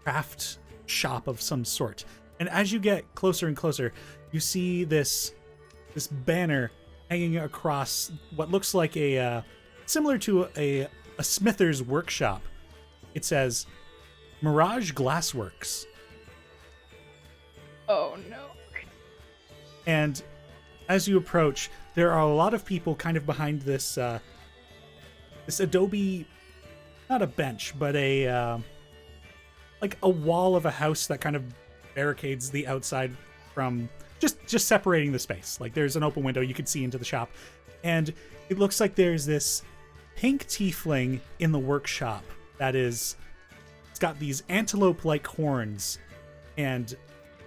craft shop of some sort. And as you get closer and closer, you see this banner hanging across what looks like a similar to a smither's workshop. It says Mirage Glassworks. Oh no. And as you approach, there are a lot of people kind of behind this this adobe, not a bench, but like a wall of a house that kind of barricades the outside from just separating the space. Like there's an open window you can see into the shop, and it looks like there's this pink tiefling in the workshop that it's got these antelope-like horns, and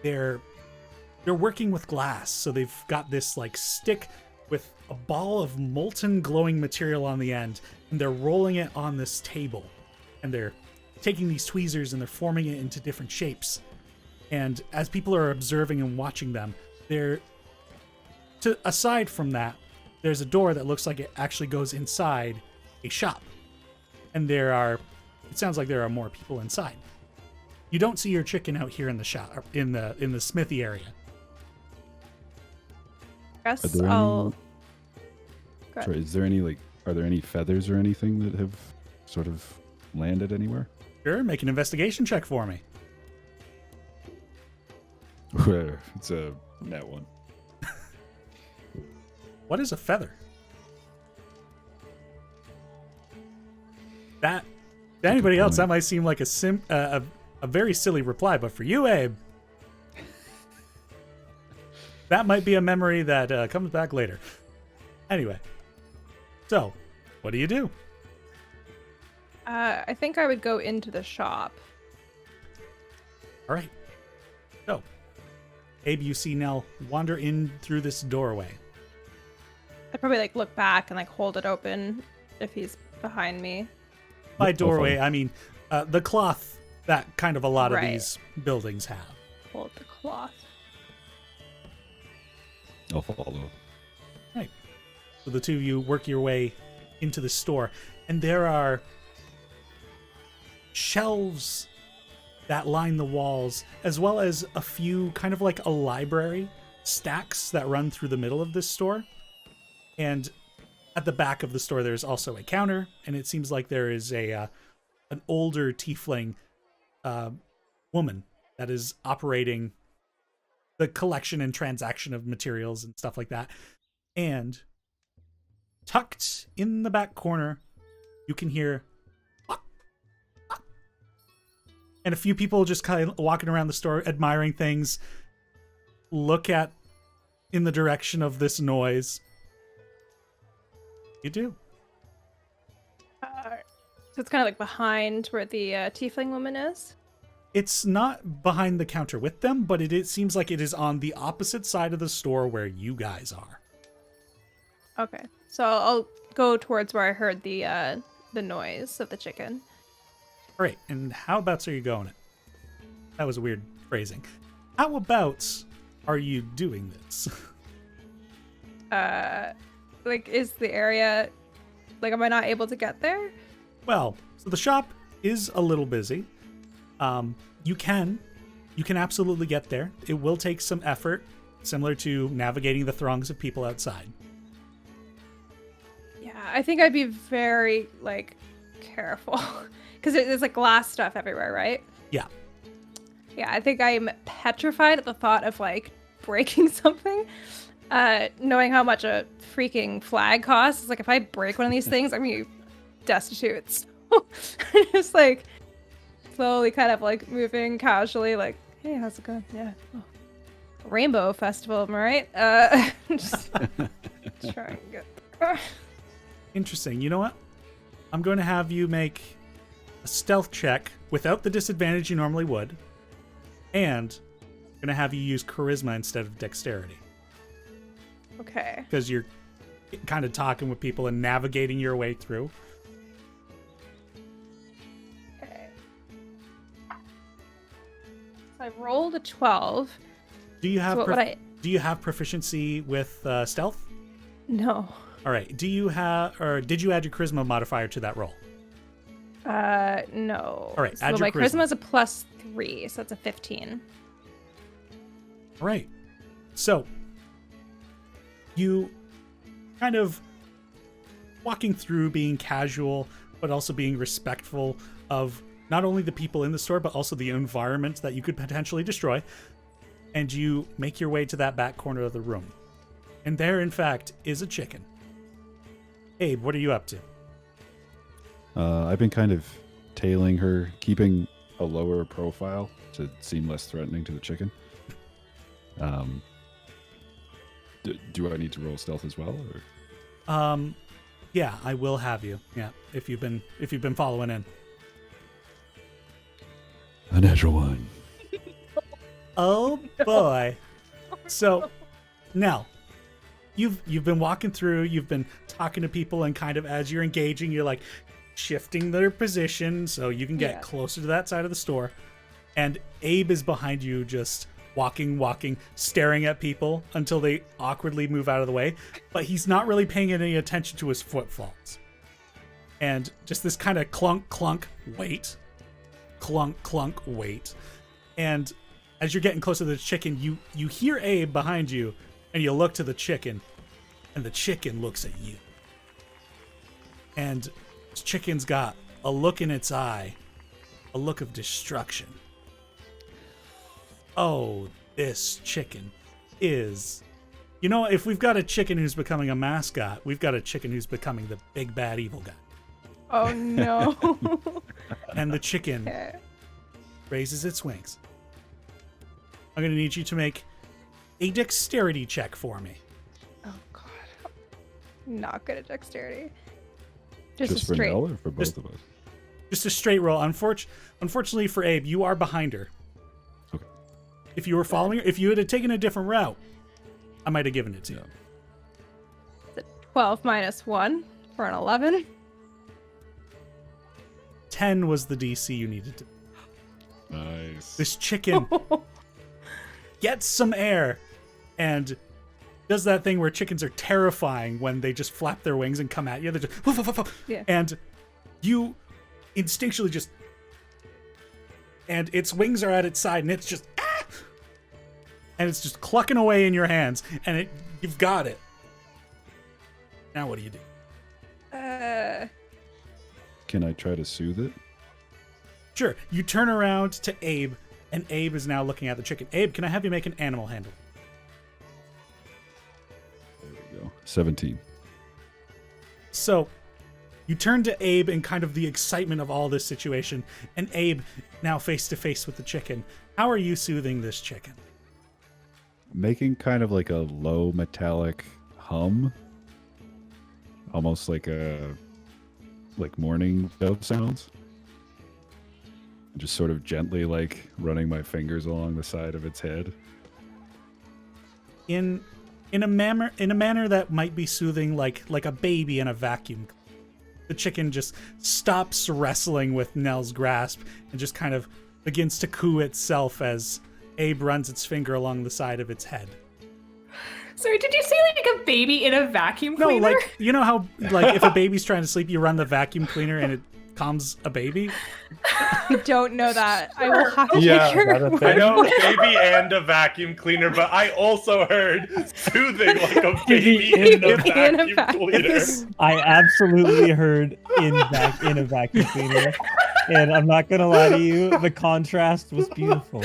they're working with glass. So they've got this like stick with a ball of molten glowing material on the end, and they're rolling it on this table, and they're taking these tweezers and they're forming it into different shapes. And as people are observing and watching them, aside from that, there's a door that looks like it actually goes inside a shop, and it sounds like there are more people inside. You don't see your chicken out here in the shop, in the smithy area. Guess Are there I'll. any- Sorry, are there any feathers or anything that have sort of landed anywhere? Sure, make an investigation check for me. It's a net one. What is a feather? That to anybody else, that might seem like a very silly reply, but for you, Abe, that might be a memory that comes back later. Anyway, so what do you do? I think I would go into the shop. All right. So, Abe, you see Nell wander in through this doorway. I'd probably like look back and like hold it open if he's behind me. By doorway, I mean the cloth that kind of a lot of Right. these buildings have. Hold the cloth. I'll follow. Right. So the two of you work your way into the store, and there are shelves that line the walls, as well as a few kind of like a library stacks that run through the middle of this store. And at the back of the store, there's also a counter, and it seems like there is an older tiefling woman that is operating the collection and transaction of materials and stuff like that. And tucked in the back corner, you can hear, and a few people just kind of walking around the store, admiring things, look at in the direction of this noise. You do. So it's kind of like behind where the tiefling woman is? It's not behind the counter with them, but it seems like it is on the opposite side of the store where you guys are. Okay. So I'll go towards where I heard the noise of the chicken. All right, and how abouts are you going it? That was a weird phrasing. How abouts are you doing this? Like, is the area, like, am I not able to get there? Well, so the shop is a little busy. You can absolutely get there. It will take some effort, similar to navigating the throngs of people outside. Yeah, I think I'd be very, like, careful. Because there's, like, glass stuff everywhere, right? Yeah. Yeah, I think I'm petrified at the thought of, like, breaking something. Knowing how much a freaking flag costs. It's like, if I break one of these things, I'm gonna be destitute. So just, like, slowly kind of, like, moving casually, like, hey, how's it going? Yeah. Oh. Rainbow Festival, am I right? Just try and get there. Interesting. You know what? I'm going to have you make a stealth check without the disadvantage you normally would. And I'm going to have you use charisma instead of dexterity. Okay. Because you're kind of talking with people and navigating your way through. Okay. So I rolled a 12. Do you have So do you have proficiency with stealth? No. All right. Do you have, or did you add your charisma modifier to that roll? No. All right, So add your my charisma. charisma is a +3, so that's a 15. All right. So you kind of walking through, being casual, but also being respectful of not only the people in the store, but also the environment that you could potentially destroy. And you make your way to that back corner of the room. And there, in fact, is a chicken. Abe, what are you up to? I've been kind of tailing her, keeping a lower profile to seem less threatening to the chicken. Do I need to roll stealth as well, or? Yeah, I will have you. Yeah, if you've been following in. A natural one. Oh boy. So now you've been walking through, you've been talking to people, and kind of as you're engaging, you're like shifting their position so you can get closer to that side of the store. And Abe is behind you, just walking, staring at people until they awkwardly move out of the way. But he's not really paying any attention to his footfalls. And just this kind of clunk, clunk, wait. Clunk, clunk, wait. And as you're getting closer to the chicken, you hear Abe behind you, and you look to the chicken, and the chicken looks at you. And this chicken's got a look in its eye, a look of destruction. Oh, this chicken is... You know, if we've got a chicken who's becoming a mascot, we've got a chicken who's becoming the big bad evil guy. Oh no. And the chicken raises its wings. I'm going to need you to make a dexterity check for me. Oh god. Not good at dexterity. Just a for straight. Nell or for both of us? Just a straight roll. Unfortunately for Abe, you are behind her. Okay. If you were following her, if you had taken a different route, I might have given it to you. Is it 12 minus 1 for an 11? 10 was the DC you needed to. Nice. This chicken gets some air and does that thing where chickens are terrifying when they just flap their wings and come at you. They're just, woof, woof, woof. Yeah. And you instinctually just, and its wings are at its side, and it's just, and it's just clucking away in your hands, and you've got it. Now what do you do? Can I try to soothe it? Sure. You turn around to Abe, and Abe is now looking at the chicken. Abe, can I have you make an animal handle? There we go. 17. So, you turn to Abe in kind of the excitement of all this situation, and Abe, now face to face with the chicken. How are you soothing this chicken? Making kind of like a low metallic hum. Almost like morning bell sounds. Just sort of gently like running my fingers along the side of its head. In a manner that might be soothing, like a baby in a vacuum. The chicken just stops wrestling with Nell's grasp and just kind of begins to coo itself as Abe runs its finger along the side of its head. Sorry, did you say like a baby in a vacuum No, cleaner? like, you know how, like, if a baby's trying to sleep, you run the vacuum cleaner and it calms a baby? I don't know that. I will have to Yeah, take your word I know for it. baby and a vacuum cleaner, but I also heard soothing like a baby in a In a vacuum vacuum. cleaner. I absolutely heard in a vacuum cleaner, and I'm not gonna lie to you, the contrast was beautiful.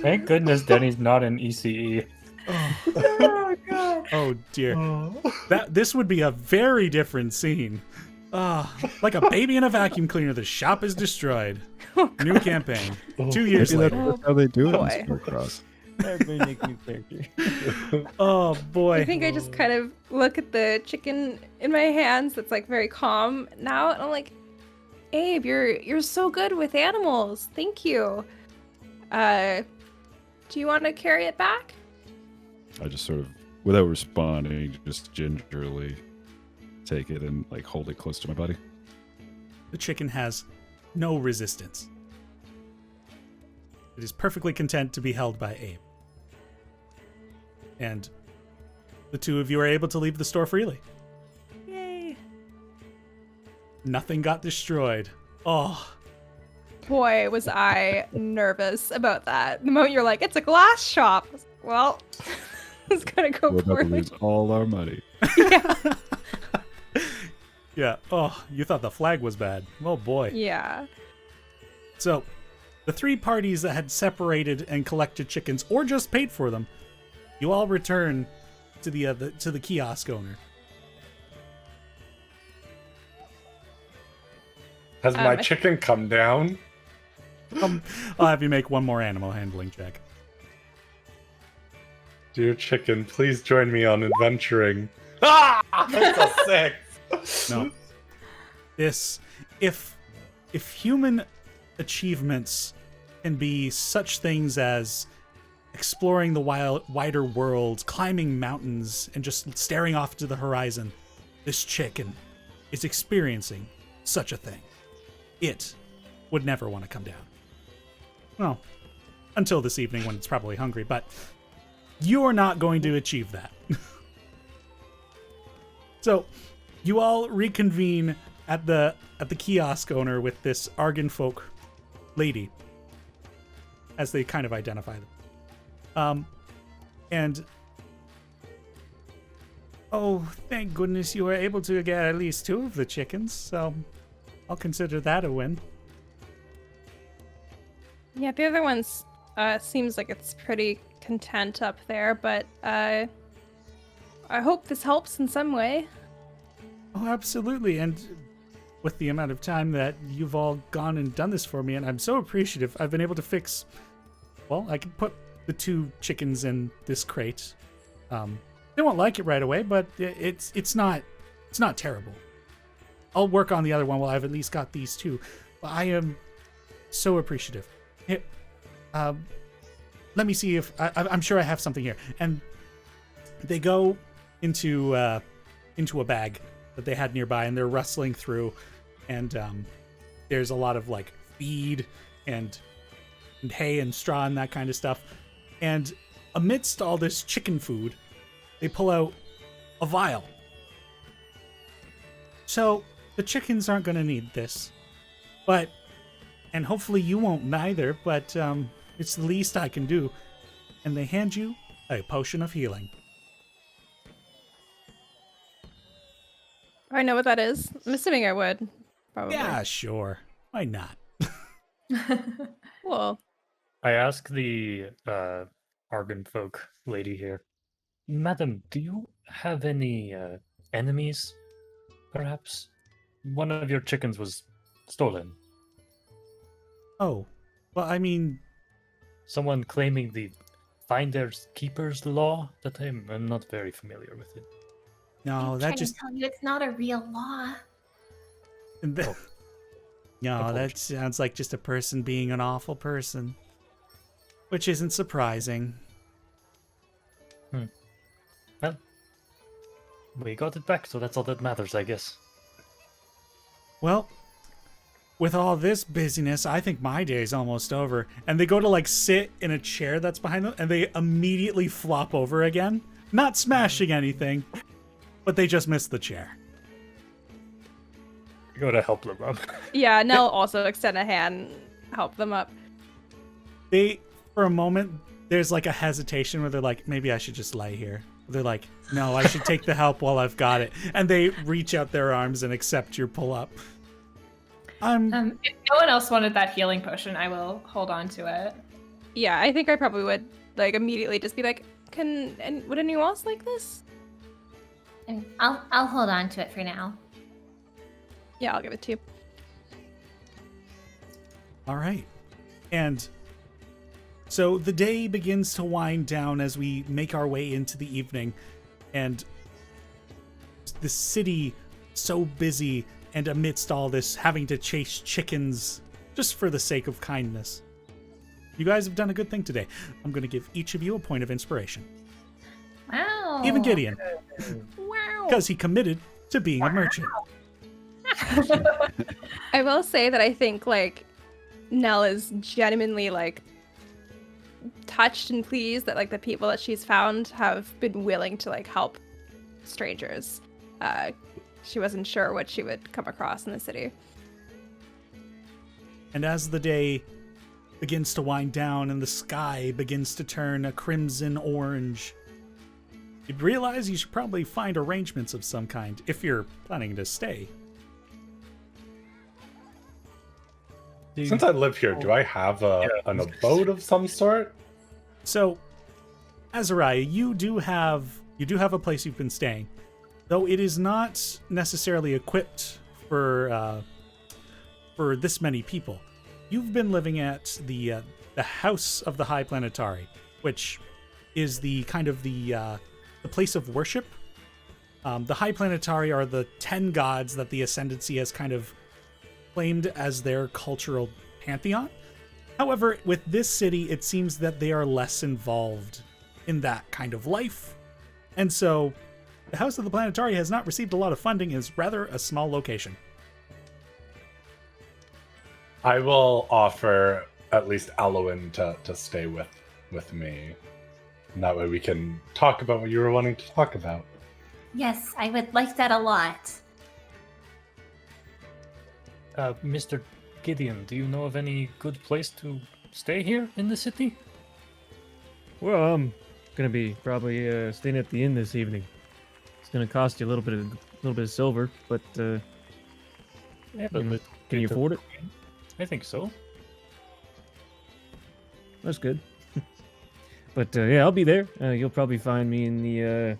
Thank goodness Denny's not an ECE. Oh god. Oh dear. This would be a very different scene. Like a baby in a vacuum cleaner, the shop is destroyed. New campaign. 2 years Maybe later. that's how they do it Boy. in Starcross. Everybody make new character. Oh boy. I think I just kind of look at the chicken in my hands that's like very calm now, and I'm like, Abe, you're so good with animals. Thank you. Do you want to carry it back? I just sort of, without responding, just gingerly take it and like hold it close to my body. The chicken has no resistance. It is perfectly content to be held by Abe. And the two of you are able to leave the store freely. Yay. Nothing got destroyed. Oh, Boy, was I nervous about that. The moment you're like, it's a glass shop. Well, it's gonna go We're about to poorly. lose all our money. yeah. Oh, you thought the flag was bad. Oh boy. Yeah. So, the three parties that had separated and collected chickens, or just paid for them, you all return to the kiosk owner. Has my chicken come down? I'll have you make one more animal handling check. Dear chicken, please join me on adventuring. Ah! That's a 6. No. If human achievements can be such things as exploring the wider world, climbing mountains, and just staring off to the horizon, this chicken is experiencing such a thing. It would never want to come down. Well, until this evening when it's probably hungry, but you're not going to achieve that. So, you all reconvene at the kiosk owner with this Argon folk lady, as they kind of identify them. And oh, thank goodness you were able to get at least 2 of the chickens, so I'll consider that a win. Yeah, the other one's seems like it's pretty content up there, but I hope this helps in some way. Oh, absolutely. And with the amount of time that you've all gone and done this for me, and I'm so appreciative, I've been able to fix, well, I can put the 2 chickens in this crate. They won't like it right away, but it's not terrible. I'll work on the other one while I've at least got these 2. But I am so appreciative. Here, let me see if I'm sure I have something here. And they go into a bag that they had nearby, and they're rustling through, and there's a lot of like feed and hay and straw and that kind of stuff. And amidst all this chicken food, they pull out a vial. So the chickens aren't going to need this, and hopefully you won't neither, but it's the least I can do. And they hand you a potion of healing. I know what that is. I'm assuming I would. Probably. Yeah, sure. Why not? Cool. I ask the Argon folk lady here, Madam, do you have any enemies? Perhaps one of your chickens was stolen. Oh, well, I mean, Someone claiming the finders keepers law that I'm not very familiar with it. no, I'm that trying just to tell you it's not a real law. no, that Apologies. sounds like just a person being an awful person, which isn't surprising. Well, we got it back, so that's all that matters, I guess. Well, with all this busyness, I think my day's almost over. And they go to like sit in a chair that's behind them, and they immediately flop over again. Not smashing anything, but they just missed the chair. Go to help them up. Yeah, Nell also extend a hand, help them up. They, for a moment, there's like a hesitation where they're like, maybe I should just lay here. They're like, no, I should take the help while I've got it. And they reach out their arms and accept your pull up. If no one else wanted that healing potion, I will hold on to it. Yeah, I think I probably would like immediately just be like, would anyone else like this? And I'll hold on to it for now. Yeah, I'll give it to you. All right. And so the day begins to wind down as we make our way into the evening, and the city so busy, and amidst all this having to chase chickens just for the sake of kindness. You guys have done a good thing today. I'm going to give each of you a point of inspiration. Wow. Even Gideon, Wow. because he committed to being a merchant. I will say that I think like Nell is genuinely like touched and pleased that like the people that she's found have been willing to like help strangers. She wasn't sure what she would come across in the city. And as the day begins to wind down and the sky begins to turn a crimson orange, you'd realize you should probably find arrangements of some kind if you're planning to stay. Since I live here, do I have an abode of some sort? So, Azariah, you do have a place you've been staying, though it is not necessarily equipped for this many people. You've been living at the House of the High Planetary, which is the kind of the place of worship. The High Planetary are the 10 gods that the Ascendancy has kind of claimed as their cultural pantheon. However, with this city, it seems that they are less involved in that kind of life. And so, the House of the Planetary has not received a lot of funding, is rather a small location. I will offer at least Elowyn to stay with me. And that way we can talk about what you were wanting to talk about. Yes, I would like that a lot. Mr. Gideon, do you know of any good place to stay here in the city? Well, I'm gonna be probably staying at the inn this evening. It's gonna cost you a little bit of silver, but Yeah, can you afford it? I think so. That's good. But yeah, I'll be there. You'll probably find me in the,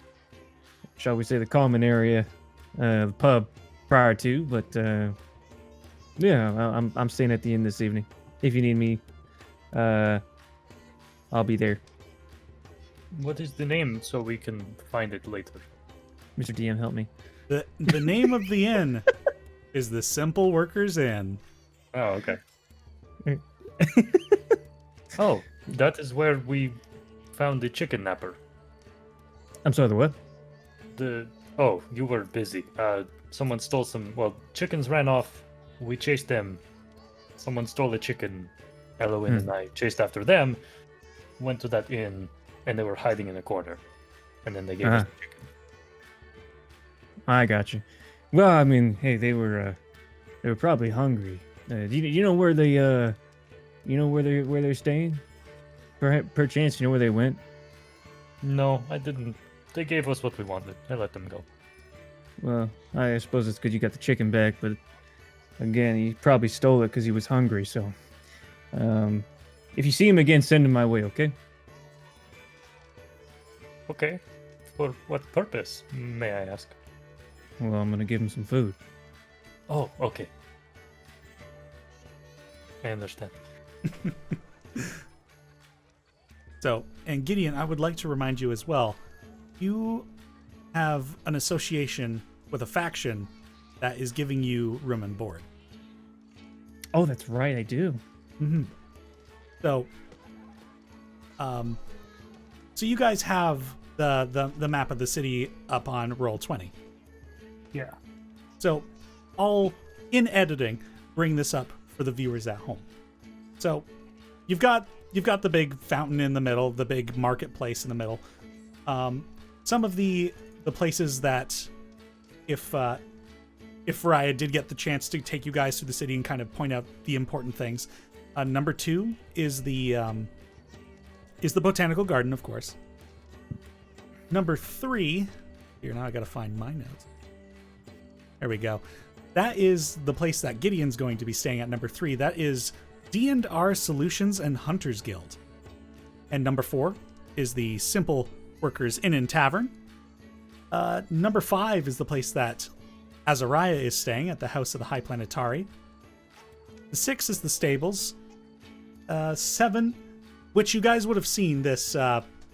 shall we say, the common area, the pub prior to. But yeah, I'm staying at the inn this evening. If you need me, I'll be there. What is the name so we can find it later? Mr. DM, help me. The name of the inn is the Simple Workers Inn. Oh, okay. Oh, that is where we found the chicken napper. I'm sorry, the what? Oh, you were busy. Someone stole some. Well, chickens ran off. We chased them. Someone stole a chicken. Elowyn and I chased after them. Went to that inn, and they were hiding in a corner. And then they gave us the chicken. I got you. Well, I mean, hey, they were probably hungry. You know where they where they're staying? Perchance, you know where they went? No, I didn't. They gave us what we wanted. I let them go. Well, I suppose it's because you got the chicken back, but again, he probably stole it because he was hungry, so... if you see him again, send him my way, okay? Okay. For what purpose, may I ask? Well, I'm gonna give him some food. Oh, okay. I understand. So, and Gideon, I would like to remind you as well, you have an association with a faction that is giving you room and board. Oh, that's right, I do. Mm-hmm. So, so you guys have the map of the city up on Roll20. Yeah. So, I'll, in editing, bring this up for the viewers at home. So, you've got the big fountain in the middle, the big marketplace in the middle. Some of the places that, if Raya did get the chance to take you guys through the city and kind of point out the important things, number 2 is the botanical garden, of course. Number 3, here now I gotta find my notes. There we go. That is the place that Gideon's going to be staying at. Number 3, that is D&R Solutions and Hunters Guild. And number 4 is the Simple Workers Inn and Tavern. Number 5 is the place that Azariah is staying at, the House of the High Planetary. The 6 is the stables. 7, which you guys would have seen this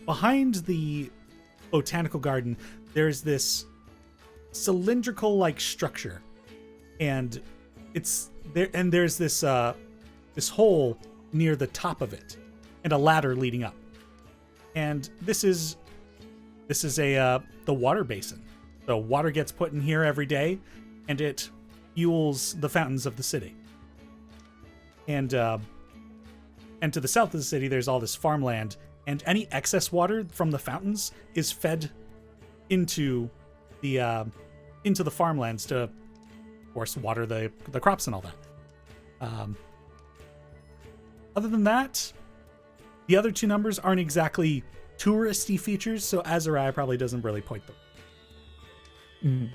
behind the botanical garden. There's this cylindrical like structure, and it's there. And there's this this hole near the top of it, and a ladder leading up. And this is the water basin. So water gets put in here every day, and it fuels the fountains of the city. And to the south of the city, there's all this farmland, and any excess water from the fountains is fed into the farmlands to, of course, water the crops and all that. Other than that, the other 2 numbers aren't exactly touristy features, so Azariah probably doesn't really point them.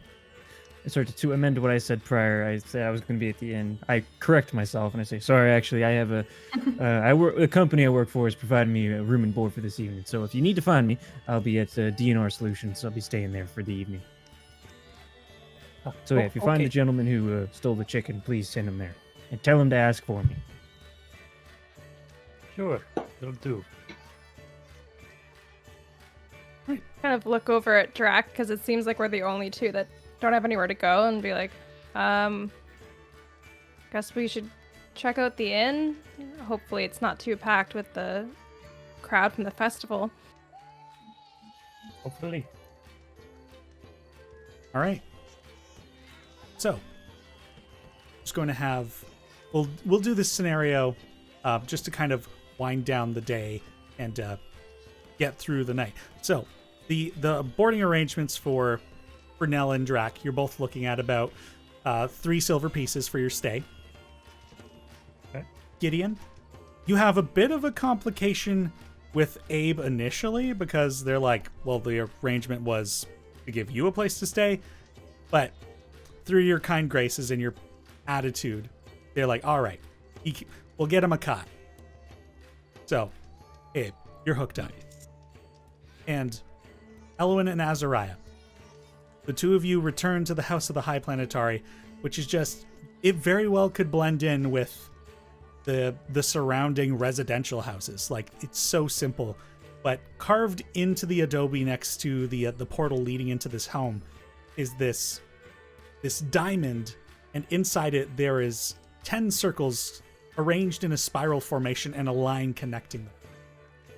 Sorry, to amend what I said prior, I said I was going to be at the inn. I correct myself and I say, sorry, actually, I have the company I work for is providing me a room and board for this evening. So if you need to find me, I'll be at DNR Solutions. I'll be staying there for the evening. So yeah, if you find the gentleman who stole the chicken, please send him there. And tell him to ask for me. Sure, it'll do. Kind of look over at Drac, because it seems like we're the only 2 that don't have anywhere to go, and be like, guess we should check out the inn. Hopefully it's not too packed with the crowd from the festival. Hopefully. All right. So, just going to have we'll do this scenario just to kind of wind down the day and get through the night. So, the boarding arrangements for Nell and Drac, you're both looking at about 3 silver pieces for your stay. Okay. Gideon, you have a bit of a complication with Abe initially, because they're like, well, the arrangement was to give you a place to stay, but through your kind graces and your attitude, they're like, all right, we'll get him a cot. So, Abe, you're hooked up. And Elowyn and Azariah, the 2 of you return to the House of the High Planetary, which is just, it very well could blend in with the surrounding residential houses. Like, it's so simple, but carved into the adobe next to the portal leading into this home is this diamond, and inside it there is 10 circles arranged in a spiral formation and a line connecting them.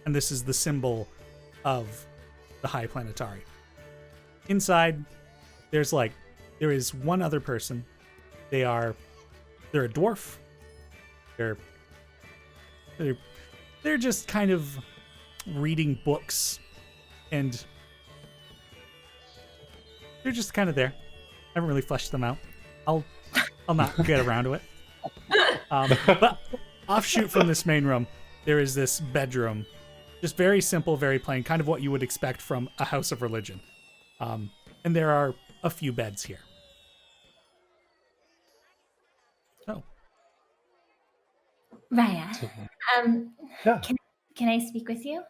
And this is the symbol of the High Planetary. Inside, there is one other person. They're a dwarf. They're just kind of reading books, and they're just kind of there. I haven't really fleshed them out. I'll not get around to it. But offshoot from this main room, there is this bedroom. Just very simple, very plain, kind of what you would expect from a house of religion. And there are a few beds here. Oh, Raya, Yeah, can I speak with you?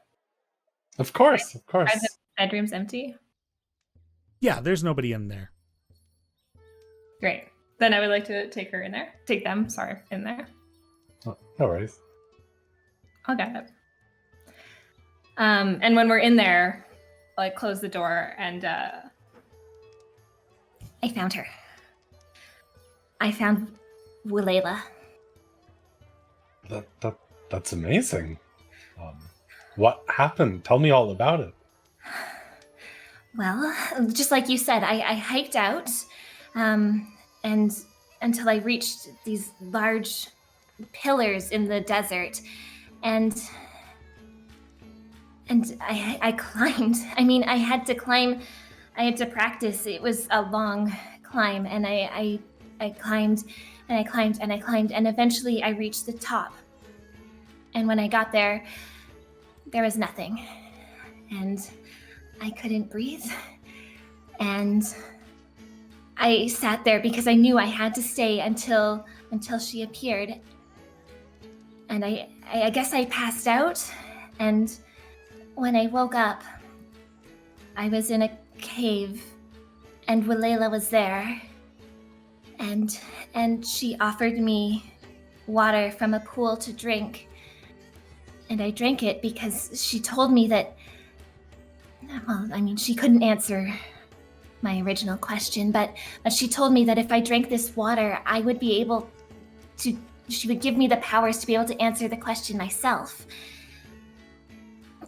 of course, of Are the course. bedrooms empty? yeah, there's nobody in there. Great. Then I would like to take them, in there. Oh, no worries. I'll get it. And when we're in there, I'll close the door and I found her. I found Wilela. That's amazing. What happened? Tell me all about it. Well, just like you said, I hiked out, and until I reached these large pillars in the desert, and I climbed. I mean, I had to climb. I had to practice. It was a long climb, and I climbed, and I climbed, and I climbed, and eventually I reached the top. And when I got there, there was nothing, and I couldn't breathe, and I sat there because I knew I had to stay until she appeared. And I guess I passed out, and when I woke up, I was in a cave, and Wilela was there, and she offered me water from a pool to drink, and I drank it because she told me that, well, I mean, she couldn't answer my original question, but she told me that if I drank this water, I would be able to, she would give me the powers to be able to answer the question myself.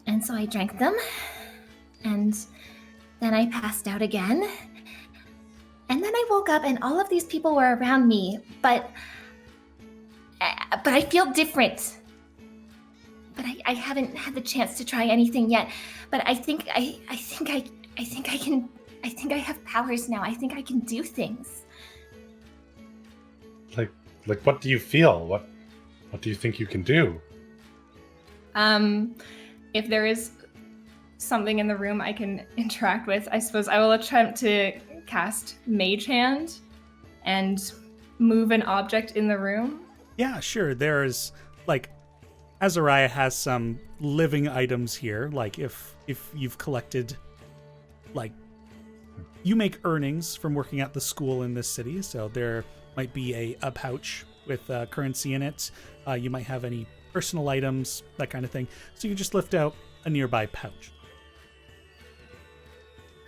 And so I drank them, and then I passed out again. And then I woke up and all of these people were around me, but I feel different. But I haven't had the chance to try anything yet. But I think I have powers now. I think I can do things. Like what do you feel? What do you think you can do? If there is something in the room I can interact with, I suppose I will attempt to cast Mage Hand and move an object in the room. Yeah, sure. There's like Azariah has some living items here. Like if you've collected, like, you make earnings from working at the school in this city, so there might be a pouch with currency in it. You might have any personal items, that kind of thing. So you just lift out a nearby pouch.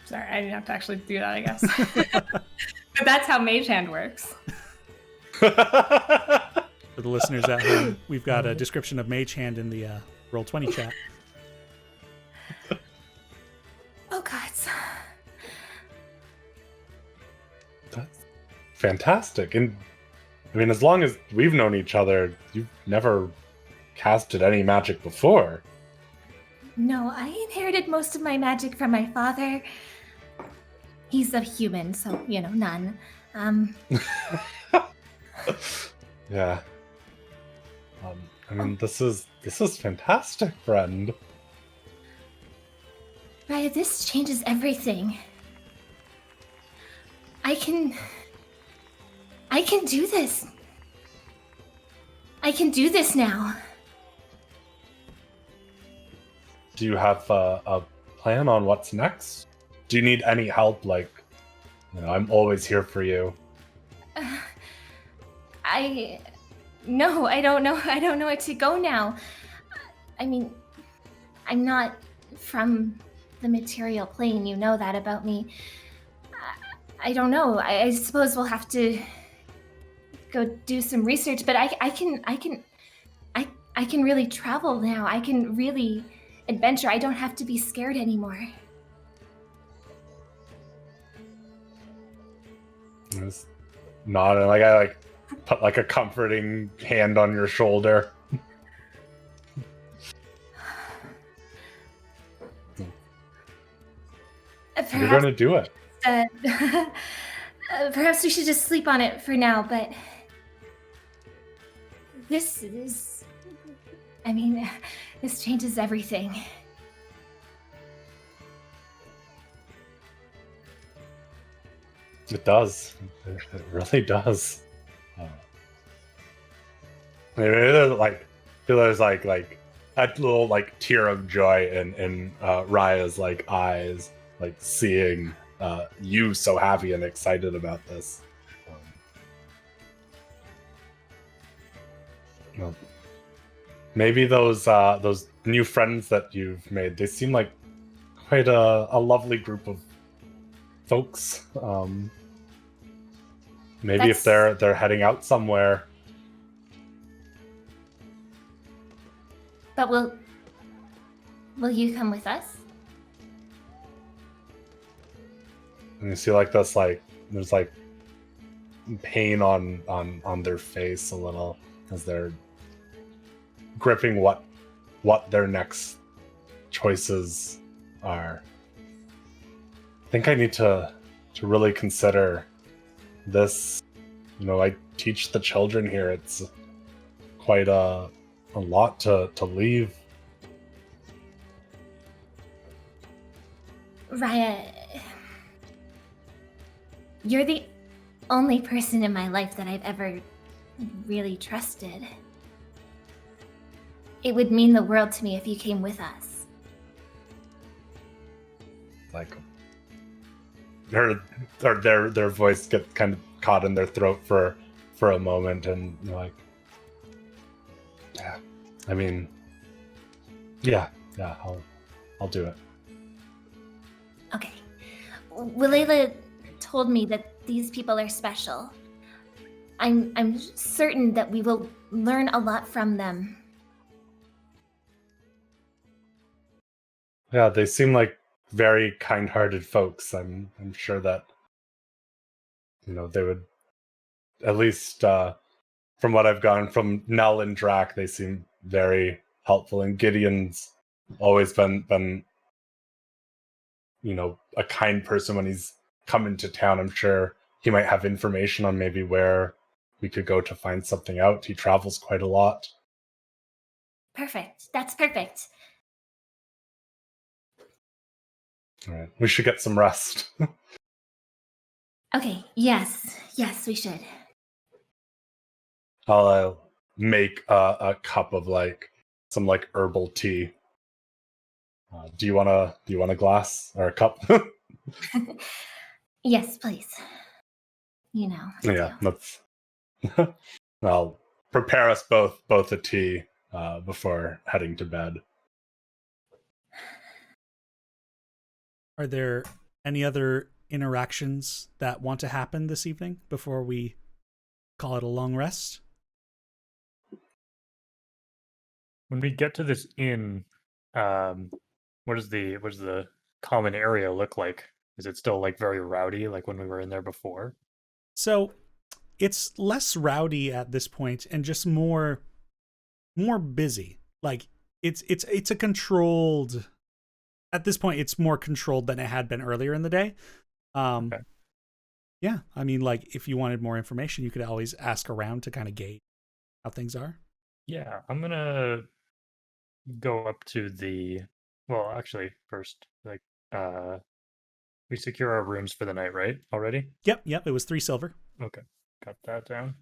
Sorry, I didn't have to actually do that, I guess. But that's how Mage Hand works. For the listeners at home, we've got a description of Mage Hand in the Roll20 chat. Oh, gods. That's fantastic. And I mean, as long as we've known each other, you've never casted any magic before. No, I inherited most of my magic from my father. He's a human, so, none. Yeah. I mean, this is fantastic, friend. Raya, this changes everything. I can do this. I can do this now. Do you have a plan on what's next? Do you need any help? Like, I'm always here for you. No, I don't know. I don't know where to go now. I mean, I'm not from the material plane. You know that about me. I don't know. I suppose we'll have to go do some research. But I can really travel now. I can really adventure. I don't have to be scared anymore. Just nodding, like I put like a comforting hand on your shoulder. You're gonna do it. Perhaps we should just sleep on it for now, but this changes everything. It does. It really does. There's like a little like tear of joy in Raya's like eyes, like seeing you so happy and excited about this. Well, maybe those new friends that you've made, they seem like quite a lovely group of folks. Maybe if they're heading out somewhere. But will you come with us? And you see like this, like there's like pain on their face a little as they're gripping what their next choices are. I think I need to really consider this. You know, I teach the children here. It's quite a lot to leave. Raya, you're the only person in my life that I've ever really trusted. It would mean the world to me if you came with us. Like their voice gets kind of caught in their throat for a moment, and you're like, yeah, I mean, yeah, I'll do it. Okay. Wilela told me that these people are special. I'm certain that we will learn a lot from them. Yeah, they seem like very kind-hearted folks. I'm sure that, you know, they would, at least from what I've gotten from Nell and Drac, they seem very helpful. And Gideon's always been you know, a kind person when he's come into town. I'm sure he might have information on maybe where we could go to find something out. He travels quite a lot. Perfect. That's perfect. All right, we should get some rest. Okay, yes, we should. I'll make a cup of like some like herbal tea. Do you want a glass or a cup? Yes, please. You know. Yeah, let's. I'll prepare us both a tea before heading to bed. Are there any other interactions that want to happen this evening before we call it a long rest? When we get to this inn, what does the common area look like? Is it still like very rowdy, like when we were in there before? So it's less rowdy at this point and just more busy. Like it's a controlled. At this point, it's more controlled than it had been earlier in the day. Okay. Yeah, I mean, like if you wanted more information, you could always ask around to kind of gauge how things are. Yeah, I'm gonna go up to the. Well, actually, first, like, we secure our rooms for the night, right? Already? Yep. It was 3 silver. Okay, got that down.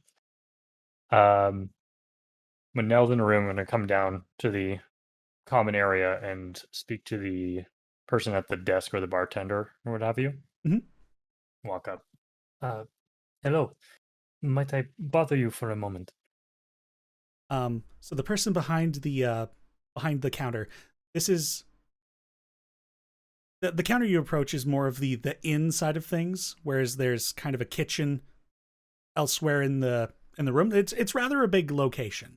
When Nell's in a room, I'm gonna come down to the common area and speak to the person at the desk or the bartender or what have you. Mm-hmm. Walk up. Hello. Might I bother you for a moment? So the person behind the counter, this is the counter you approach is more of the inside of things, whereas there's kind of a kitchen elsewhere in the room. It's rather a big location.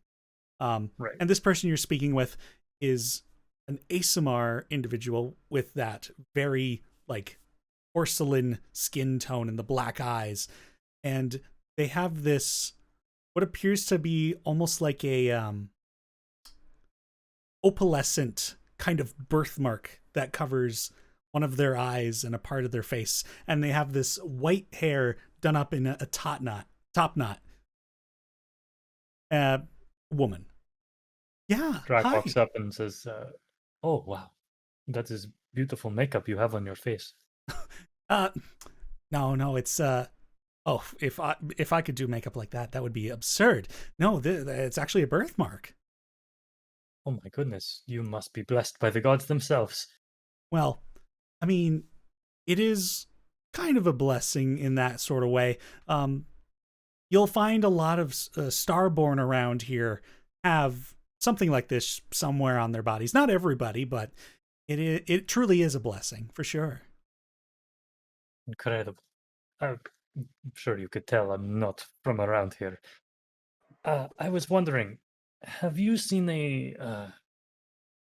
Right. And this person you're speaking with is an ASMR individual with that very like porcelain skin tone and the black eyes, and they have this what appears to be almost like a opalescent kind of birthmark that covers one of their eyes and a part of their face, and they have this white hair done up in a top knot. Woman. Yeah. Drac hi. walks up and says, "Oh wow, that is beautiful makeup you have on your face." No, it's oh, if I could do makeup like that, that would be absurd. No, it's actually a birthmark. Oh my goodness, you must be blessed by the gods themselves. Well, I mean, it is kind of a blessing in that sort of way. You'll find a lot of Starborn around here have something like this somewhere on their bodies. Not everybody, but it truly is a blessing for sure. Incredible. I'm sure you could tell I'm not from around here. I was wondering, have you seen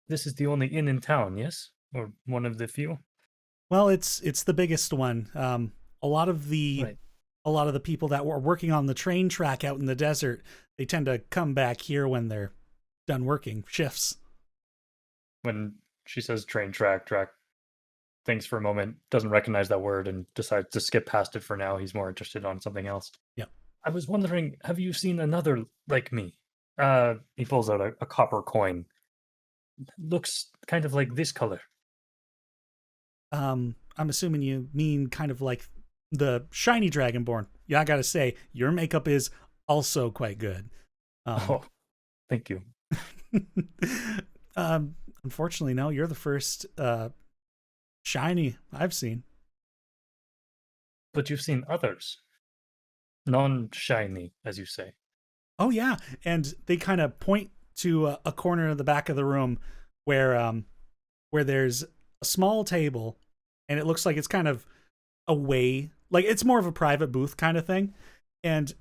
this is the only inn in town, yes? Or one of the few? Well, it's the biggest one. A lot of the Right. a lot of the people that were working on the train track out in the desert, they tend to come back here when they're done working shifts. When she says train track, thinks for a moment, doesn't recognize that word, and decides to skip past it for now. He's more interested on something else. Yep. I was wondering, have you seen another like me? He pulls out a copper coin. Looks kind of like this color. I'm assuming you mean kind of like the shiny Dragonborn. Yeah, I gotta say, your makeup is also quite good. Oh, thank you. Unfortunately, no, you're the first shiny I've seen. But you've seen others. Non-shiny, as you say. Oh yeah, and they kind of point to a corner of the back of the room where there's a small table, and it looks like it's kind of away, like it's more of a private booth kind of thing. And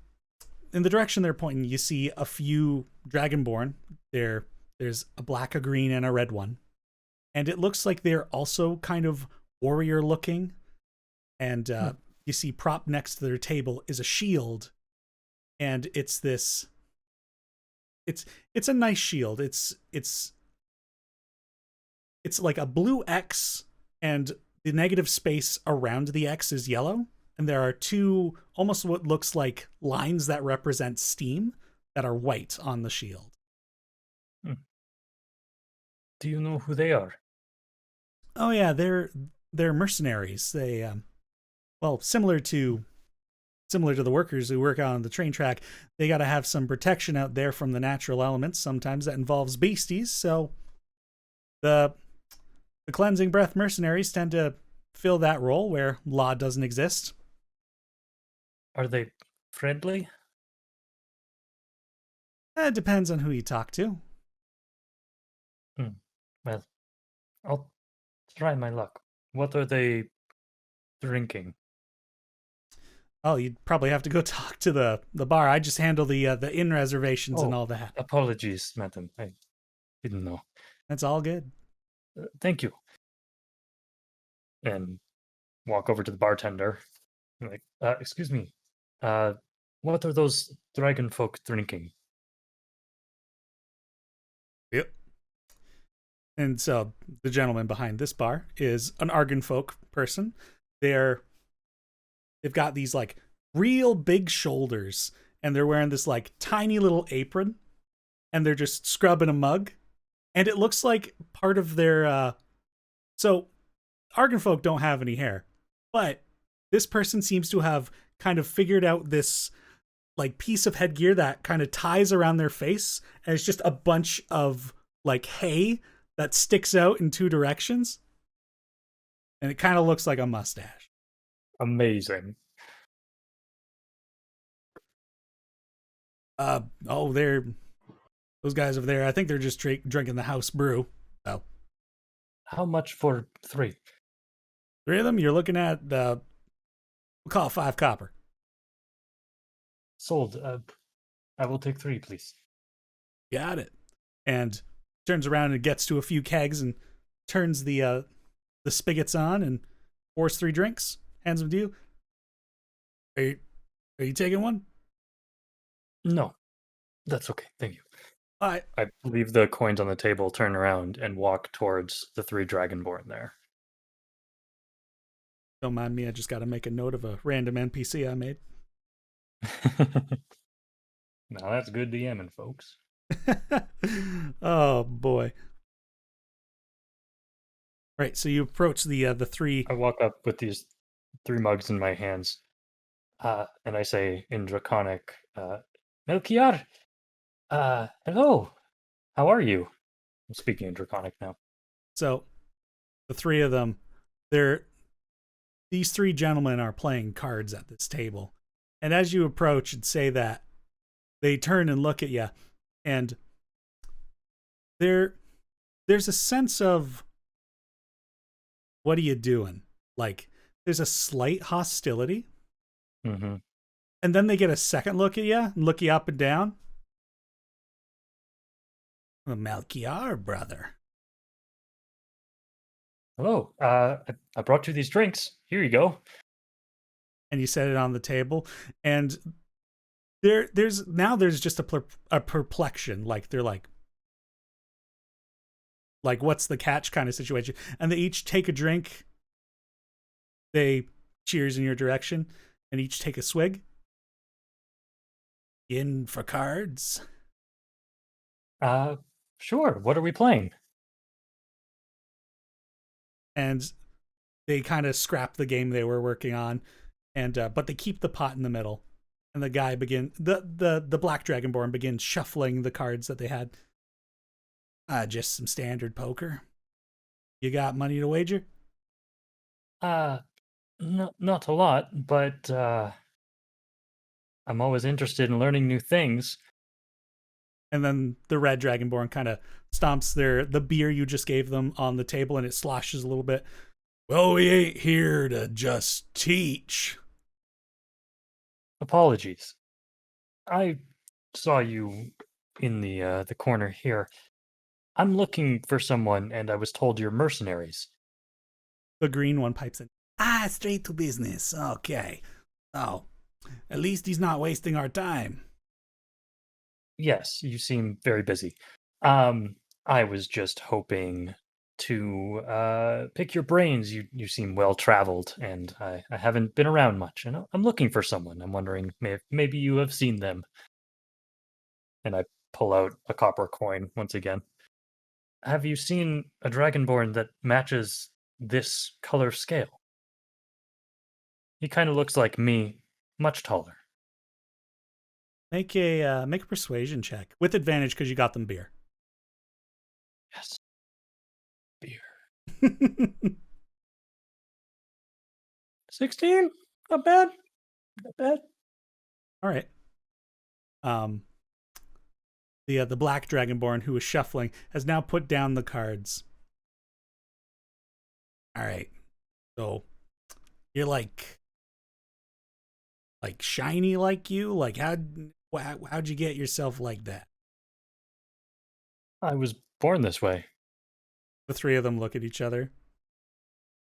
in the direction they're pointing, you see a few Dragonborn. There's a black, a green, and a red one, and it looks like they're also kind of warrior looking. And you see propped next to their table is a shield, and it's this. It's a nice shield. It's like a blue X, and the negative space around the X is yellow, and there are two almost what looks like lines that represent steam that are white on the shield. Do you know who they are? Oh yeah, they're mercenaries. They well, similar to the workers who work on the train track, they got to have some protection out there from the natural elements. Sometimes that involves beasties, so the cleansing breath mercenaries tend to fill that role where law doesn't exist. Are they friendly? It depends on who you talk to. Well, I'll try my luck. What are they drinking? Oh, you'd probably have to go talk to the bar. I just handle the inn reservations and all that. Apologies, madam. I didn't know. That's all good. Thank you. And walk over to the bartender. I'm like, excuse me. What are those dragon folk drinking? Yep. And so the gentleman behind this bar is an Argon folk person. They've got these like real big shoulders, and they're wearing this like tiny little apron, and they're just scrubbing a mug. And it looks like part of their so Argon folk don't have any hair, but this person seems to have kind of figured out this like piece of headgear that kind of ties around their face, and it's just a bunch of like hay that sticks out in two directions, and it kind of looks like a mustache. Amazing. Those guys over there, I think they're just drinking the house brew. So How much for 3? 3 of them, you're looking at we'll call it 5 copper. Sold. I will take 3, please. Got it. And turns around and gets to a few kegs and turns the spigots on and pours 3 drinks, hands them to you. Are you taking one? No, that's okay. Thank you. All right. I leave the coins on the table, turn around, and walk towards the 3 dragonborn there. Don't mind me. I just got to make a note of a random NPC I made. Now that's good DMing, folks. Oh boy. Right, so you approach the 3. I walk up with these 3 mugs in my hands, and I say in Draconic, Melchior, hello, how are you? I'm speaking in Draconic now. So the three of them, these three gentlemen are playing cards at this table. And as you approach and say that, they turn and look at you, and there's a sense of, what are you doing? Like, there's a slight hostility. Mm-hmm. And then they get a second look at you and look you up and down. Well, Melchior, brother. Hello, I brought you these drinks. Here you go. And you set it on the table. And there's just a perplexion. Like, they're like, what's the catch kind of situation? And they each take a drink. They cheers in your direction and each take a swig. In for cards? Sure. What are we playing? And they kind of scrap the game they were working on, and but they keep the pot in the middle. And the guy the Black Dragonborn begins shuffling the cards that they had. Just some standard poker. You got money to wager? Not a lot, but I'm always interested in learning new things. And then the Red Dragonborn kind of stomps the beer you just gave them on the table, and it sloshes a little bit. Well, we ain't here to just teach. Apologies. I saw you in the corner here. I'm looking for someone, and I was told you're mercenaries. The green one pipes in. Straight to business. Okay. Oh, at least he's not wasting our time. Yes, you seem very busy. I was just hoping to pick your brains. You seem well traveled, and I haven't been around much, and I'm looking for someone. I'm wondering maybe you have seen them. And I pull out a copper coin once again. Have you seen a dragonborn that matches this color scale? He kind of looks like me, much taller. Make a persuasion check with advantage because you got them beer. Yes. Beer. 16? Not bad. Not bad. All right. The Black Dragonborn, who was shuffling, has now put down the cards. All right. So you're like shiny like you? Like, how'd you get yourself like that? I was born this way. The three of them look at each other.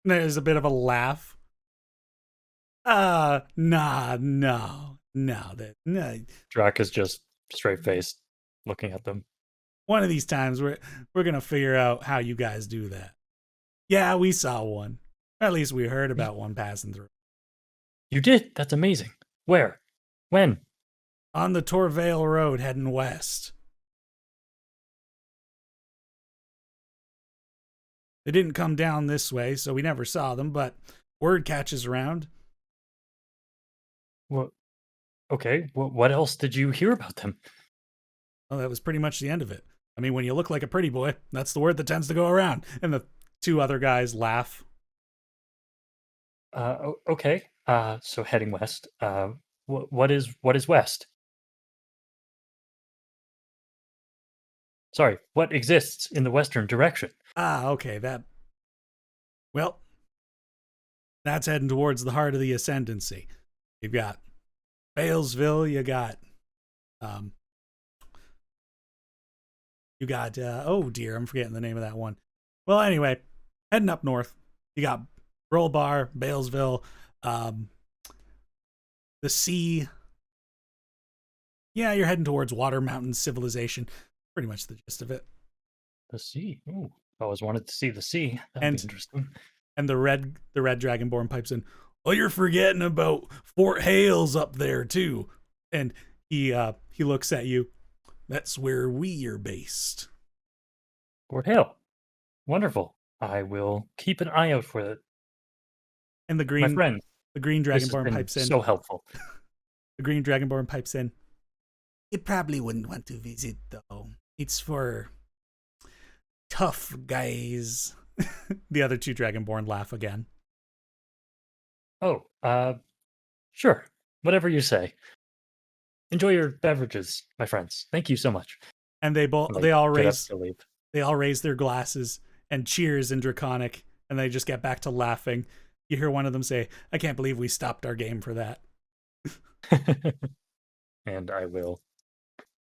There's a bit of a laugh. No. Drac is just straight-faced, looking at them. One of these times we're gonna figure out how you guys do that. Yeah, we saw one. At least we heard about one passing through. You did? That's amazing. Where? When? On the Torvale Road heading west. They didn't come down this way, so we never saw them, but word catches around. Well, okay. What else did you hear about them? Well, that was pretty much the end of it. I mean, when you look like a pretty boy, that's the word that tends to go around. And the two other guys laugh. Okay. So heading west. What is west? Sorry, what exists in the western direction? Okay, well, that's heading towards the heart of the Ascendancy. You've got Balesville, you got, oh dear, I'm forgetting the name of that one. Well, anyway, heading up north, you got Rollbar, Balesville, the sea. Yeah, you're heading towards Water Mountain civilization. Pretty much the gist of it. The sea. Ooh, I always wanted to see the sea. That'd be interesting. And the red Dragonborn pipes in. Oh, you're forgetting about Fort Hales up there too. And he looks at you. That's where we are based. Fort Hale. Wonderful. I will keep an eye out for it. And the green, my friend. The green This has dragonborn been pipes in. so helpful. The green dragonborn pipes in. You probably wouldn't want to visit, though. It's for tough guys. The other two dragonborn laugh again. Oh, sure. Whatever you say. Enjoy your beverages, my friends. Thank you so much. And they And they all get up raise to leave. they all raise their glasses and cheers in Draconic, and they just get back to laughing. You hear one of them say, "I can't believe we stopped our game for that." And I will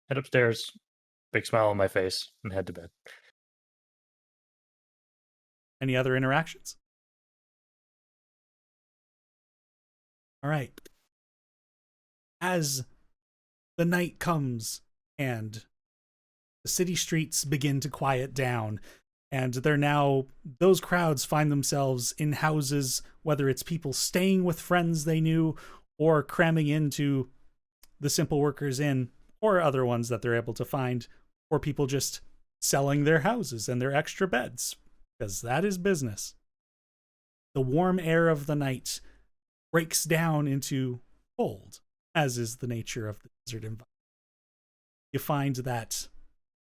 head upstairs, big smile on my face, and head to bed. Any other interactions? All right. As the night comes and the city streets begin to quiet down, and those crowds find themselves in houses, whether it's people staying with friends they knew or cramming into the Simple Workers Inn or other ones that they're able to find, or people just selling their houses and their extra beds, because that is business. The warm air of the night breaks down into cold, as is the nature of the desert environment. You find that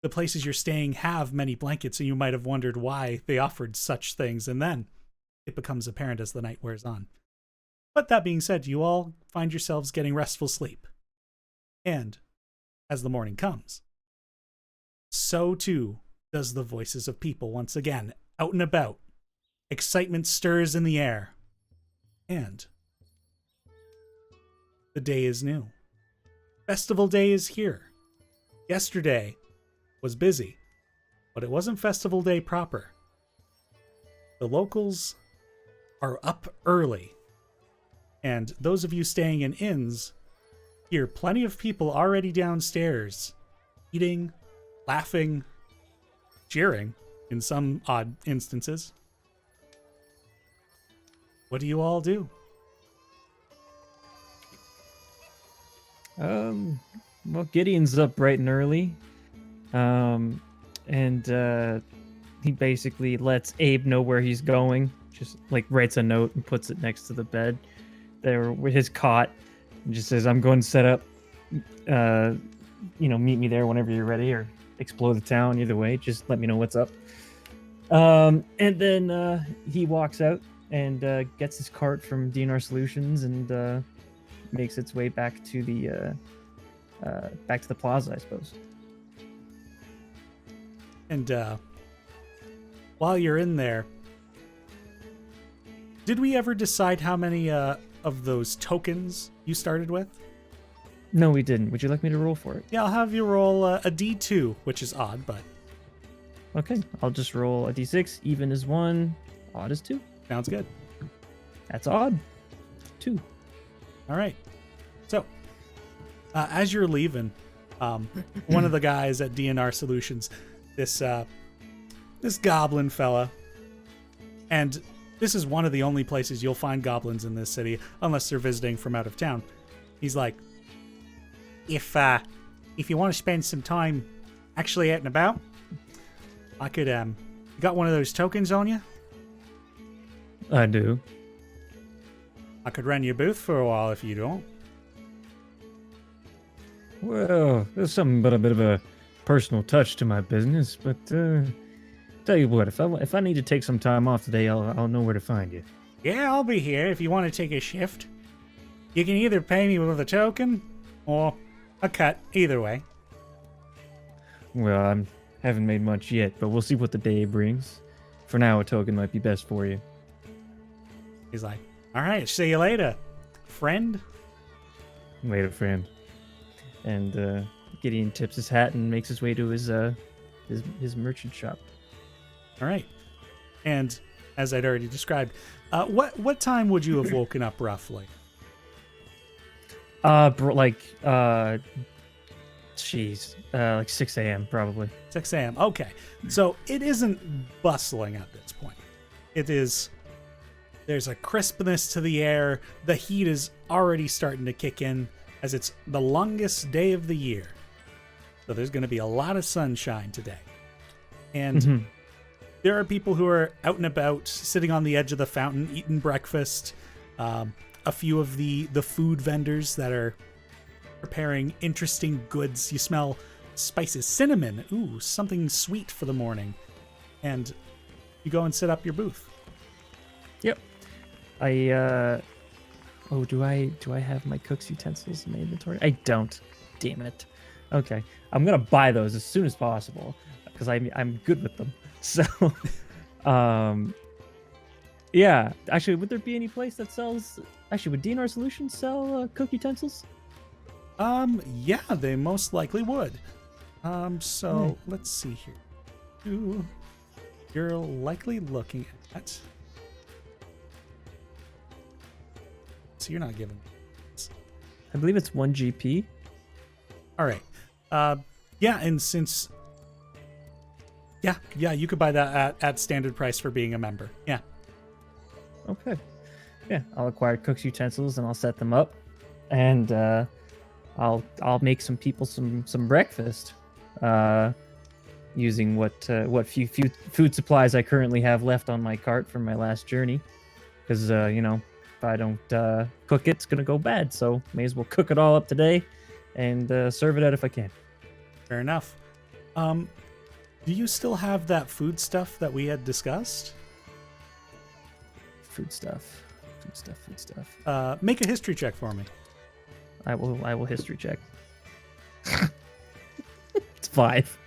the places you're staying have many blankets, and you might have wondered why they offered such things, and then it becomes apparent as the night wears on. But that being said, you all find yourselves getting restful sleep. And as the morning comes, so too does the voices of people once again, out and about. Excitement stirs in the air. And the day is new. Festival day is here. Yesterday was busy, but it wasn't festival day proper. The locals are up early, and those of you staying in inns hear plenty of people already downstairs, eating, laughing, cheering in some odd instances. What do you all do? Well, Gideon's up bright and early. And he basically lets Abe know where he's going. Just like writes a note and puts it next to the bed there with his cot, and just says, "I'm going to set up. Meet me there whenever you're ready, or explore the town. Either way, just let me know what's up." And then he walks out and gets his cart from DNR Solutions and makes its way back to the plaza, I suppose. And while you're in there, did we ever decide how many of those tokens you started with? No, we didn't. Would you like me to roll for it? Yeah, I'll have you roll a D2, which is odd, but... Okay, I'll just roll a D6. Even is 1, odd is 2. Sounds good. That's odd. 2. All right. So, as you're leaving, one of the guys at DNR Solutions, this goblin fella, and this is one of the only places you'll find goblins in this city, unless they're visiting from out of town. He's like, if you want to spend some time actually out and about, I could, you got one of those tokens on you? I do. I could run your booth for a while if you don't. Well, there's something but a bit of a personal touch to my business, but tell you what, if I need to take some time off today, I'll know where to find you. Yeah, I'll be here if you want to take a shift. You can either pay me with a token or a cut, either way. Well, I haven't made much yet, but we'll see what the day brings. For now, a token might be best for you. He's like, all right, see you later, friend. Later, friend. And Gideon tips his hat and makes his way to his merchant shop. All right. And as I'd already described, what time would you have woken up roughly? Like 6 a.m. probably. 6 a.m. Okay. So it isn't bustling at this point. There's a crispness to the air. The heat is already starting to kick in as it's the longest day of the year. So there's going to be a lot of sunshine today. And there are people who are out and about, sitting on the edge of the fountain, eating breakfast. a few of the food vendors that are preparing interesting goods. You smell spices, cinnamon, ooh, something sweet for the morning. And you go and set up your booth. Yep. Do I have my cook's utensils in my inventory? I don't. Damn it. Okay. I'm gonna buy those as soon as possible because I'm good with them. So yeah. Actually, would there be any place that sells would DNR Solutions sell cook utensils? Yeah, they most likely would. So let's see here. Who you're likely looking at. So you're not giving. I believe it's 1 GP. All right. Yeah, and since. Yeah, you could buy that at standard price for being a member. Yeah. Okay. Yeah, I'll acquire cook's utensils and I'll set them up, and I'll make some people some breakfast, using what few food supplies I currently have left on my cart from my last journey, because if I don't cook it, it's gonna go bad. So may as well cook it all up today, and serve it out if I can. Fair enough. Do you still have that food stuff that we had discussed? Food stuff. Make a history check for me. I will history check. It's 5.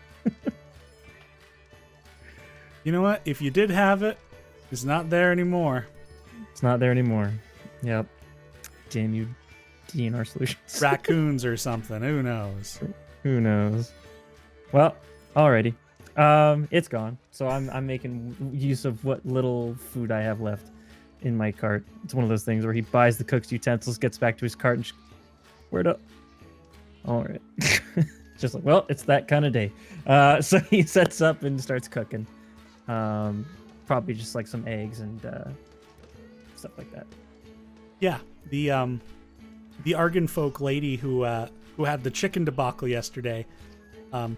You know what? If you did have it, it's not there anymore. It's not there anymore. Yep. Damn you, DNR Solutions. Raccoons or something. Who knows? Who knows? Well, alrighty. It's gone. So I'm making use of what little food I have left in my cart. It's one of those things where he buys the cook's utensils, gets back to his cart, and where'd up? All right. Just like, well, it's that kind of day. So he sets up and starts cooking. Probably just like some eggs and stuff like that. Yeah, the Argon folk lady who had the chicken debacle yesterday.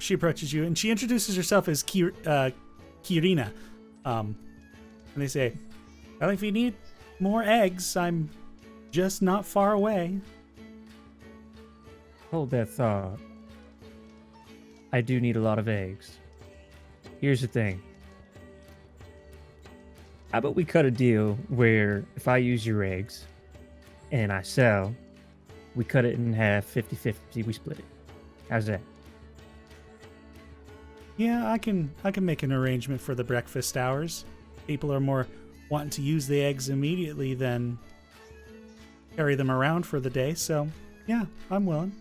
She approaches you and she introduces herself as Kirina. And they say, well, if you need more eggs, I'm just not far away. Hold that thought. I do need a lot of eggs. Here's the thing. How about we cut a deal where if I use your eggs and I sell, we cut it in half, 50-50, we split it. How's that? Yeah, I can make an arrangement for the breakfast hours. People are more wanting to use the eggs immediately than carry them around for the day, so yeah, I'm willing.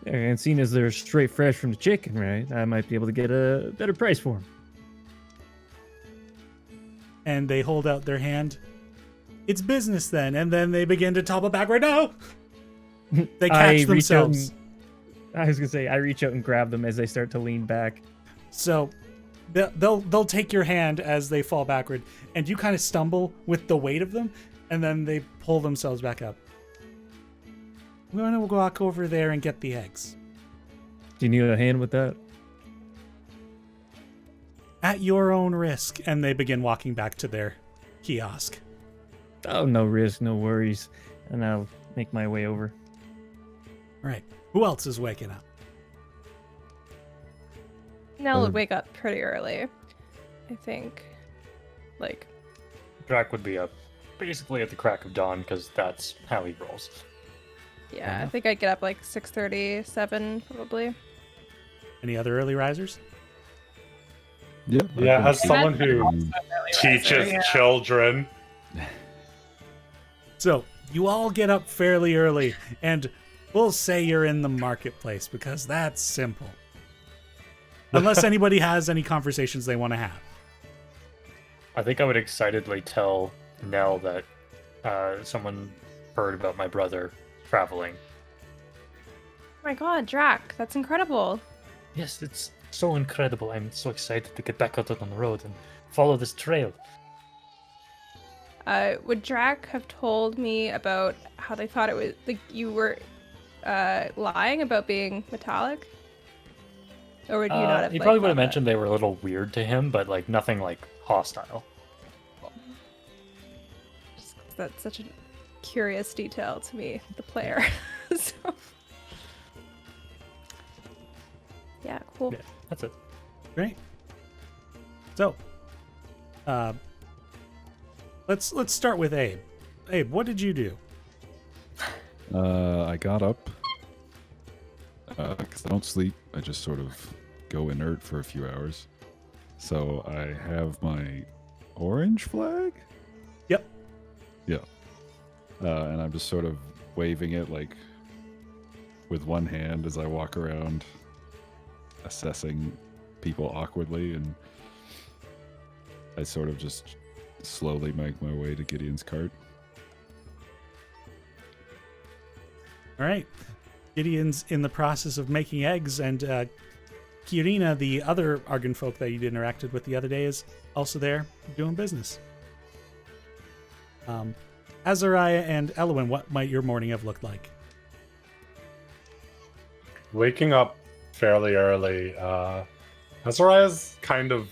And seeing as they're straight fresh from the chicken, right, I might be able to get a better price for them. And they hold out their hand. It's business then, and then they begin to topple backward. No! They catch themselves. I was gonna say, I reach out and grab them as they start to lean back. So they'll take your hand as they fall backward, and you kind of stumble with the weight of them, and then they pull themselves back up. We're going to walk over there and get the eggs. Do you need a hand with that? At your own risk. And they begin walking back to their kiosk. Oh, no risk, no worries. And I'll make my way over. All right. Who else is waking up? Nell would wake up pretty early, I think. Like, Drac would be up basically at the crack of dawn because that's how he rolls. yeah, I think I'd get up like 6:30, 7 probably. Any other early risers? Yeah. Yeah, as someone who teaches yeah. children. So you all get up fairly early, and we'll say you're in the marketplace because that's simple. Unless anybody has any conversations they want to have. I think I would excitedly tell Nell that someone heard about my brother traveling. Oh my god, Drac, that's incredible. Yes, it's so incredible. I'm so excited to get back out on the road and follow this trail. Would Drac have told me about how they thought it was like you were lying about being metallic? Or would you not have? He like, probably would thought have that? mentioned they were a little weird to him, but like nothing like hostile. Just 'cause that's such an curious detail to me, the player. So, yeah, cool. Yeah, that's it. Great. So, let's start with Abe. Abe, what did you do? I got up because I don't sleep. I just sort of go inert for a few hours. So I have my orange flag. Yep. Yeah. And I'm just sort of waving it like with one hand as I walk around, assessing people awkwardly, and I sort of just slowly make my way to Gideon's cart. All right. Gideon's in the process of making eggs, and Kirina, the other Argon folk that you'd interacted with the other day, is also there doing business. Azariah and Elowyn, what might your morning have looked like? Waking up fairly early. Azariah's kind of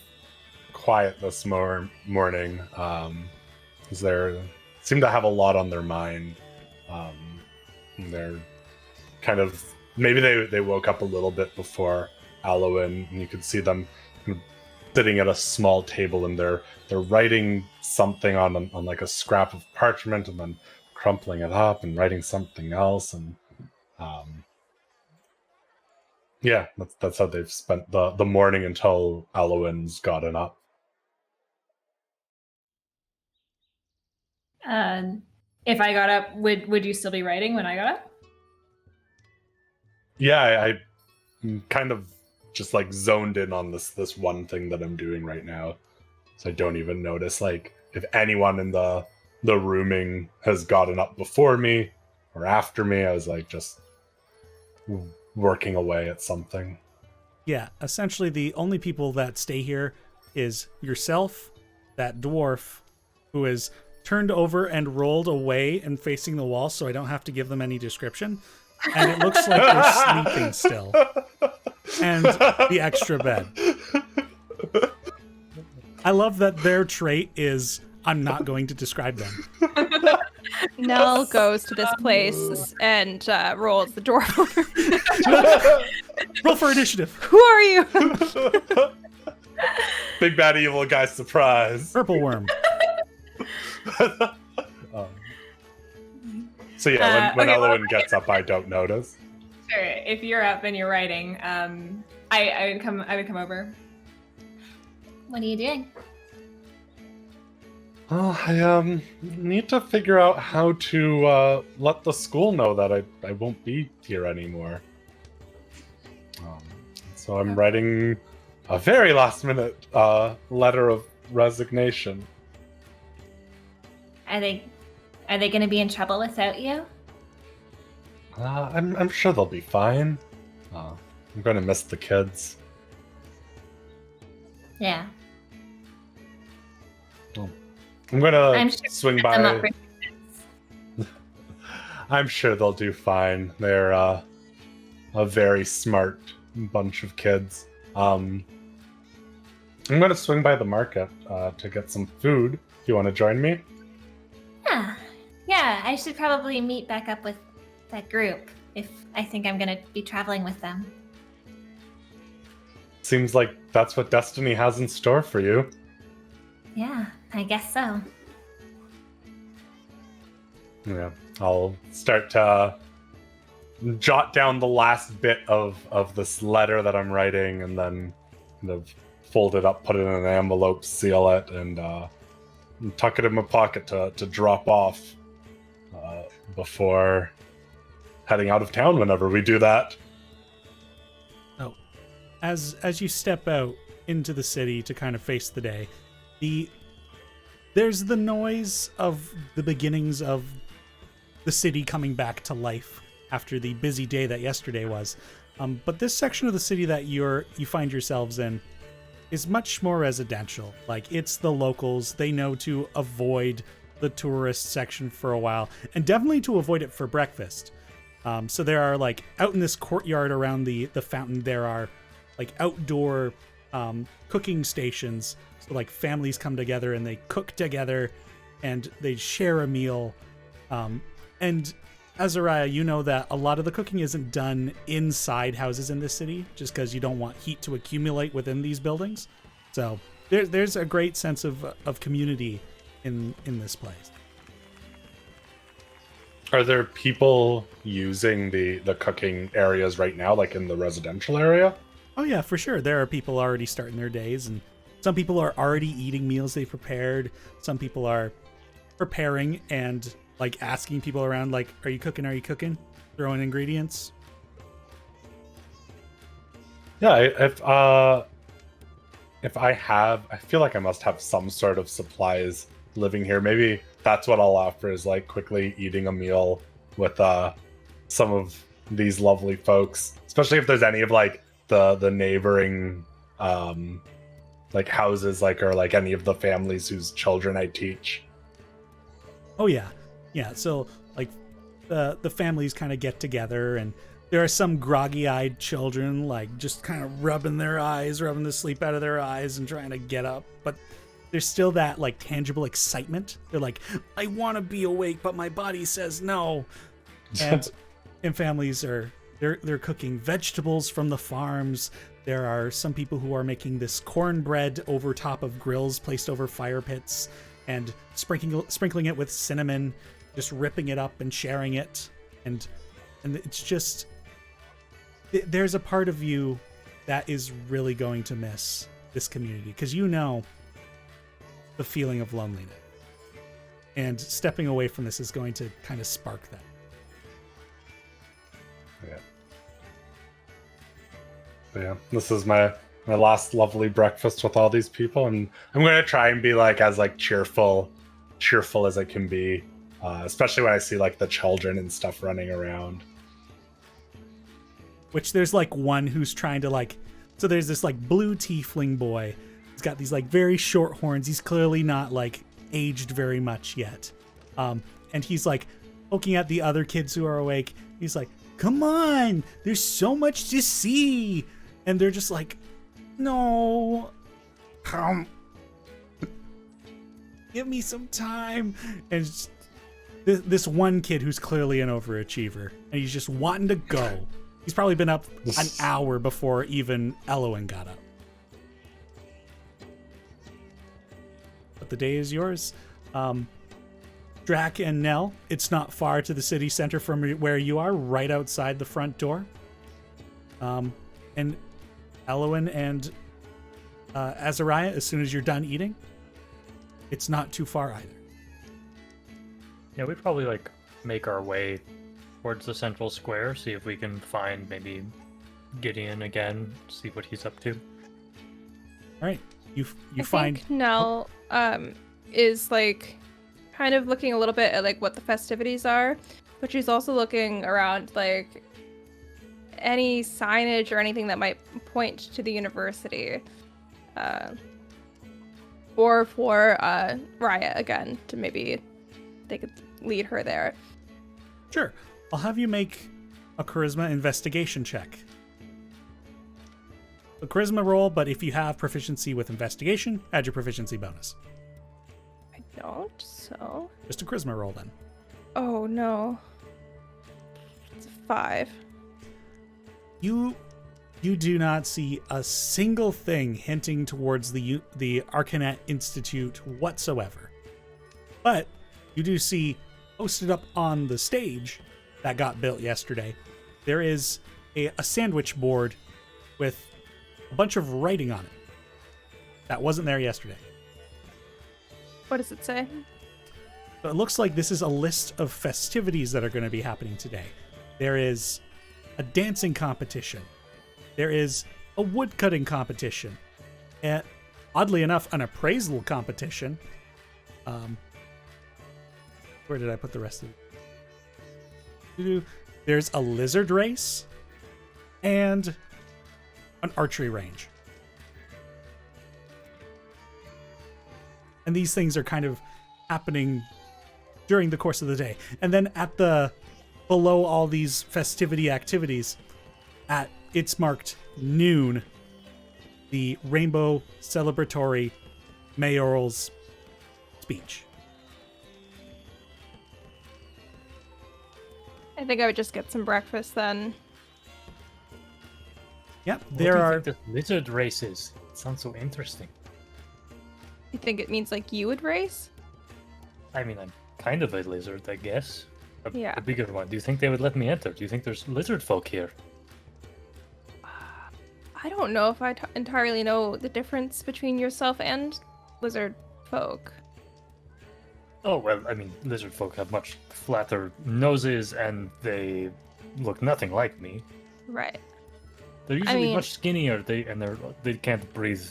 quiet this morning. Because they seem to have a lot on their mind. They're kind of, maybe they woke up a little bit before Elowyn, and you could see them sitting at a small table, and they're writing something on like a scrap of parchment, and then crumpling it up and writing something else, and yeah, that's how they've spent the morning until Elowyn's gotten up. If I got up, would you still be writing when I got up? Yeah, I'm kind of just like zoned in on this one thing that I'm doing right now, so I don't even notice like if anyone in the rooming has gotten up before me or after me. I was like just working away at something. Yeah, essentially the only people that stay here is yourself, that dwarf, who is turned over and rolled away and facing the wall, so I don't have to give them any description. And it looks like they're sleeping still. And the extra bed. I love that their trait is, I'm not going to describe them. Nell goes to this place and rolls the door over. Roll for initiative. Who are you? Big bad evil guy surprise. Purple worm. So yeah, when okay, Elowyn gets up, I don't notice. Sure. If you're up and you're writing, I would come over. What are you doing? Well, I need to figure out how to let the school know that I won't be here anymore. So I'm writing a very last minute letter of resignation. Are they going to be in trouble without you? I'm sure they'll be fine. I'm going to miss the kids. Yeah. I'm going to I'm sure swing set them up by. for- I'm sure they'll do fine. They're a very smart bunch of kids. I'm going to swing by the market to get some food. If you want to join me? Yeah, I should probably meet back up with that group if I think I'm going to be traveling with them. Seems like that's what destiny has in store for you. Yeah, I guess so. Yeah, I'll start to jot down the last bit of this letter that I'm writing, and then kind of fold it up, put it in an envelope, seal it, and tuck it in my pocket to drop off before heading out of town whenever we do that. Oh, as you step out into the city to kind of face the day, there's the noise of the beginnings of the city coming back to life after the busy day that yesterday was. But this section of the city that you find yourselves in is much more residential. Like, it's the locals. They know to avoid the tourist section for a while, and definitely to avoid it for breakfast. So there are, like, out in this courtyard around the fountain, there are like outdoor cooking stations. So like families come together and they cook together and they share a meal. And Azariah, you know that a lot of the cooking isn't done inside houses in this city, just because you don't want heat to accumulate within these buildings. So there's a great sense of community in this place. Are there people using the cooking areas right now, like in the residential area? Oh yeah, for sure. There are people already starting their days, and some people are already eating meals they've prepared. Some people are preparing and like asking people around, like, "Are you cooking? Are you cooking?" Throwing ingredients. Yeah, if I feel like I must have some sort of supplies living here. Maybe that's what I'll offer, is like quickly eating a meal with some of these lovely folks, especially if there's any of like the neighboring like houses, like, or like any of the families whose children I teach. Oh yeah. So like the families kind of get together, and there are some groggy-eyed children, like just kind of rubbing the sleep out of their eyes and trying to get up, but there's still that like tangible excitement. They're like, "I want to be awake, but my body says no." And families they're cooking vegetables from the farms. There are some people who are making this cornbread over top of grills placed over fire pits, and sprinkling it with cinnamon, just ripping it up and sharing it. And it's just, there's a part of you that is really going to miss this community, because you know the feeling of loneliness, and stepping away from this is going to kind of spark that. Yeah, this is my last lovely breakfast with all these people, and I'm going to try and be like as like cheerful as I can be, especially when I see like the children and stuff running around. Which there's like one who's trying to like, so there's this like blue tiefling boy. He's got these like very short horns. He's clearly not like aged very much yet. And he's like poking at the other kids who are awake. He's like, "Come on, there's so much to see." And they're just like, "No, give me some time." And it's just, this one kid who's clearly an overachiever, and he's just wanting to go. He's probably been up an hour before even Elowyn got up. But the day is yours. Drac and Nell, it's not far to the city center from where you are, right outside the front door. And Elowyn and Azariah, as soon as you're done eating, it's not too far either. Yeah, we'd probably like make our way towards the central square, see if we can find maybe Gideon again, see what he's up to. All right, you I find think Nell is like kind of looking a little bit at like what the festivities are, but she's also looking around like any signage or anything that might point to the university, or for Raya again, to maybe they could lead her there. Sure. I'll have you make a charisma investigation check. A charisma roll, but if you have proficiency with investigation, add your proficiency bonus. I don't, so... Just a charisma roll then. Oh, no. It's a 5. You do not see a single thing hinting towards the Arcanet Institute whatsoever. But you do see, posted up on the stage that got built yesterday, there is a sandwich board with a bunch of writing on it that wasn't there yesterday. What does it say? So it looks like this is a list of festivities that are going to be happening today. There is a dancing competition. There is a woodcutting competition. And oddly enough, an appraisal competition. Where did I put the rest of it? There's a lizard race and an archery range. And these things are kind of happening during the course of the day. And then below all these festivity activities, it's marked noon, the Rainbow Celebratory Mayoral's speech. I think I would just get some breakfast then. Yep, What there do you are. think the lizard race is? It sounds so interesting. You think it means like you would race? I mean, I'm kind of a lizard, I guess. Yeah. A bigger one. Do you think they would let me enter? Do you think there's lizard folk here? I don't know if I entirely know the difference between yourself and lizard folk. Oh, well, I mean, lizard folk have much flatter noses and they look nothing like me. Right. They're usually mean- much skinnier, they can't breathe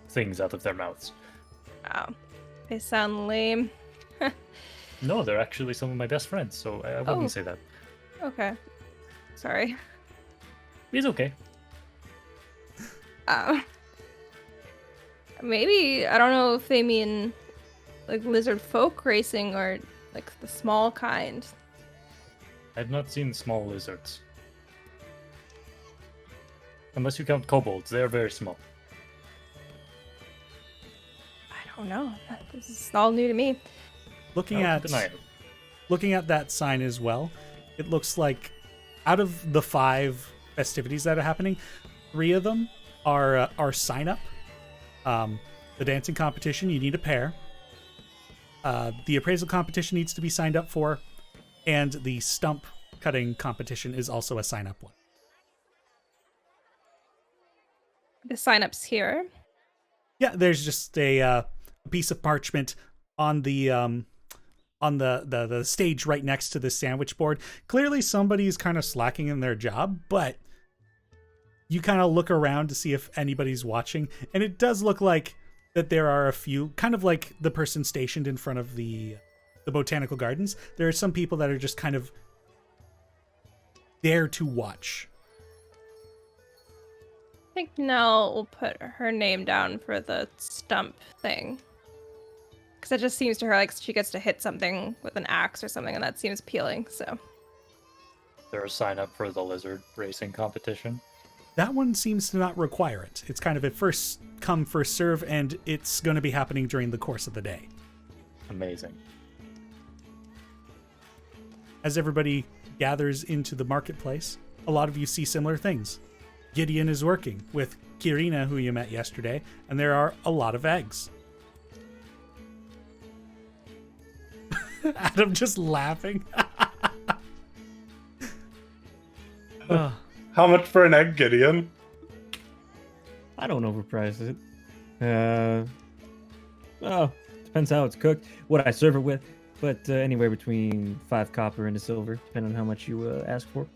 things out of their mouths. Oh, they sound lame. No, they're actually some of my best friends, so I wouldn't Oh. say that. Okay. Sorry. It's okay. Maybe, I don't know if they mean like lizard folk racing or like the small kind. I've not seen small lizards. Unless you count kobolds, they are very small. I don't know. This is all new to me. Looking I'll at keep an eye out. looking at that sign as well, it looks like out of the 5 festivities that are happening, 3 of them are sign up. The dancing competition, you need a pair. The appraisal competition needs to be signed up for, and the stump cutting competition is also a sign up one. The sign-ups here. Yeah, there's just a piece of parchment on the stage right next to the sandwich board. Clearly somebody's kind of slacking in their job, but you kind of look around to see if anybody's watching, and it does look like that there are a few, kind of like the person stationed in front of the botanical gardens. There are some people that are just kind of there to watch. I think Nell will put her name down for the stump thing. Because it just seems to her like she gets to hit something with an axe or something, and that seems appealing, so. There a sign up for the lizard racing competition. That one seems to not require it. It's kind of a first come, first serve, and it's going to be happening during the course of the day. Amazing. As everybody gathers into the marketplace, a lot of you see similar things. Gideon is working with Kirina, who you met yesterday, and there are a lot of eggs. Adam just laughing. Ugh, How much for an egg, Gideon? I don't overprice it. Well, depends how it's cooked, what I serve it with, but anywhere between 5 copper and a silver, depending on how much you ask for.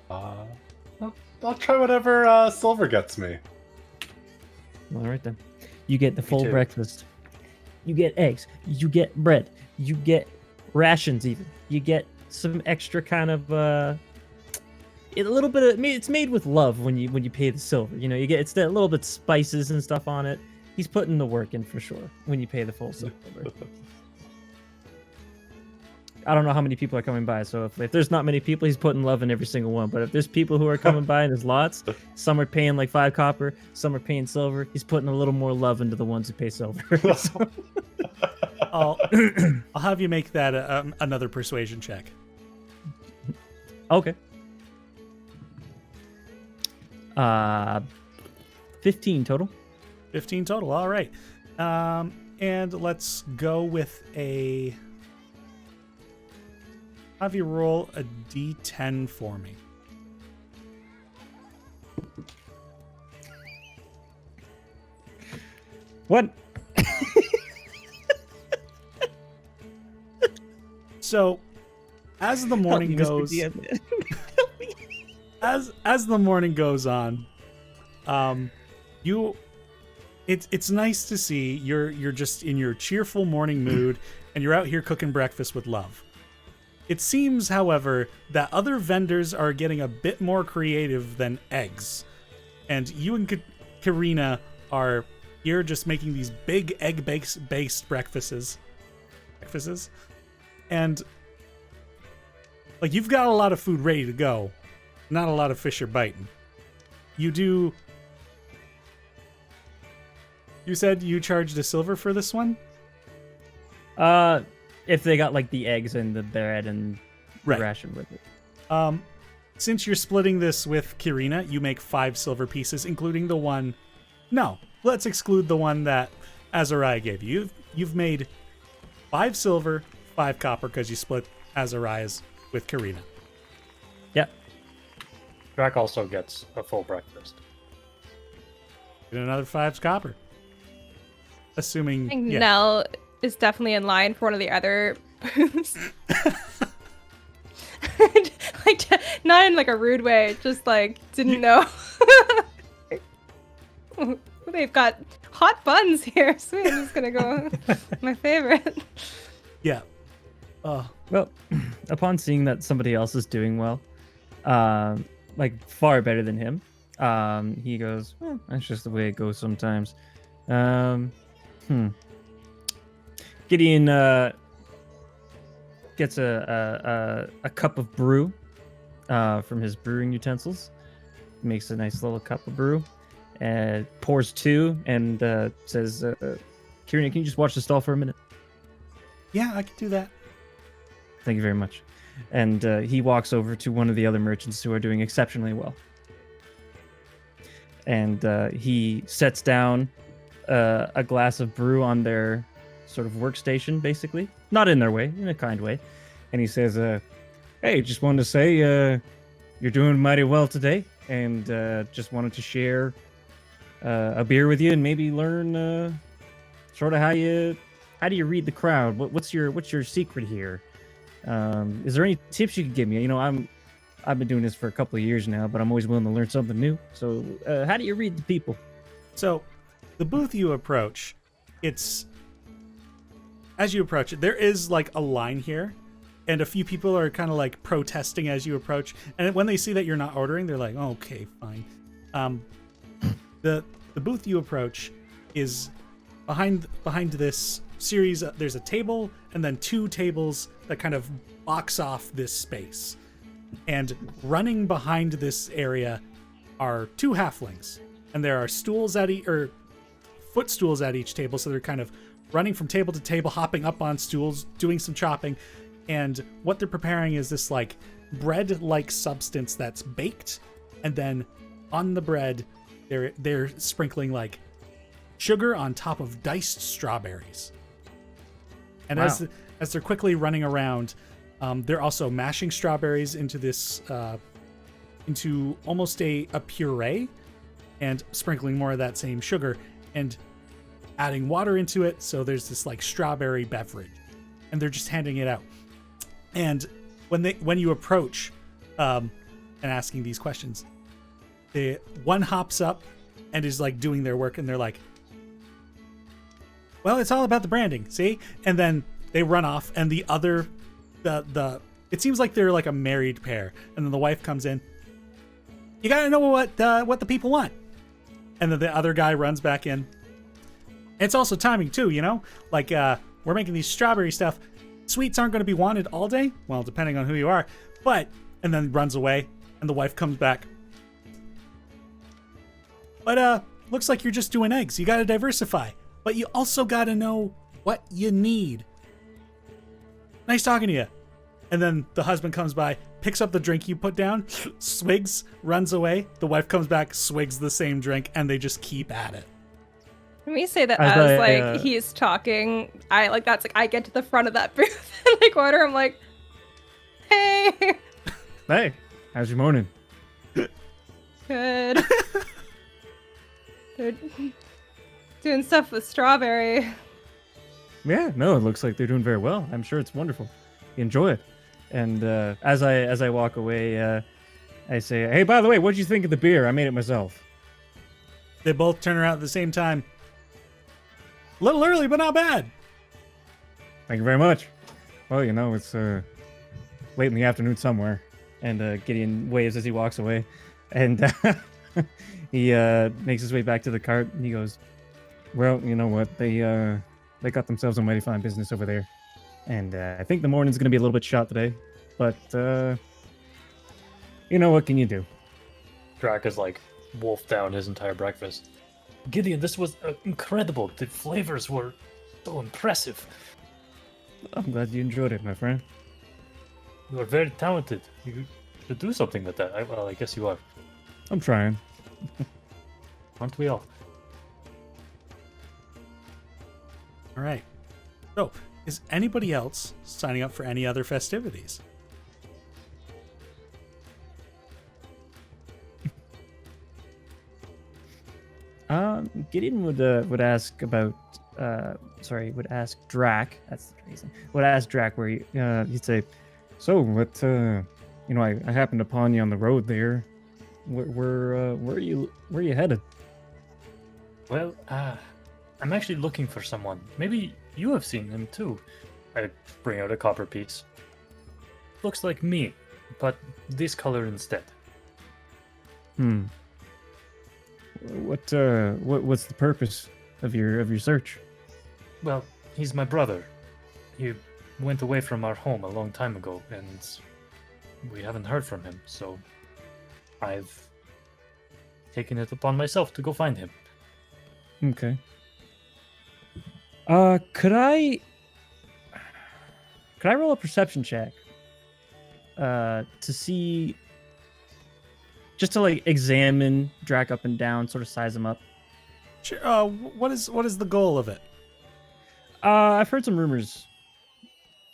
I'll try whatever silver gets me. All right then. You get the full too. breakfast. You get eggs. You get bread. You get rations even. You get some extra kind of a little bit of, it's made with love when you pay the silver. You know, you get, it's that little bit spices and stuff on it. He's putting the work in for sure when you pay the full silver. I don't know how many people are coming by, so if there's not many people, he's putting love in every single one. But if there's people who are coming by and there's lots, some are paying like 5 copper, some are paying silver. He's putting a little more love into the ones who pay silver. I'll have you make that another persuasion check. Okay. 15 total. 15 total. All right. And let's go with a... Have you roll a d10 for me. What? So, as the morning goes, as the morning goes on, it's nice to see you're just in your cheerful morning mood, and you're out here cooking breakfast with love. It seems, however, that other vendors are getting a bit more creative than eggs, and you and Karina are here just making these big egg-based breakfasts. And like, you've got a lot of food ready to go, not a lot of fish are biting. You said you charged a silver for this one? If they got like the eggs and the bread and Right. ration with it. Since you're splitting this with Kirina, you make 5 silver pieces, including the one. No, let's exclude the one that Azariah gave you. You've made 5 silver, 5 copper because you split Azariah's with Kirina. Yeah. Drac also gets a full breakfast. And another 5 copper. I Assuming. think Yeah. Nell is definitely in line for one of the other booths. Like, not in like a rude way, just like didn't know. They've got hot buns here, so I'm just gonna go my favorite. Yeah. Well, upon seeing that somebody else is doing well, like far better than him, he goes, well, that's just the way it goes sometimes. Gideon gets a cup of brew from his brewing utensils. Makes a nice little cup of brew, and pours 2, and says, Kieran, can you just watch the stall for a minute? Yeah, I can do that. Thank you very much. And he walks over to one of the other merchants who are doing exceptionally well. And he sets down a glass of brew on their sort of workstation, basically. Not in their way, in a kind way. And he says, hey, just wanted to say you're doing mighty well today. And just wanted to share a beer with you and maybe learn sort of how do you read the crowd? What's your secret here? Is there any tips you could give me? You know, I've been doing this for a couple of years now, but I'm always willing to learn something new. So, how do you read the people? So, the booth you approach, it's as you approach it, there is like a line here, and a few people are kind of like protesting as you approach. And when they see that you're not ordering, they're like, oh, "Okay, fine." The booth you approach is behind this series. There's a table and then 2 tables that kind of box off this space. And running behind this area are 2 halflings, and there are stools at footstools at each table, so they're kind of running from table to table, hopping up on stools, doing some chopping. And what they're preparing is this like bread-like substance that's baked, and then on the bread they're sprinkling like sugar on top of diced strawberries. And Wow. as they're quickly running around, they're also mashing strawberries into this into almost a puree, and sprinkling more of that same sugar and adding water into it, so there's this like strawberry beverage, and they're just handing it out. And when you approach and asking these questions, one hops up and is like doing their work, and they're like, well, it's all about the branding, see? And then they run off, and the other it seems like they're like a married pair, and then the wife comes in. You gotta know what the people want. And then the other guy runs back in. It's also timing too, you know? Like, we're making these strawberry stuff. Sweets aren't going to be wanted all day. Well, depending on who you are. But, and then runs away, and the wife comes back. But, looks like you're just doing eggs. You got to diversify. But you also got to know what you need. Nice talking to you. And then the husband comes by, picks up the drink you put down, swigs, runs away. The wife comes back, swigs the same drink, and they just keep at it. When we say that As as I, like he's talking, I get to the front of that booth and like order. I'm like, hey, Hey, how's your morning? good. They're doing stuff with strawberry. Yeah, no, it looks like they're doing very well. I'm sure it's wonderful. Enjoy it. And as I walk away, I say, hey, by the way, what'd you think of the beer? I made it myself. They both turn around at the same time. A little early, but not bad. Thank you very much. Well, you know, it's late in the afternoon somewhere. And Gideon waves as he walks away. And he makes his way back to the cart, and he goes, well, you know what? They got themselves a mighty fine business over there. And I think the morning's going to be a little bit shot today. But, you know, what can you do? Drac has like wolfed down his entire breakfast. Gideon, this was incredible. The flavors were so impressive. I'm glad you enjoyed it, my friend. You are very talented. You should do something with that. Well, I guess you are. I'm trying. Aren't we all? All right. So, is anybody else signing up for any other festivities? Gideon would ask about would ask Drac. That's the reason. Would ask Drac where he'd say, "So what? I happened upon you on the road there. Where are you headed?" Well, I'm actually looking for someone. Maybe you have seen him too. I bring out a copper piece. Looks like me, but this color instead. What's the purpose of your search? Well, he's my brother. He went away from our home a long time ago, and we haven't heard from him, so I've taken it upon myself to go find him. Okay. Could I roll a perception check? To see, just to like examine Drac up and down, sort of size him up. Sure. What is the goal of it? I've heard some rumors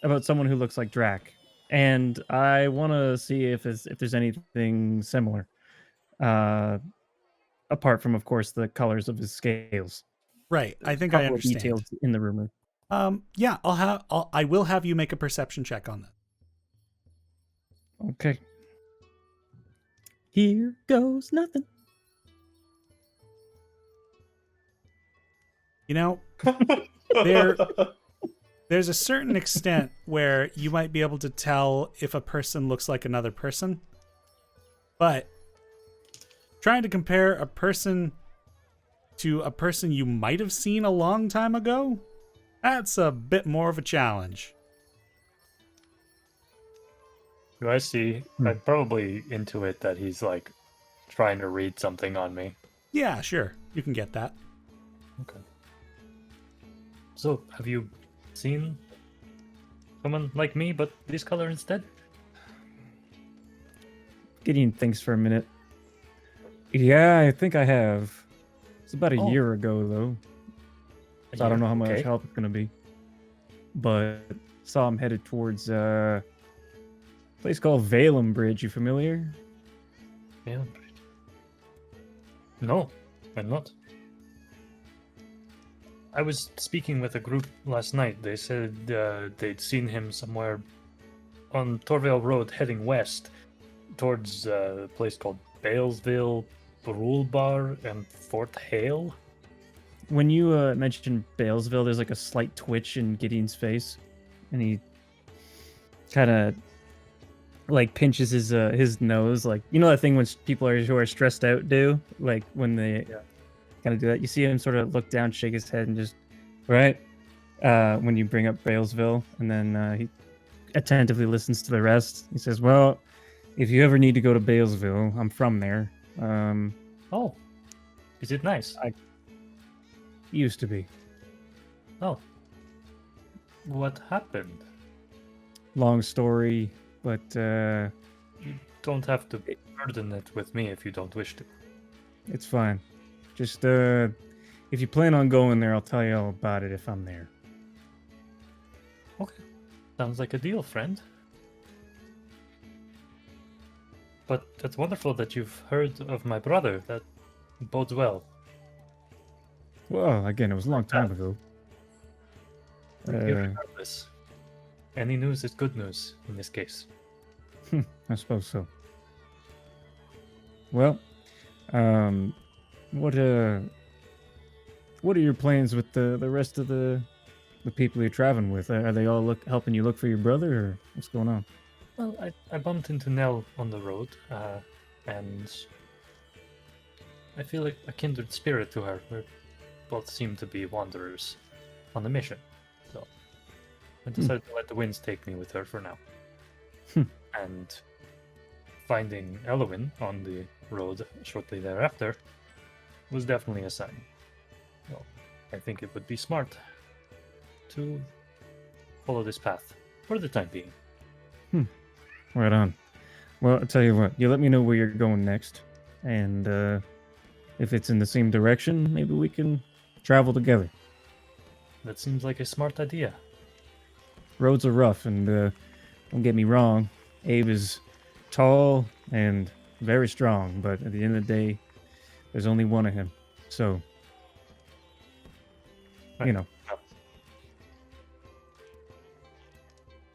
about someone who looks like Drac, and I want to see if there's anything similar. Apart from, of course, the colors of his scales. Right. I think Couple I of understand. details in the rumor. Yeah. I will have you make a perception check on that. Okay. Here goes nothing. You know, there's a certain extent where you might be able to tell if a person looks like another person, but trying to compare a person to a person you might have seen a long time ago, that's a bit more of a challenge. Do I see? I'm probably intuit that he's like trying to read something on me. Yeah, sure. You can get that. Okay. So, have you seen someone like me, but this color instead? Gideon thinks for a minute. Yeah, I think I have. It's about a year ago, though. So I don't know how much help it's going to be. But saw him headed towards a place called Valem Bridge. You familiar? Valem Bridge? No, I'm not. I was speaking with a group last night. They said they'd seen him somewhere on Torvale Road heading west towards a place called Balesville, Brulbar, and Fort Hale. When you mentioned Balesville, there's like a slight twitch in Gideon's face, and he kind of like pinches his nose, like, you know that thing when people who are stressed out do, like when they kind of do that. You see him sort of look down, shake his head, and just right when you bring up Balesville, and then he attentively listens to the rest. He says, "Well, if you ever need to go to Balesville, I'm from there. Oh, is it nice? Used to be. Oh, what happened? Long story, but You don't have to burden it with me if you don't wish to. it's fine. Just if you plan on going there, I'll tell you all about it if I'm there." Okay, sounds like a deal, friend. But it's wonderful that you've heard of my brother. That bodes well. Well, again, it was a long time ago. Regardless, any news is good news in this case. I suppose so. Well, what are your plans with the rest of the people you're traveling with? Are they all helping you look for your brother, or what's going on? Well, I bumped into Nell on the road, and I feel like a kindred spirit to her. We both seem to be wanderers on a mission, so I decided to let the winds take me with her for now. And finding Elowyn on the road shortly thereafter was definitely a sign. Well, I think it would be smart to follow this path for the time being. Right on. Well, I'll tell you what. You let me know where you're going next, and if it's in the same direction, maybe we can travel together. That seems like a smart idea. Roads are rough, and don't get me wrong, Abe is tall and very strong, but at the end of the day, there's only one of him. So, you know.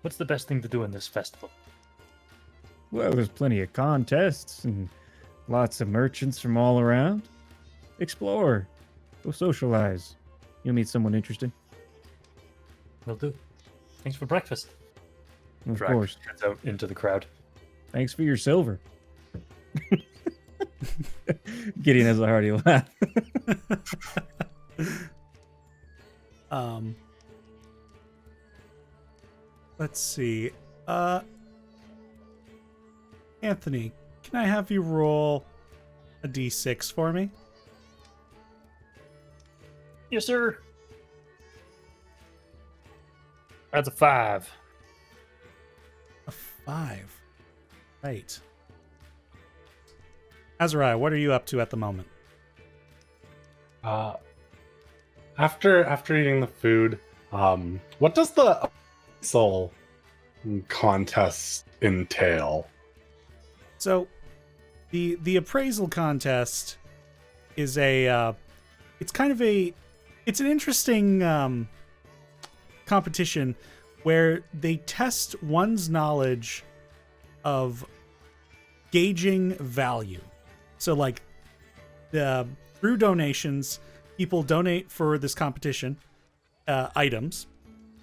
What's the best thing to do in this festival? Well, there's plenty of contests and lots of merchants from all around. Explore. Go socialize. You'll meet someone interesting. Will do. Thanks for breakfast. Of Drag course. heads out into the crowd. Thanks for your silver. Gideon has a hearty laugh. Let's see. Anthony, can I have you roll a d6 for me? Yes, sir. That's a 5. A 5. Right. Azariah, what are you up to at the moment? After eating the food, what does the soul contest entail? So, the appraisal contest is it's an interesting competition where they test one's knowledge of gauging value. So, like, through donations, people donate for this competition items,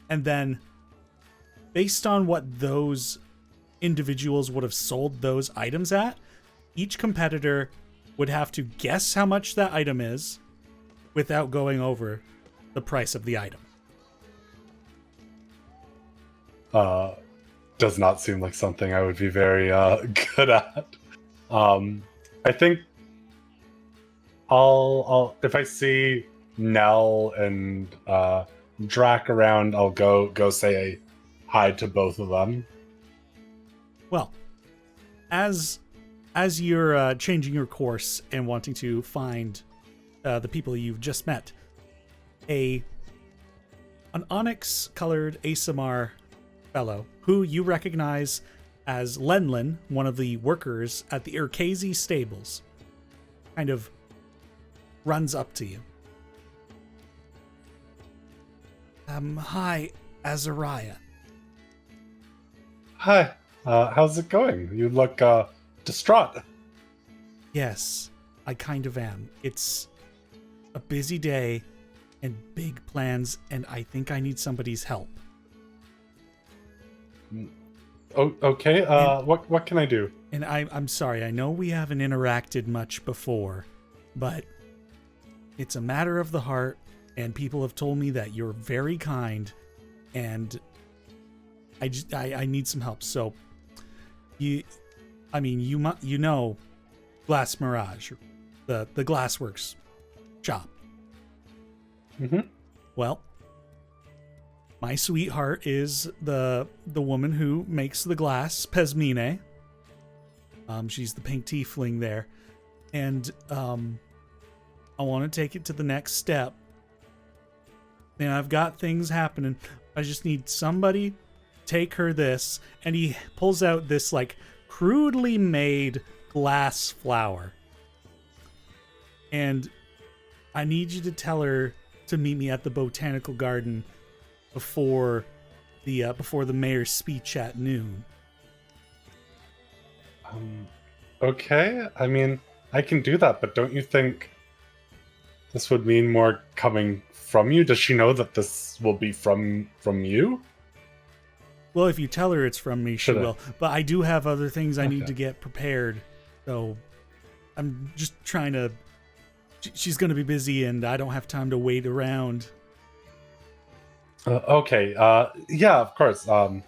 and then based on what those individuals would have sold those items at, each competitor would have to guess how much that item is without going over the price of the item. Does not seem like something I would be very good at. I think I'll if I see Nell and Drac around, I'll go say hi to both of them. Well, as you're changing your course and wanting to find the people you've just met, an onyx-colored Asamar fellow who you recognize as Lenlin, one of the workers at the Urkazi stables, kind of runs up to you. Hi, Azariah. Hi, how's it going? You look distraught. Yes, I kind of am. It's a busy day and big plans, and I think I need somebody's help. Oh, okay. What can I do? And I'm sorry, I know we haven't interacted much before, but it's a matter of the heart, and people have told me that you're very kind, and I need some help. So, you know, Glass Mirage, the Glassworks shop. Mm-hmm. Well, my sweetheart is the woman who makes the glass, Pesmine. She's the pink tiefling there, and I want to take it to the next step. And I've got things happening. I just need somebody to take her this, and he pulls out this like crudely made glass flower. And I need you to tell her to meet me at the botanical garden before the mayor's speech at noon. Okay. I mean, I can do that, but don't you think this would mean more coming from you? Does she know that this will be from you? Well, if you tell her it's from me, she will. But I do have other things I need to get prepared. So I'm just trying to... She's going to be busy, and I don't have time to wait around. Okay. Yeah, of course. Out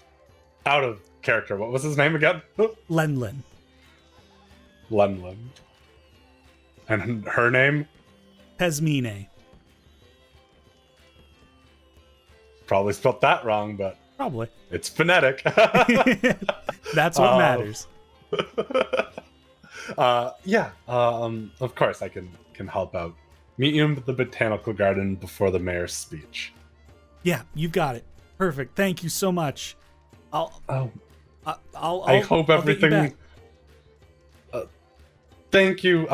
of character. What was his name again? Lenlin. Lenlin. And her name? Pesmine. Probably spelled that wrong, but Probably. it's phonetic. That's what matters. Of course I can help out. Meet you in the botanical garden before the mayor's speech. Yeah, you've got it. Perfect. Thank you so much. I hope I'll get you everything. back. Thank you.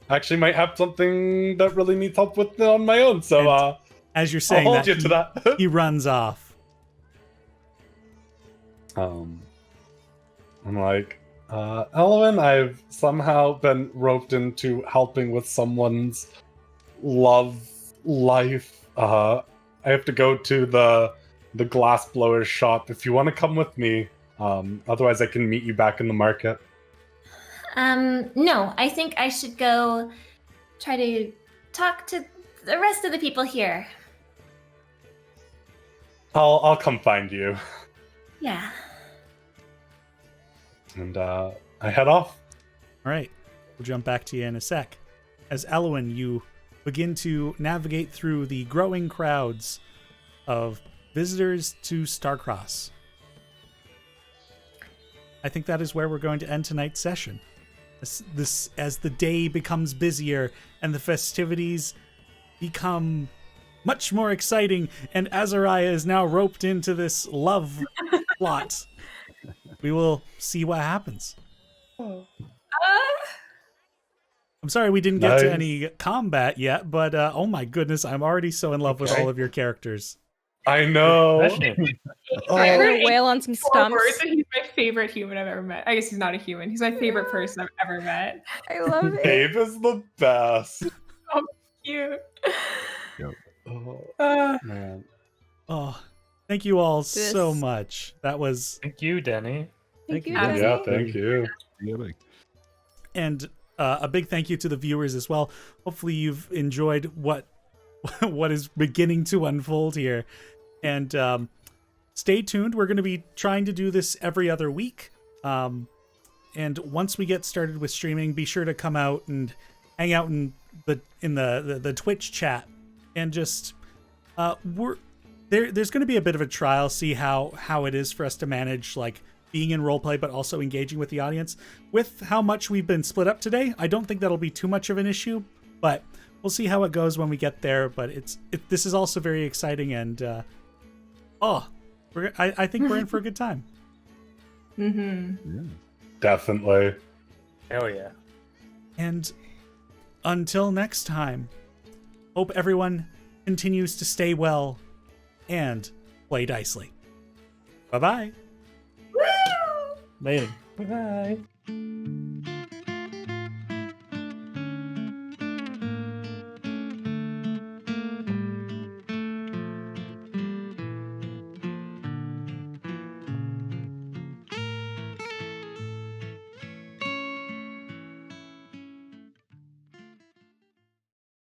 Actually, might have something that really needs help with on my own. So, As you're I'll saying hold that, you to that. he runs off. I'm like, Elowyn, I've somehow been roped into helping with someone's love life. I have to go to the glassblower's shop. If you want to come with me, otherwise I can meet you back in the market. No, I think I should go try to talk to the rest of the people here. I'll come find you. Yeah. And I head off. All right, we'll jump back to you in a sec. As Elowyn, you begin to navigate through the growing crowds of visitors to Starcross. I think that is where we're going to end tonight's session. As the day becomes busier and the festivities become much more exciting, and Azariah is now roped into this love plot. We will see what happens. I'm sorry we didn't get to any combat yet, but oh my goodness, I'm already so in love with all of your characters. I know. I heard whale on some stumps. He's my favorite human I've ever met. I guess he's not a human. He's my favorite person I've ever met. I love it. Abe is the best. So cute. Yep. Oh, man. Oh, thank you all so much. That was... Thank you, Denny. Thank you, Denny. Yeah, thank you. And a big thank you to the viewers as well. Hopefully you've enjoyed what is beginning to unfold here. And stay tuned. We're going to be trying to do this every other week. And once we get started with streaming, be sure to come out and hang out in the Twitch chat. And just there's going to be a bit of a trial, see how it is for us to manage like being in roleplay, but also engaging with the audience. With how much we've been split up today, I don't think that'll be too much of an issue, but we'll see how it goes when we get there. But this is also very exciting, and I think we're in for a good time. Mm-hmm. Yeah. Definitely. Hell yeah. And until next time, hope everyone continues to stay well and play Dicely. Bye-bye. Later. Bye.